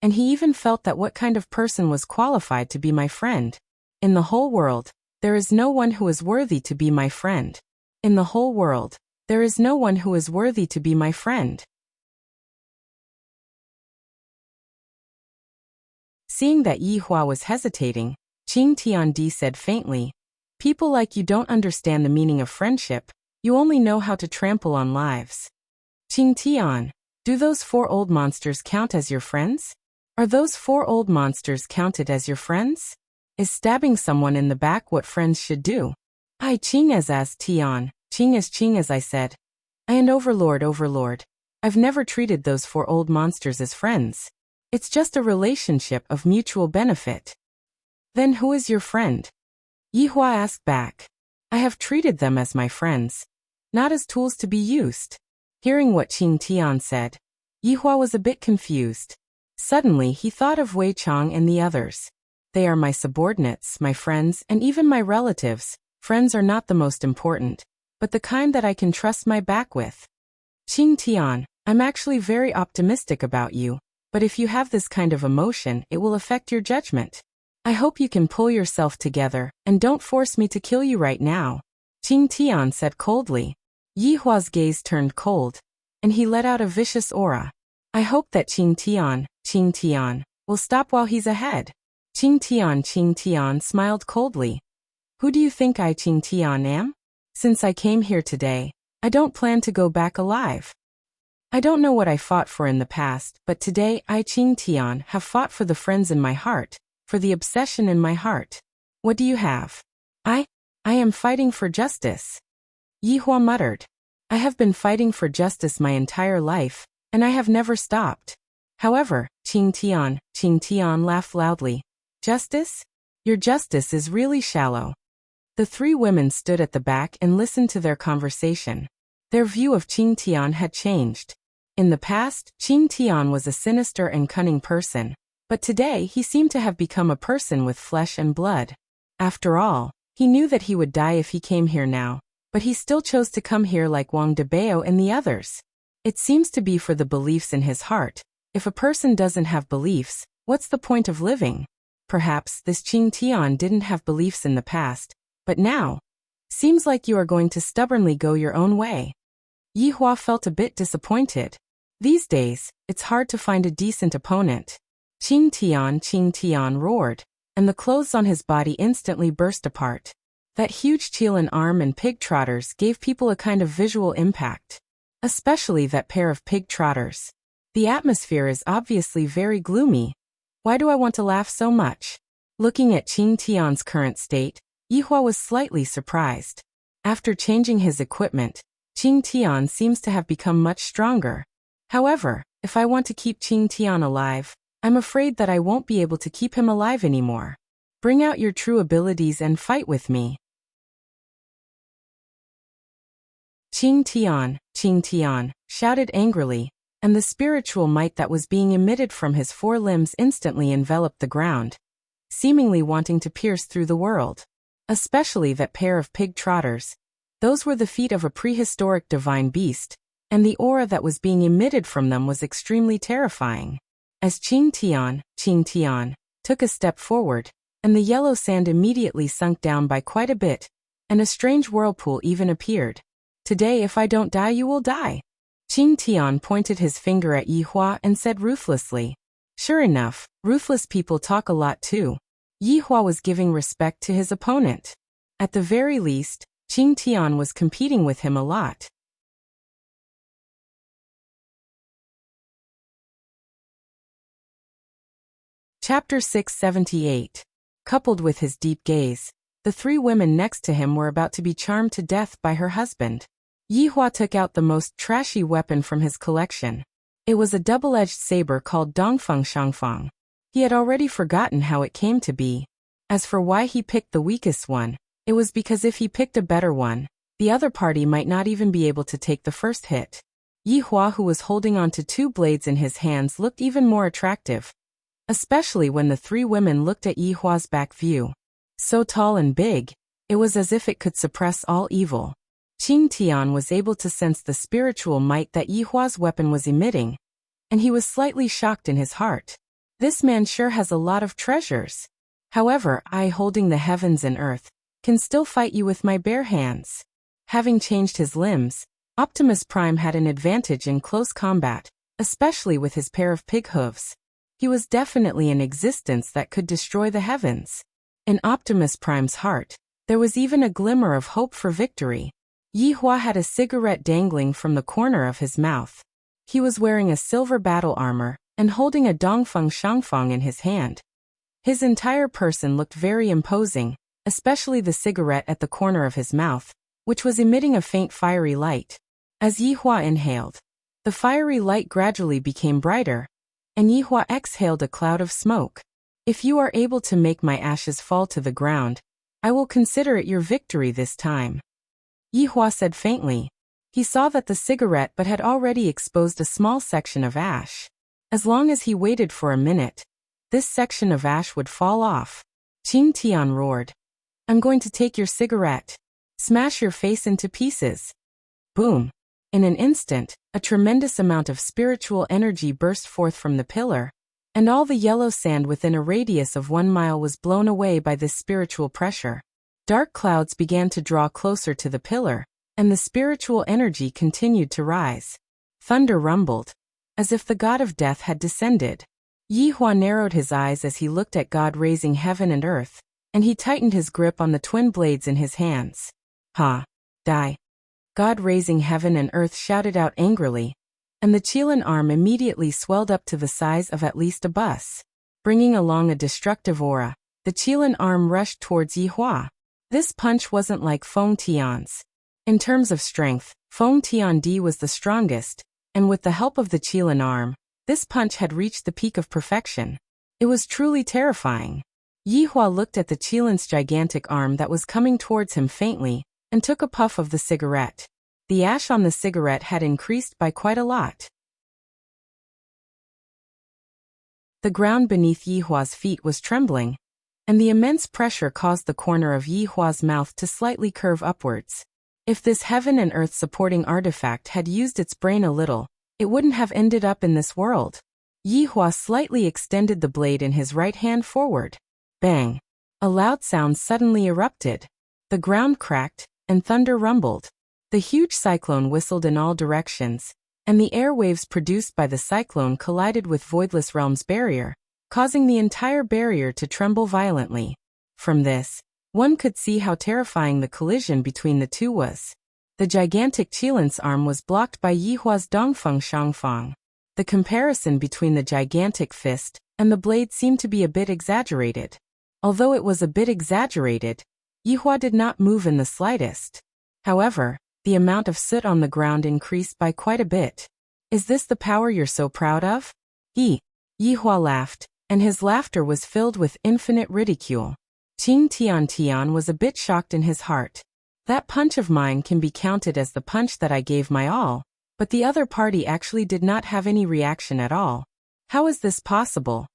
[SPEAKER 1] And he even felt that what kind of person was qualified to be my friend? In the whole world, there is no one who is worthy to be my friend. In the whole world, there is no one who is worthy to be my friend. Seeing that Yihua was hesitating, Qing Tiandi said faintly, "People like you don't understand the meaning of friendship. You only know how to trample on lives." "Qing Tian, do those 4 old monsters count as your friends? Are those 4 old monsters counted as your friends? Is stabbing someone in the back what friends should do?" "I Qing as Tian, Qing as I said. I and overlord. I've never treated those 4 old monsters as friends. It's just a relationship of mutual benefit." "Then who is your friend?" Yihua asked back. "I have treated them as my friends, not as tools to be used." Hearing what Qing Tian said, Yihua was a bit confused. Suddenly, he thought of Wei Chang and the others. They are my subordinates, my friends, and even my relatives. Friends are not the most important, but the kind that I can trust my back with. Qing Tian, I'm actually very optimistic about you, but if you have this kind of emotion, it will affect your judgment. I hope you can pull yourself together, and don't force me to kill you right now, Qing Tian said coldly. Yihua's gaze turned cold, and he let out a vicious aura. I hope that Qing Tian, will stop while he's ahead. Qing Tian smiled coldly. Who do you think I Qing Tian am? Since I came here today, I don't plan to go back alive. I don't know what I fought for in the past, but today I Qing Tian have fought for the friends in my heart, for the obsession in my heart. What do you have? I am fighting for justice. Yihua muttered. I have been fighting for justice my entire life, and I have never stopped. However, Qing Tian laughed loudly. Justice? Your justice is really shallow. The three women stood at the back and listened to their conversation. Their view of Qing Tian had changed. In the past, Qing Tian was a sinister and cunning person, but today he seemed to have become a person with flesh and blood. After all, he knew that he would die if he came here now, but he still chose to come here like Wang Debao and the others. It seems to be for the beliefs in his heart. If a person doesn't have beliefs, what's the point of living? Perhaps this Qing Tian didn't have beliefs in the past, but now, seems like you are going to stubbornly go your own way. Yihua felt a bit disappointed. These days, it's hard to find a decent opponent. Qing Tian roared, and the clothes on his body instantly burst apart. That huge Qilin arm and pig trotters gave people a kind of visual impact. Especially that pair of pig trotters. The atmosphere is obviously very gloomy. Why do I want to laugh so much? Looking at Qing Tian's current state, Yihua was slightly surprised. After changing his equipment, Qing Tian seems to have become much stronger. However, if I want to keep Qing Tian alive, I'm afraid that I won't be able to keep him alive anymore. Bring out your true abilities and fight with me. Qing Tian, shouted angrily, and the spiritual might that was being emitted from his four limbs instantly enveloped the ground, seemingly wanting to pierce through the world. Especially that pair of pig trotters. Those were the feet of a prehistoric divine beast, and the aura that was being emitted from them was extremely terrifying. As Qing Tian, took a step forward, and the yellow sand immediately sunk down by quite a bit, and a strange whirlpool even appeared. Today if I don't die you will die. Qing Tian pointed his finger at Yihua and said ruthlessly. Sure enough, ruthless people talk a lot too. Yihua was giving respect to his opponent. At the very least, Qing Tian was competing with him a lot. Chapter 678. Coupled with his deep gaze, the three women next to him were about to be charmed to death by her husband. Yihua took out the most trashy weapon from his collection. It was a double-edged saber called Dongfeng Shangfang. He had already forgotten how it came to be. As for why he picked the weakest one, it was because if he picked a better one, the other party might not even be able to take the first hit. Yihua, who was holding onto two blades in his hands, looked even more attractive. Especially when the three women looked at Yihua's back view. So tall and big, it was as if it could suppress all evil. Qing Tian was able to sense the spiritual might that Yihua's weapon was emitting, and he was slightly shocked in his heart. This man sure has a lot of treasures. However, I, holding the heavens and earth, can still fight you with my bare hands. Having changed his limbs, Optimus Prime had an advantage in close combat, especially with his pair of pig hooves. He was definitely an existence that could destroy the heavens. In Optimus Prime's heart, there was even a glimmer of hope for victory. Yihua had a cigarette dangling from the corner of his mouth. He was wearing a silver battle armor and holding a Dongfeng Shangfang in his hand. His entire person looked very imposing, especially the cigarette at the corner of his mouth, which was emitting a faint fiery light. As Yihua inhaled, the fiery light gradually became brighter, and Yihua exhaled a cloud of smoke. If you are able to make my ashes fall to the ground, I will consider it your victory this time. Yihua said faintly. He saw that the cigarette butt had already exposed a small section of ash. As long as he waited for a minute, this section of ash would fall off. Qing Tian roared. I'm going to take your cigarette. Smash your face into pieces. Boom. In an instant, a tremendous amount of spiritual energy burst forth from the pillar, and all the yellow sand within a radius of 1 mile was blown away by this spiritual pressure. Dark clouds began to draw closer to the pillar, and the spiritual energy continued to rise. Thunder rumbled, as if the god of death had descended. Yi Hua narrowed his eyes as he looked at God raising heaven and earth, and he tightened his grip on the twin blades in his hands. Ha! Die! God raising heaven and earth shouted out angrily, and the Qilin arm immediately swelled up to the size of at least a bus. Bringing along a destructive aura, the Qilin arm rushed towards Yi Hua. This punch wasn't like Feng Tian's. In terms of strength, Feng Tiandi was the strongest, and with the help of the Qilin arm, this punch had reached the peak of perfection. It was truly terrifying. Yi Hua looked at the Qilin's gigantic arm that was coming towards him faintly, and took a puff of the cigarette. The ash on the cigarette had increased by quite a lot. The ground beneath Yi Hua's feet was trembling, and the immense pressure caused the corner of Yi Hua's mouth to slightly curve upwards. If this heaven and earth supporting artifact had used its brain a little, it wouldn't have ended up in this world. Yi Hua slightly extended the blade in his right hand forward. Bang! A loud sound suddenly erupted. The ground cracked, and thunder rumbled. The huge cyclone whistled in all directions, and the airwaves produced by the cyclone collided with Voidless Realm's barrier, causing the entire barrier to tremble violently. From this, one could see how terrifying the collision between the two was. The gigantic Qilin's arm was blocked by Yi Hua's Dongfeng Shangfang. The comparison between the gigantic fist and the blade seemed to be a bit exaggerated. Although it was a bit exaggerated, Yi Hua did not move in the slightest. However, the amount of soot on the ground increased by quite a bit. Is this the power you're so proud of? Yi Hua laughed, and his laughter was filled with infinite ridicule. Qing Tian was a bit shocked in his heart. That punch of mine can be counted as the punch that I gave my all, but the other party actually did not have any reaction at all. How is this possible?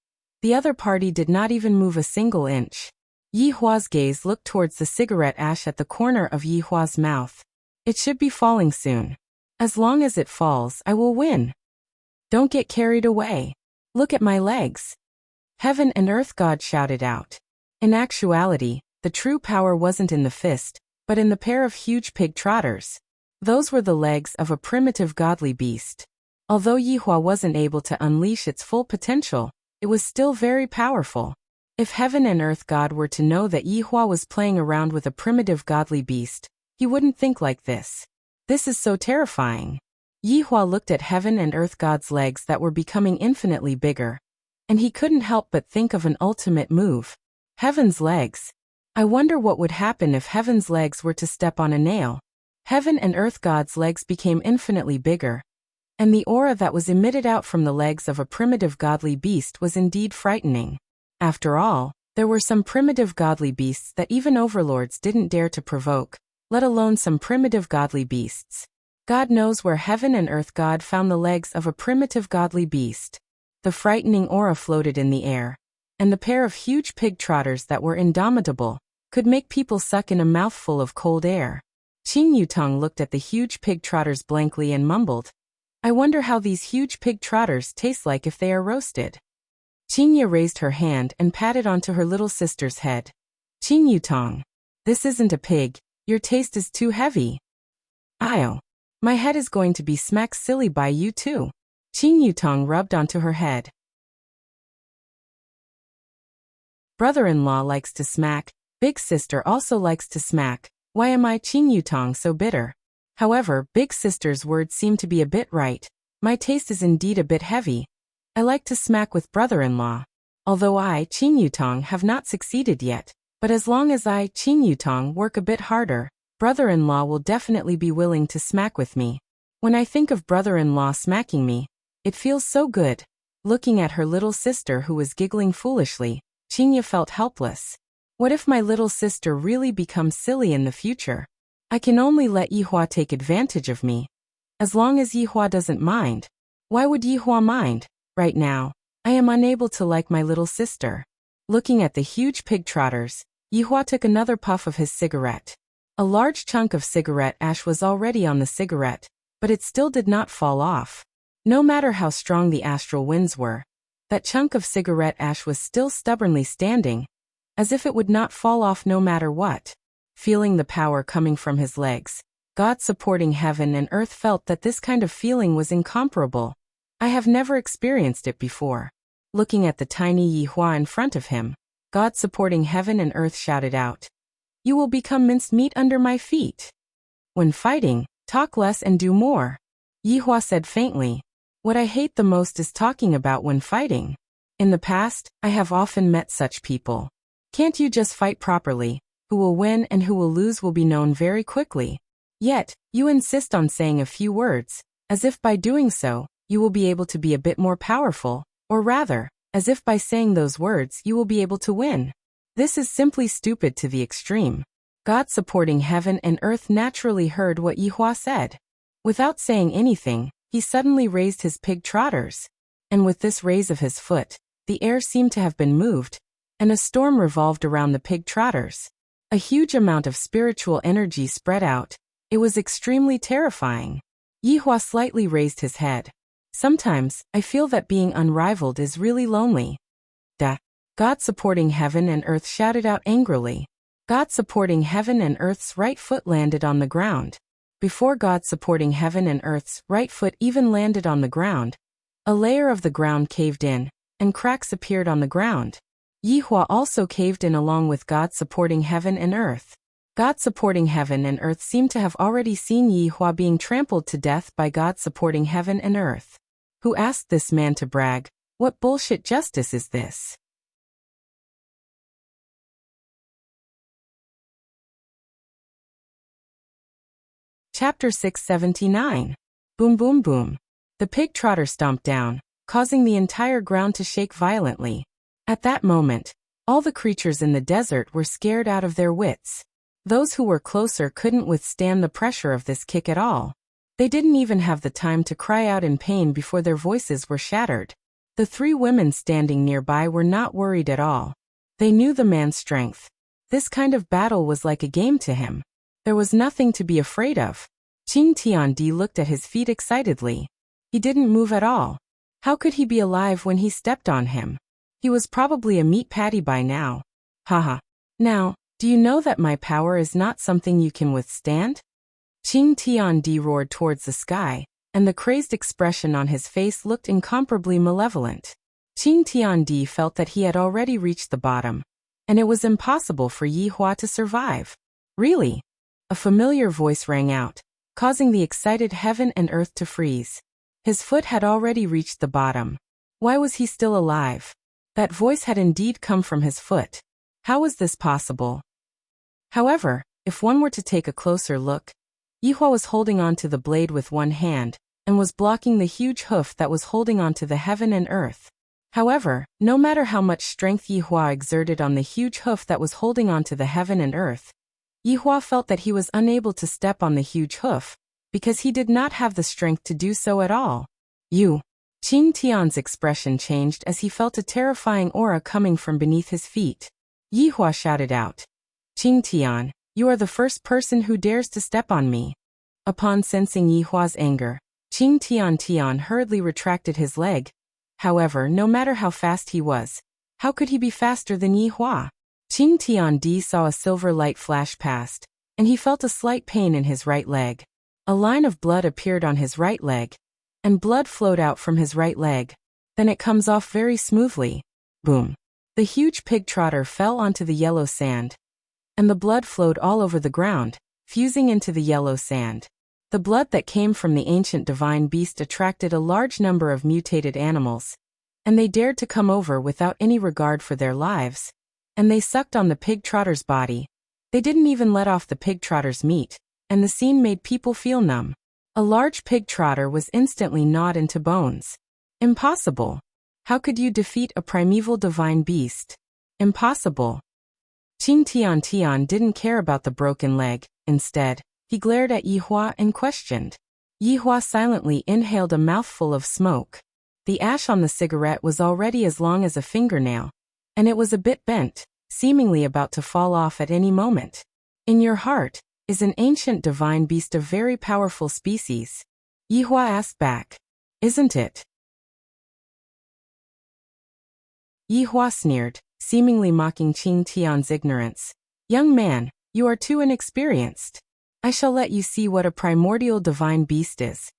[SPEAKER 1] The other party did not even move a single inch. Yi Hua's gaze looked towards the cigarette ash at the corner of Yi Hua's mouth. It should be falling soon. As long as it falls, I will win. Don't get carried away. Look at my legs. Heaven and Earth God shouted out. In actuality, the true power wasn't in the fist, but in the pair of huge pig trotters. Those were the legs of a primitive godly beast. Although Yi Hua wasn't able to unleash its full potential, it was still very powerful. If Heaven and Earth God were to know that Yi Hua was playing around with a primitive godly beast, he wouldn't think like this. This is so terrifying. Yi Hua looked at Heaven and Earth God's legs that were becoming infinitely bigger, and he couldn't help but think of an ultimate move. Heaven's legs. I wonder what would happen if Heaven's legs were to step on a nail. Heaven and Earth God's legs became infinitely bigger, and the aura that was emitted out from the legs of a primitive godly beast was indeed frightening. After all, there were some primitive godly beasts that even overlords didn't dare to provoke, let alone some primitive godly beasts. God knows where Heaven and Earth God found the legs of a primitive godly beast. The frightening aura floated in the air, and the pair of huge pig trotters that were indomitable could make people suck in a mouthful of cold air. Qing Yutong looked at the huge pig trotters blankly and mumbled, I wonder how these huge pig trotters taste like if they are roasted. Qingya raised her hand and patted onto her little sister's head. Qing Yutong, this isn't a pig, your taste is too heavy. Io. My head is going to be smack silly by you too. Qing Yutong rubbed onto her head. Brother-in-law likes to smack, big sister also likes to smack. Why am I Qing Yutong so bitter? However, big sister's words seem to be a bit right. My taste is indeed a bit heavy. I like to smack with brother-in-law. Although I, Qing Yutong, have not succeeded yet, but as long as I, Qing Yutong, work a bit harder, brother-in-law will definitely be willing to smack with me. When I think of brother-in-law smacking me, it feels so good. Looking at her little sister who was giggling foolishly, Qingya felt helpless. What if my little sister really becomes silly in the future? I can only let Yihua take advantage of me. As long as Yihua doesn't mind. Why would Yihua mind? Right now, I am unable to like my little sister. Looking at the huge pig trotters, Yihua took another puff of his cigarette. A large chunk of cigarette ash was already on the cigarette, but it still did not fall off. No matter how strong the astral winds were, that chunk of cigarette ash was still stubbornly standing, as if it would not fall off no matter what. Feeling the power coming from his legs, God supporting heaven and earth felt that this kind of feeling was incomparable. I have never experienced it before. Looking at the tiny Yihua in front of him, God supporting heaven and earth shouted out, "You will become minced meat under my feet. When fighting, talk less and do more." Yihua said faintly, "What I hate the most is talking about when fighting. In the past, I have often met such people. Can't you just fight properly? Who will win and who will lose will be known very quickly. Yet, you insist on saying a few words, as if by doing so, you will be able to be a bit more powerful, or rather, as if by saying those words you will be able to win. This is simply stupid to the extreme." God supporting heaven and earth naturally heard what Yihua said. Without saying anything, he suddenly raised his pig trotters. And with this raise of his foot, the air seemed to have been moved, and a storm revolved around the pig trotters. A huge amount of spiritual energy spread out. It was extremely terrifying. Yihua slightly raised his head. "Sometimes, I feel that being unrivaled is really lonely." Da. God supporting heaven and earth shouted out angrily. God supporting heaven and earth's right foot landed on the ground. Before God supporting heaven and earth's right foot even landed on the ground, a layer of the ground caved in, and cracks appeared on the ground. Yihua also caved in along with God supporting heaven and earth. God supporting heaven and earth seemed to have already seen Yihua being trampled to death by God supporting heaven and earth. Who asked this man to brag? What bullshit justice is this? Chapter 679. Boom boom boom. The pig trotter stomped down, causing the entire ground to shake violently. At that moment, all the creatures in the desert were scared out of their wits. Those who were closer couldn't withstand the pressure of this kick at all. They didn't even have the time to cry out in pain before their voices were shattered. The three women standing nearby were not worried at all. They knew the man's strength. This kind of battle was like a game to him. There was nothing to be afraid of. Qing Tiandi looked at his feet excitedly. He didn't move at all. How could he be alive when he stepped on him? He was probably a meat patty by now. Haha. Now, do you know that my power is not something you can withstand? Qing Tiandi roared towards the sky, and the crazed expression on his face looked incomparably malevolent. Qing Tiandi felt that he had already reached the bottom, and it was impossible for Yihua to survive. Really? A familiar voice rang out, causing the excited heaven and earth to freeze. His foot had already reached the bottom. Why was he still alive? That voice had indeed come from his foot. How was this possible? However, if one were to take a closer look, Yihua was holding on to the blade with one hand, and was blocking the huge hoof that was holding on to the heaven and earth. However, no matter how much strength Yihua exerted on the huge hoof that was holding on to the heaven and earth, Yihua felt that he was unable to step on the huge hoof, because he did not have the strength to do so at all. Qing Tian's expression changed as he felt a terrifying aura coming from beneath his feet. Yihua shouted out, "Qing Tian, you are the first person who dares to step on me." Upon sensing Yihua's anger, Qing Tian hurriedly retracted his leg. However, no matter how fast he was, how could he be faster than Yihua? Qing Tiandi saw a silver light flash past, and he felt a slight pain in his right leg. A line of blood appeared on his right leg, and blood flowed out from his right leg. Then it comes off very smoothly. Boom. The huge pig trotter fell onto the yellow sand, and the blood flowed all over the ground, fusing into the yellow sand. The blood that came from the ancient divine beast attracted a large number of mutated animals, and they dared to come over without any regard for their lives, and they sucked on the pig trotter's body. They didn't even let off the pig trotter's meat, and the scene made people feel numb. A large pig trotter was instantly gnawed into bones. Impossible. How could you defeat a primeval divine beast? Impossible. Qing Tian didn't care about the broken leg. Instead, He glared at Yihua and questioned. Yihua silently inhaled a mouthful of smoke. The ash on the cigarette was already as long as a fingernail, and it was a bit bent, seemingly about to fall off at any moment. In your heart is an ancient divine beast of very powerful species. Yihua asked back. Isn't it? Yihua sneered, seemingly mocking Qing Tian's ignorance. Young man, you are too inexperienced. I shall let you see what a primordial divine beast is.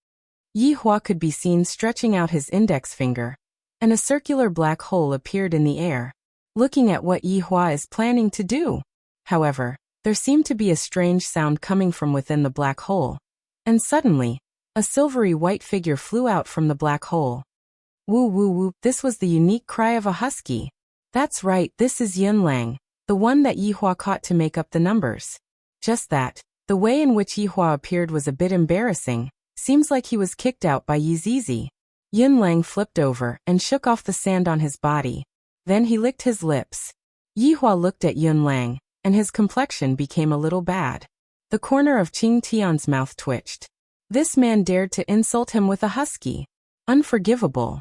[SPEAKER 1] Yihua could be seen stretching out his index finger, and a circular black hole appeared in the air, looking at what Yihua is planning to do. However, there seemed to be a strange sound coming from within the black hole, and suddenly, a silvery white figure flew out from the black hole. Woo woo woo, this was the unique cry of a husky. That's right, this is Yunlang, the one that Yihua caught to make up the numbers. Just that, the way in which Yihua appeared was a bit embarrassing. Seems like he was kicked out by Yizizi. Yunlang flipped over and shook off the sand on his body. Then he licked his lips. Yihua looked at Yunlang, and his complexion became a little bad. The corner of Qing Tian's mouth twitched. This man dared to insult him with a husky. Unforgivable.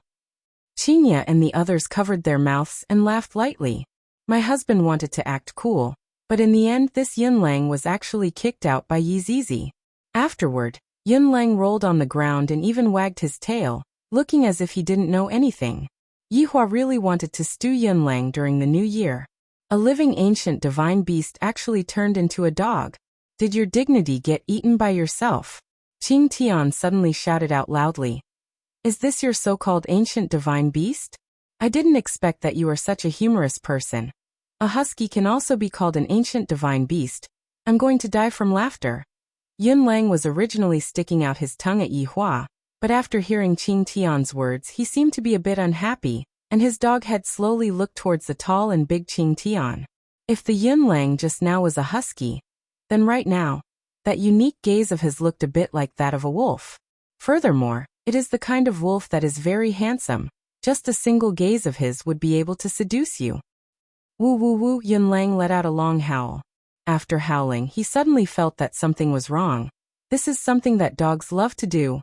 [SPEAKER 1] Qingya and the others covered their mouths and laughed lightly. My husband wanted to act cool, but in the end this Yunlang was actually kicked out by Yizizi. Afterward, Yunlang rolled on the ground and even wagged his tail, looking as if he didn't know anything. Yihua really wanted to stew Yunlang during the new year. A living ancient divine beast actually turned into a dog. Did your dignity get eaten by yourself? Qing Tian suddenly shouted out loudly. Is this your so-called ancient divine beast? I didn't expect that you are such a humorous person. A husky can also be called an ancient divine beast. I'm going to die from laughter. Yunlang was originally sticking out his tongue at Yihua, but after hearing Qing Tian's words he seemed to be a bit unhappy, and his dog head slowly looked towards the tall and big Qing Tian. If the Yunlang just now was a husky, then right now, that unique gaze of his looked a bit like that of a wolf. Furthermore, it is the kind of wolf that is very handsome. Just a single gaze of his would be able to seduce you. Woo woo woo, Yunlang let out a long howl. After howling, he suddenly felt that something was wrong. This is something that dogs love to do.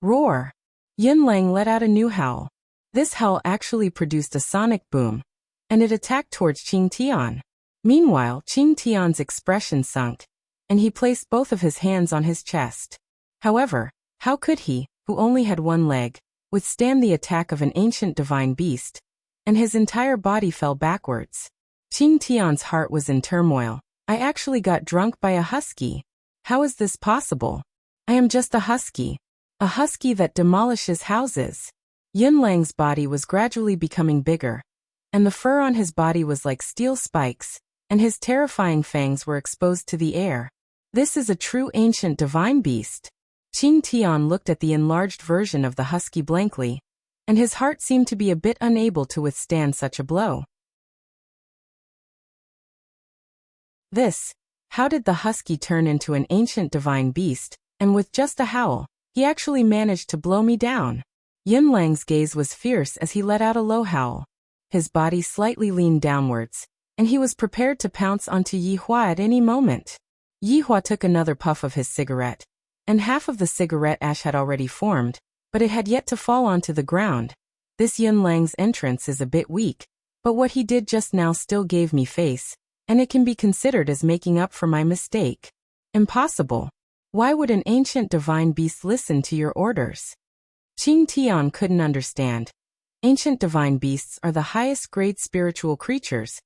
[SPEAKER 1] Roar! Yunlang let out a new howl. This howl actually produced a sonic boom, and it attacked towards Qing Tian. Meanwhile, Qing Tian's expression sunk, and he placed both of his hands on his chest. However, how could he, who only had one leg, withstand the attack of an ancient divine beast? And his entire body fell backwards. Qing Tian's heart was in turmoil. I actually got drunk by a husky. How is this possible? I am just a husky that demolishes houses. Yunlang's body was gradually becoming bigger, and the fur on his body was like steel spikes, and his terrifying fangs were exposed to the air. This is a true ancient divine beast. Qing Tian looked at the enlarged version of the husky blankly, and his heart seemed to be a bit unable to withstand such a blow. How did the husky turn into an ancient divine beast, and with just a howl, he actually managed to blow me down? Yunlang's gaze was fierce as he let out a low howl. His body slightly leaned downwards, and he was prepared to pounce onto Yihua at any moment. Yihua took another puff of his cigarette, and half of the cigarette ash had already formed, but it had yet to fall onto the ground. This Yunlang's entrance is a bit weak, but what he did just now still gave me face, and it can be considered as making up for my mistake. Impossible. Why would an ancient divine beast listen to your orders? Qing Tian couldn't understand. Ancient divine beasts are the highest grade spiritual creatures.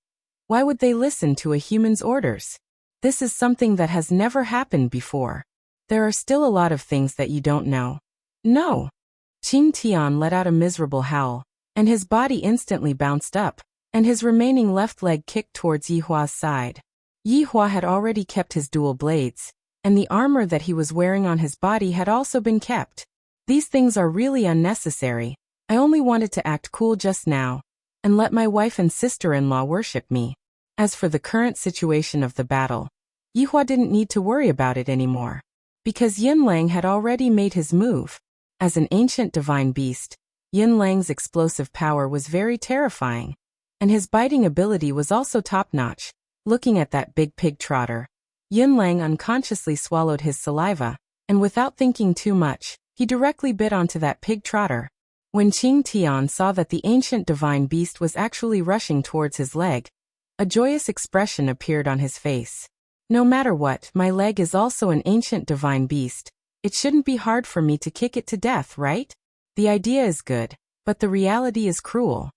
[SPEAKER 1] Why would they listen to a human's orders? This is something that has never happened before. There are still a lot of things that you don't know. No. Qing Tian let out a miserable howl, and his body instantly bounced up, and his remaining left leg kicked towards Yihua's side. Yihua had already kept his dual blades, and the armor that he was wearing on his body had also been kept. These things are really unnecessary. I only wanted to act cool just now, and let my wife and sister-in-law worship me. As for the current situation of the battle, Yihua didn't need to worry about it anymore, because Yunlang had already made his move. As an ancient divine beast, Yunlang's explosive power was very terrifying, and his biting ability was also top-notch. Looking at that big pig trotter, Yunlang unconsciously swallowed his saliva, and without thinking too much, he directly bit onto that pig trotter. When Qing Tian saw that the ancient divine beast was actually rushing towards his leg, a joyous expression appeared on his face. No matter what, my leg is also an ancient divine beast. It shouldn't be hard for me to kick it to death, right? The idea is good, but the reality is cruel.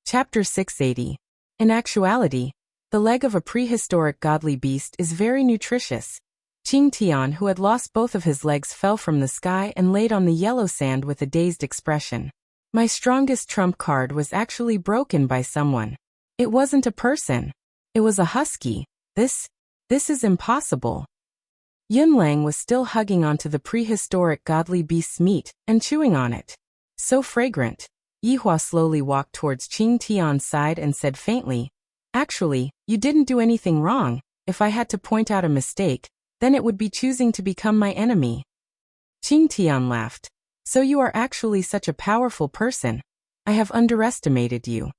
[SPEAKER 1] Chapter 680. In actuality, the leg of a prehistoric godly beast is very nutritious. Qing Tian, who had lost both of his legs, fell from the sky and laid on the yellow sand with a dazed expression. My strongest trump card was actually broken by someone. It wasn't a person. It was a husky. This is impossible. Yunlang was still hugging onto the prehistoric godly beast's meat and chewing on it. So fragrant. Yihua slowly walked towards Qing Tian's side and said faintly, "Actually, you didn't do anything wrong. If I had to point out a mistake, then it would be choosing to become my enemy." Qing Tian laughed. "So you are actually such a powerful person. I have underestimated you."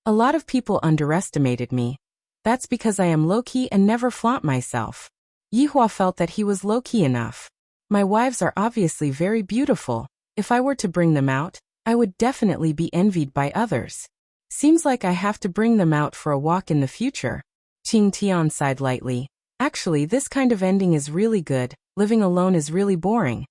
[SPEAKER 1] "A lot of people underestimated me. That's because I am low-key and never flaunt myself." Yihua felt that he was low-key enough. "My wives are obviously very beautiful. If I were to bring them out, I would definitely be envied by others. Seems like I have to bring them out for a walk in the future." Qing Tian sighed lightly. "Actually, this kind of ending is really good. Living alone is really boring."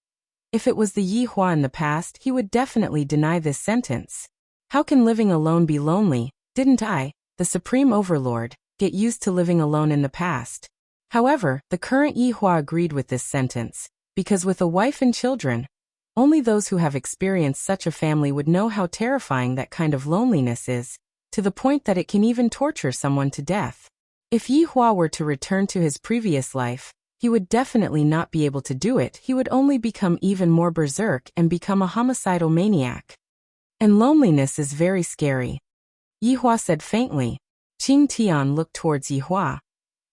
[SPEAKER 1] If it was the Yihua in the past, he would definitely deny this sentence. How can living alone be lonely? Didn't I, the Supreme Overlord, get used to living alone in the past? However, the current Yihua agreed with this sentence, because with a wife and children, only those who have experienced such a family would know how terrifying that kind of loneliness is, to the point that it can even torture someone to death. If Yihua were to return to his previous life, he would definitely not be able to do it. He would only become even more berserk and become a homicidal maniac. And loneliness is very scary. Yihua said faintly. Qing Tian looked towards Yihua.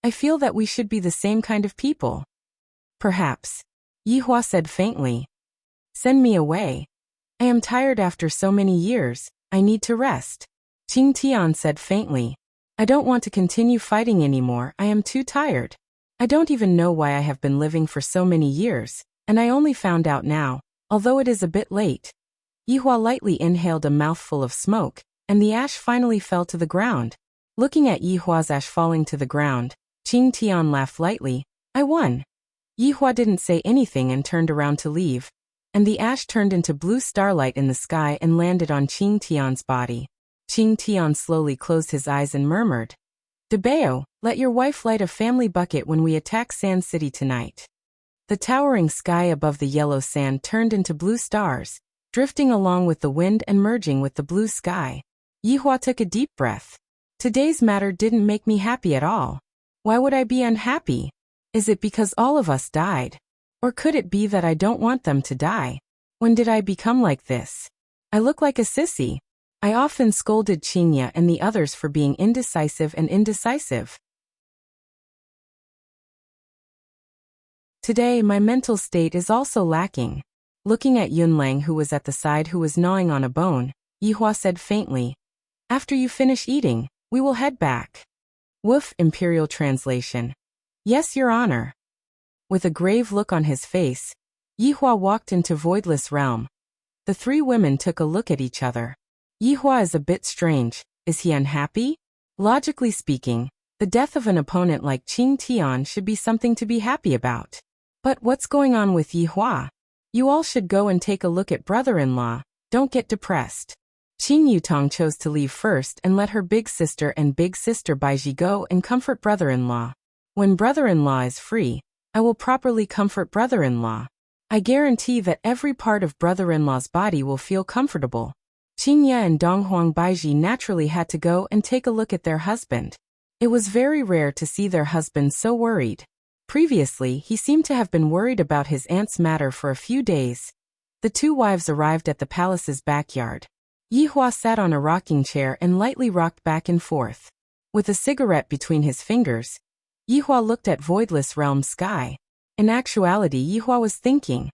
[SPEAKER 1] "I feel that we should be the same kind of people." "Perhaps." Yihua said faintly. "Send me away. I am tired after so many years. I need to rest." Qing Tian said faintly. "I don't want to continue fighting anymore. I am too tired. I don't even know why I have been living for so many years, and I only found out now, although it is a bit late." Yihua lightly inhaled a mouthful of smoke, and the ash finally fell to the ground. Looking at Yihua's ash falling to the ground, Qing Tian laughed lightly. "I won." Yihua didn't say anything and turned around to leave, and the ash turned into blue starlight in the sky and landed on Qing Tian's body. Qing Tian slowly closed his eyes and murmured, "Debeo, let your wife light a family bucket when we attack Sand City tonight." The towering sky above the yellow sand turned into blue stars, drifting along with the wind and merging with the blue sky. Yihua took a deep breath. Today's matter didn't make me happy at all. Why would I be unhappy? Is it because all of us died? Or could it be that I don't want them to die? When did I become like this? I look like a sissy. I often scolded Qinya and the others for being indecisive and indecisive. Today my mental state is also lacking. Looking at Yunlang, who was at the side, who was gnawing on a bone, Yihua said faintly, "After you finish eating, we will head back." Woof. Imperial translation. "Yes, Your Honor." With a grave look on his face, Yihua walked into Voidless Realm. The three women took a look at each other. Yihua is a bit strange. Is he unhappy? Logically speaking, the death of an opponent like Qing Tian should be something to be happy about. But what's going on with Yihua? You all should go and take a look at brother-in-law. Don't get depressed. Qing Yutong chose to leave first and let her big sister and big sister Baiji go and comfort brother-in-law. When brother-in-law is free, I will properly comfort brother-in-law. I guarantee that every part of brother-in-law's body will feel comfortable. Qingya and Donghuang Baiji naturally had to go and take a look at their husband. It was very rare to see their husband so worried. Previously, he seemed to have been worried about his aunt's matter for a few days. The two wives arrived at the palace's backyard. Yihua sat on a rocking chair and lightly rocked back and forth. With a cigarette between his fingers, Yihua looked at Voidless Realm's sky. In actuality, Yihua was thinking,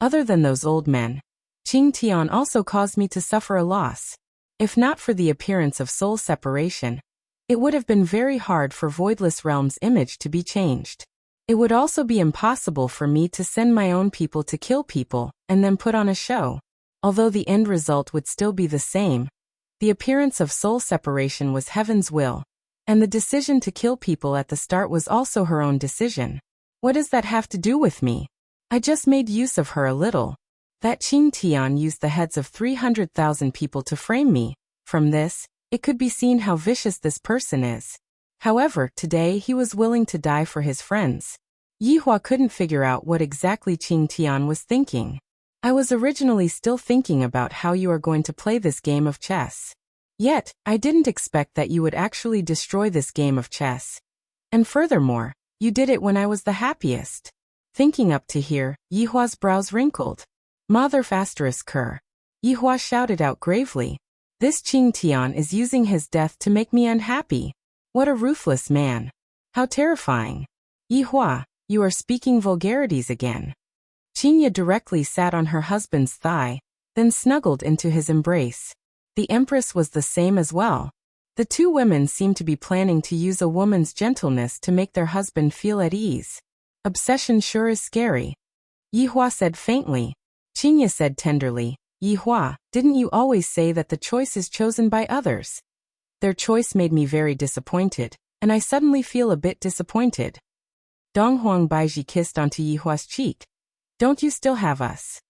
[SPEAKER 1] other than those old men, Qing Tian also caused me to suffer a loss. If not for the appearance of soul separation, it would have been very hard for Voidless Realm's image to be changed. It would also be impossible for me to send my own people to kill people and then put on a show. Although the end result would still be the same, the appearance of soul separation was heaven's will, and the decision to kill people at the start was also her own decision. What does that have to do with me? I just made use of her a little. That Qing Tian used the heads of 300,000 people to frame me. From this, it could be seen how vicious this person is. However, today he was willing to die for his friends. Yihua couldn't figure out what exactly Qing Tian was thinking. I was originally still thinking about how you are going to play this game of chess. Yet, I didn't expect that you would actually destroy this game of chess. And furthermore, you did it when I was the happiest. Thinking up to here, Yihua's brows wrinkled. Mother Ker. Yihua shouted out gravely. This Qing Tian is using his death to make me unhappy. What a ruthless man. How terrifying. Yihua, you are speaking vulgarities again. Qingya directly sat on her husband's thigh, then snuggled into his embrace. The Empress was the same as well. The two women seemed to be planning to use a woman's gentleness to make their husband feel at ease. Obsession sure is scary. Yihua said faintly. Qingya said tenderly, Yihua, didn't you always say that the choice is chosen by others? Their choice made me very disappointed, and I suddenly feel a bit disappointed. Donghuang Baiji kissed onto Yihua's cheek. Don't you still have us?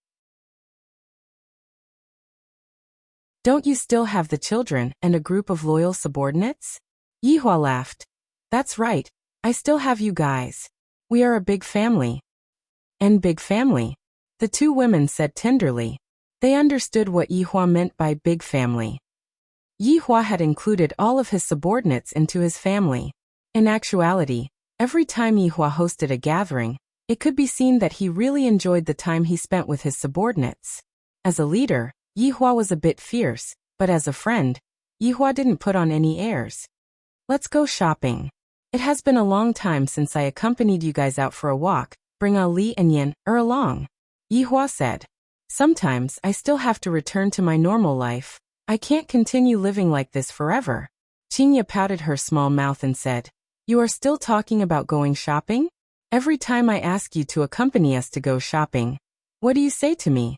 [SPEAKER 1] Don't you still have the children and a group of loyal subordinates? Yihua laughed. That's right, I still have you guys. We are a big family. And big family, the two women said tenderly. They understood what Yihua meant by big family. Yihua had included all of his subordinates into his family. In actuality, every time Yihua hosted a gathering, it could be seen that he really enjoyed the time he spent with his subordinates. As a leader, Yihua was a bit fierce, but as a friend, Yihua didn't put on any airs. Let's go shopping. It has been a long time since I accompanied you guys out for a walk. Bring Ali and Yin along. Yihua said. Sometimes I still have to return to my normal life. I can't continue living like this forever. Qingya pouted her small mouth and said, You are still talking about going shopping? Every time I ask you to accompany us to go shopping, what do you say to me?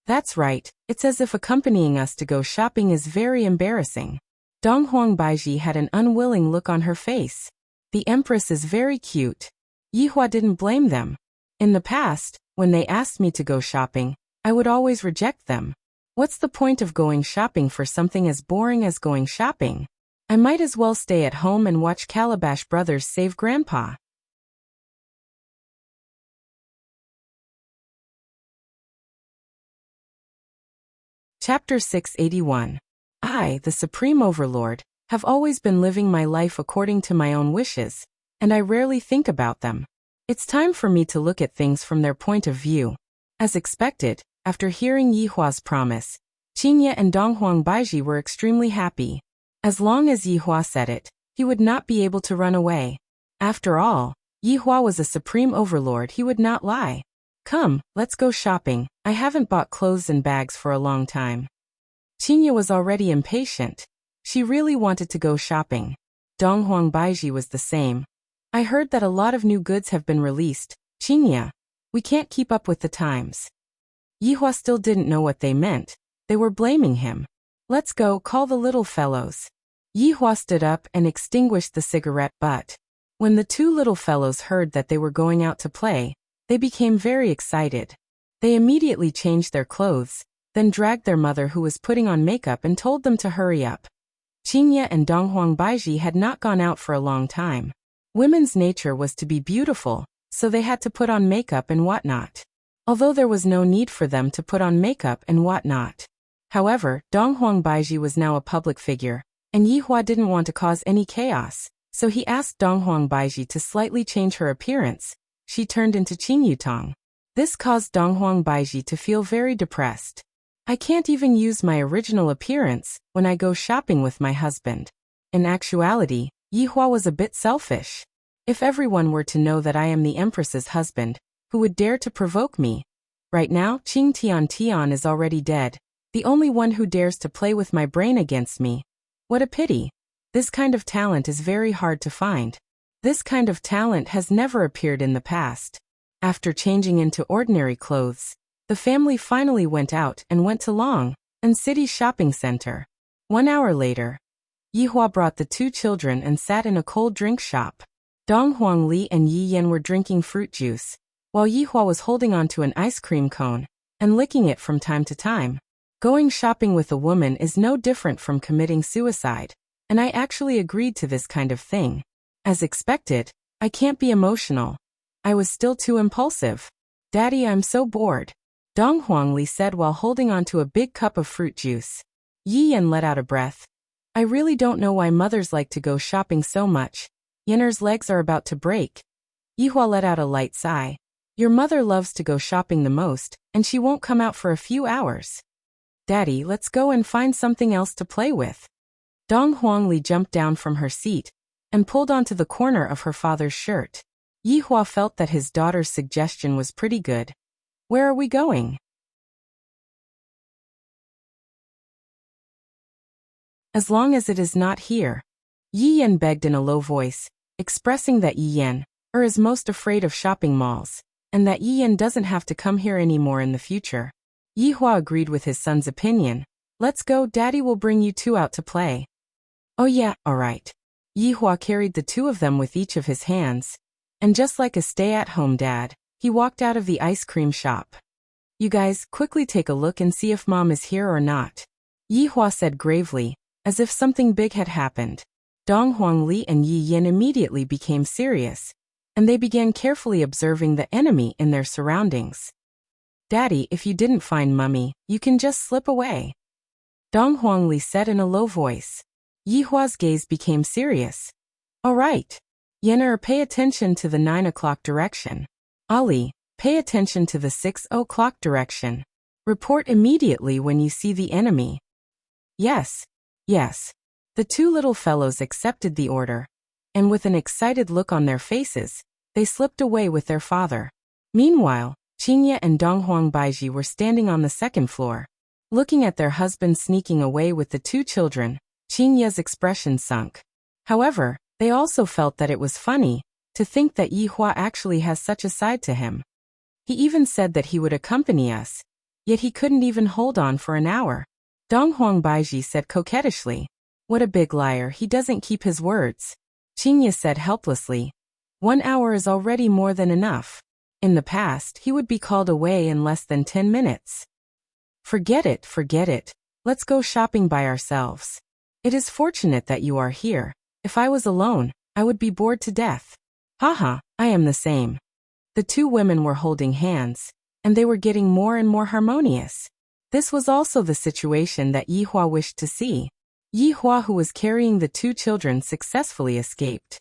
[SPEAKER 1] That's right, it's as if accompanying us to go shopping is very embarrassing. Donghuang Baiji had an unwilling look on her face. The Empress is very cute. Yihua didn't blame them. In the past, when they asked me to go shopping, I would always reject them. What's the point of going shopping for something as boring as going shopping? I might as well stay at home and watch Calabash Brothers save Grandpa. Chapter 681. I, the Supreme Overlord, have always been living my life according to my own wishes, and I rarely think about them. It's time for me to look at things from their point of view. As expected, after hearing Yihua's promise, Qingya and Donghuang Baiji were extremely happy. As long as Yihua said it, he would not be able to run away. After all, Yihua was a Supreme Overlord, he would not lie. Come, let's go shopping. I haven't bought clothes and bags for a long time. Qingya was already impatient. She really wanted to go shopping. Donghuang Baiji was the same. I heard that a lot of new goods have been released. Qingya, we can't keep up with the times. Yihua still didn't know what they meant. They were blaming him. Let's go, call the little fellows. Yihua stood up and extinguished the cigarette butt. When the two little fellows heard that they were going out to play, they became very excited. They immediately changed their clothes, then dragged their mother who was putting on makeup and told them to hurry up. Qingya and Donghuang Baiji had not gone out for a long time. Women's nature was to be beautiful, so they had to put on makeup and whatnot. Although there was no need for them to put on makeup and whatnot. However, Donghuang Baiji was now a public figure, and Yihua didn't want to cause any chaos, so he asked Donghuang Baiji to slightly change her appearance. She turned into Qing Yutong. This caused Donghuang Baiji to feel very depressed. I can't even use my original appearance when I go shopping with my husband. In actuality, Yihua was a bit selfish. If everyone were to know that I am the Empress's husband, who would dare to provoke me? Right now, Qing Tian is already dead, The only one who dares to play with my brain against me. What a pity. This kind of talent is very hard to find. This kind of talent has never appeared in the past. After changing into ordinary clothes, the family finally went out and went to Long and City's shopping center. 1 hour later, Yihua brought the 2 children and sat in a cold drink shop. Dong Huangli and Yi Yan were drinking fruit juice, while Yihua was holding onto an ice cream cone and licking it from time to time. Going shopping with a woman is no different from committing suicide, and I actually agreed to this kind of thing. As expected, I can't be emotional. I was still too impulsive. Daddy, I'm so bored, Dong Huangli said while holding onto a big cup of fruit juice. Yi Yan let out a breath. I really don't know why mothers like to go shopping so much. Yenner's legs are about to break. Yihua let out a light sigh. Your mother loves to go shopping the most, and she won't come out for a few hours. Daddy, let's go and find something else to play with. Dong Huangli jumped down from her seat and pulled onto the corner of her father's shirt. Yihua felt that his daughter's suggestion was pretty good. Where are we going? As long as it is not here. Yi Yan begged in a low voice, expressing that Yi Yan is most afraid of shopping malls, and that Yi Yan doesn't have to come here anymore in the future. Yihua agreed with his son's opinion. Let's go, Daddy will bring you 2 out to play. Oh yeah, alright. Yihua carried the 2 of them with each of his hands, and just like a stay-at-home dad, he walked out of the ice cream shop. You guys, quickly take a look and see if Mom is here or not, Yihua said gravely, as if something big had happened. Dong Huangli and Yi Yan immediately became serious, and they began carefully observing the enemy in their surroundings. Daddy, if you didn't find Mummy, you can just slip away, Dong Huangli said in a low voice. Yihua's gaze became serious. All right. Yenner, pay attention to the 9 o'clock direction. Ali, pay attention to the 6 o'clock direction. Report immediately when you see the enemy. Yes. Yes. The 2 little fellows accepted the order, and with an excited look on their faces, they slipped away with their father. Meanwhile, Qingye and Donghuang Baiji were standing on the 2nd floor. Looking at their husband sneaking away with the 2 children, Qingye's expression sunk. However, they also felt that it was funny to think that Yihua actually has such a side to him. He even said that he would accompany us, yet he couldn't even hold on for an hour. Donghuang Baiji said coquettishly. What a big liar, he doesn't keep his words. Qingye said helplessly. 1 hour is already more than enough. In the past, he would be called away in less than 10 minutes. Forget it, forget it. Let's go shopping by ourselves. It is fortunate that you are here. If I was alone, I would be bored to death. Haha, I am the same. The 2 women were holding hands, and they were getting more and more harmonious. This was also the situation that Yihua wished to see. Yihua, who was carrying the 2 children, successfully escaped.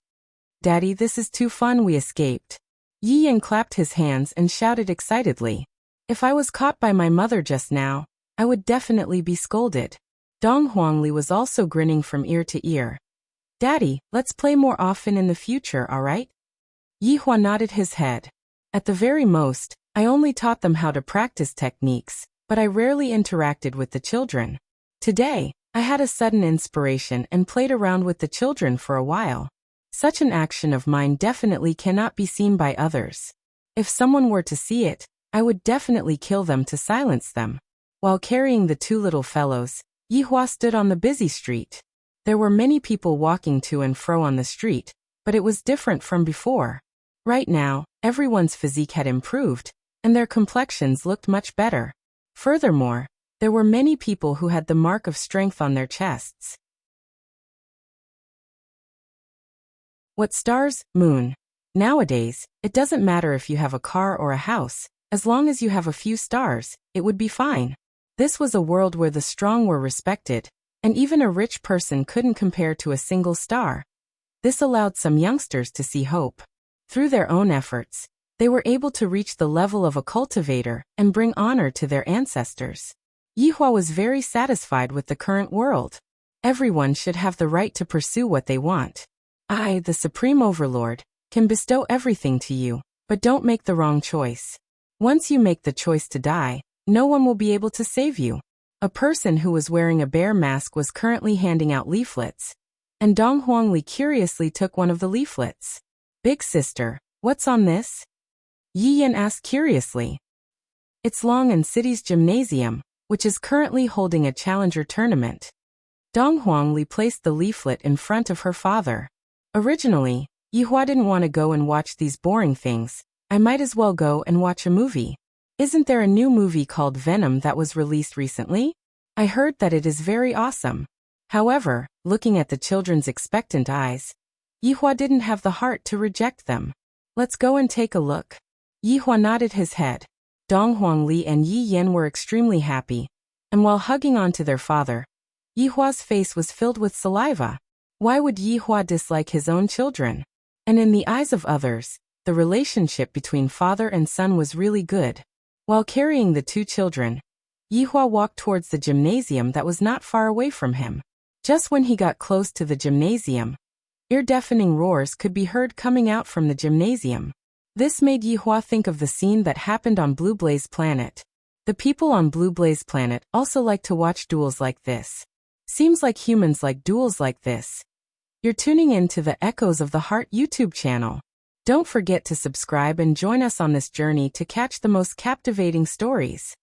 [SPEAKER 1] Daddy, this is too fun, we escaped. Yi Yan clapped his hands and shouted excitedly. If I was caught by my mother just now, I would definitely be scolded. Dong Huangli was also grinning from ear to ear. Daddy, let's play more often in the future, alright? Yihua nodded his head. At the very most, I only taught them how to practice techniques, but I rarely interacted with the children. Today, I had a sudden inspiration and played around with the children for a while. Such an action of mine definitely cannot be seen by others. If someone were to see it, I would definitely kill them to silence them. While carrying the 2 little fellows, Yihua stood on the busy street. There were many people walking to and fro on the street, but it was different from before. Right now, everyone's physique had improved, and their complexions looked much better. Furthermore, there were many people who had the mark of strength on their chests. What stars? Moon. Nowadays, it doesn't matter if you have a car or a house, as long as you have a few stars, it would be fine. This was a world where the strong were respected, and even a rich person couldn't compare to a single star. This allowed some youngsters to see hope. Through their own efforts, they were able to reach the level of a cultivator and bring honor to their ancestors. Yihua was very satisfied with the current world. Everyone should have the right to pursue what they want. I, the Supreme Overlord, can bestow everything to you, but don't make the wrong choice. Once you make the choice to die, no one will be able to save you. A person who was wearing a bear mask was currently handing out leaflets, and Dong Huangli curiously took one of the leaflets. Big sister, what's on this? Yi Yan asked curiously. It's Long and City's gymnasium, which is currently holding a challenger tournament. Dong Huangli placed the leaflet in front of her father. Originally, Yihua didn't want to go and watch these boring things. I might as well go and watch a movie. Isn't there a new movie called Venom that was released recently? I heard that it is very awesome. However, looking at the children's expectant eyes, Yihua didn't have the heart to reject them. Let's go and take a look. Yihua nodded his head. Dong Huangli and Yi Yan were extremely happy, and while hugging onto their father, Yihua's face was filled with saliva. Why would Yihua dislike his own children? And in the eyes of others, the relationship between father and son was really good. While carrying the two children, Yihua walked towards the gymnasium that was not far away from him. Just when he got close to the gymnasium, ear-deafening roars could be heard coming out from the gymnasium. This made Yihua think of the scene that happened on Blue Blaze Planet. The people on Blue Blaze Planet also like to watch duels like this. Seems like humans like duels like this. You're tuning in to the Echoes of the Heart YouTube channel. Don't forget to subscribe and join us on this journey to catch the most captivating stories.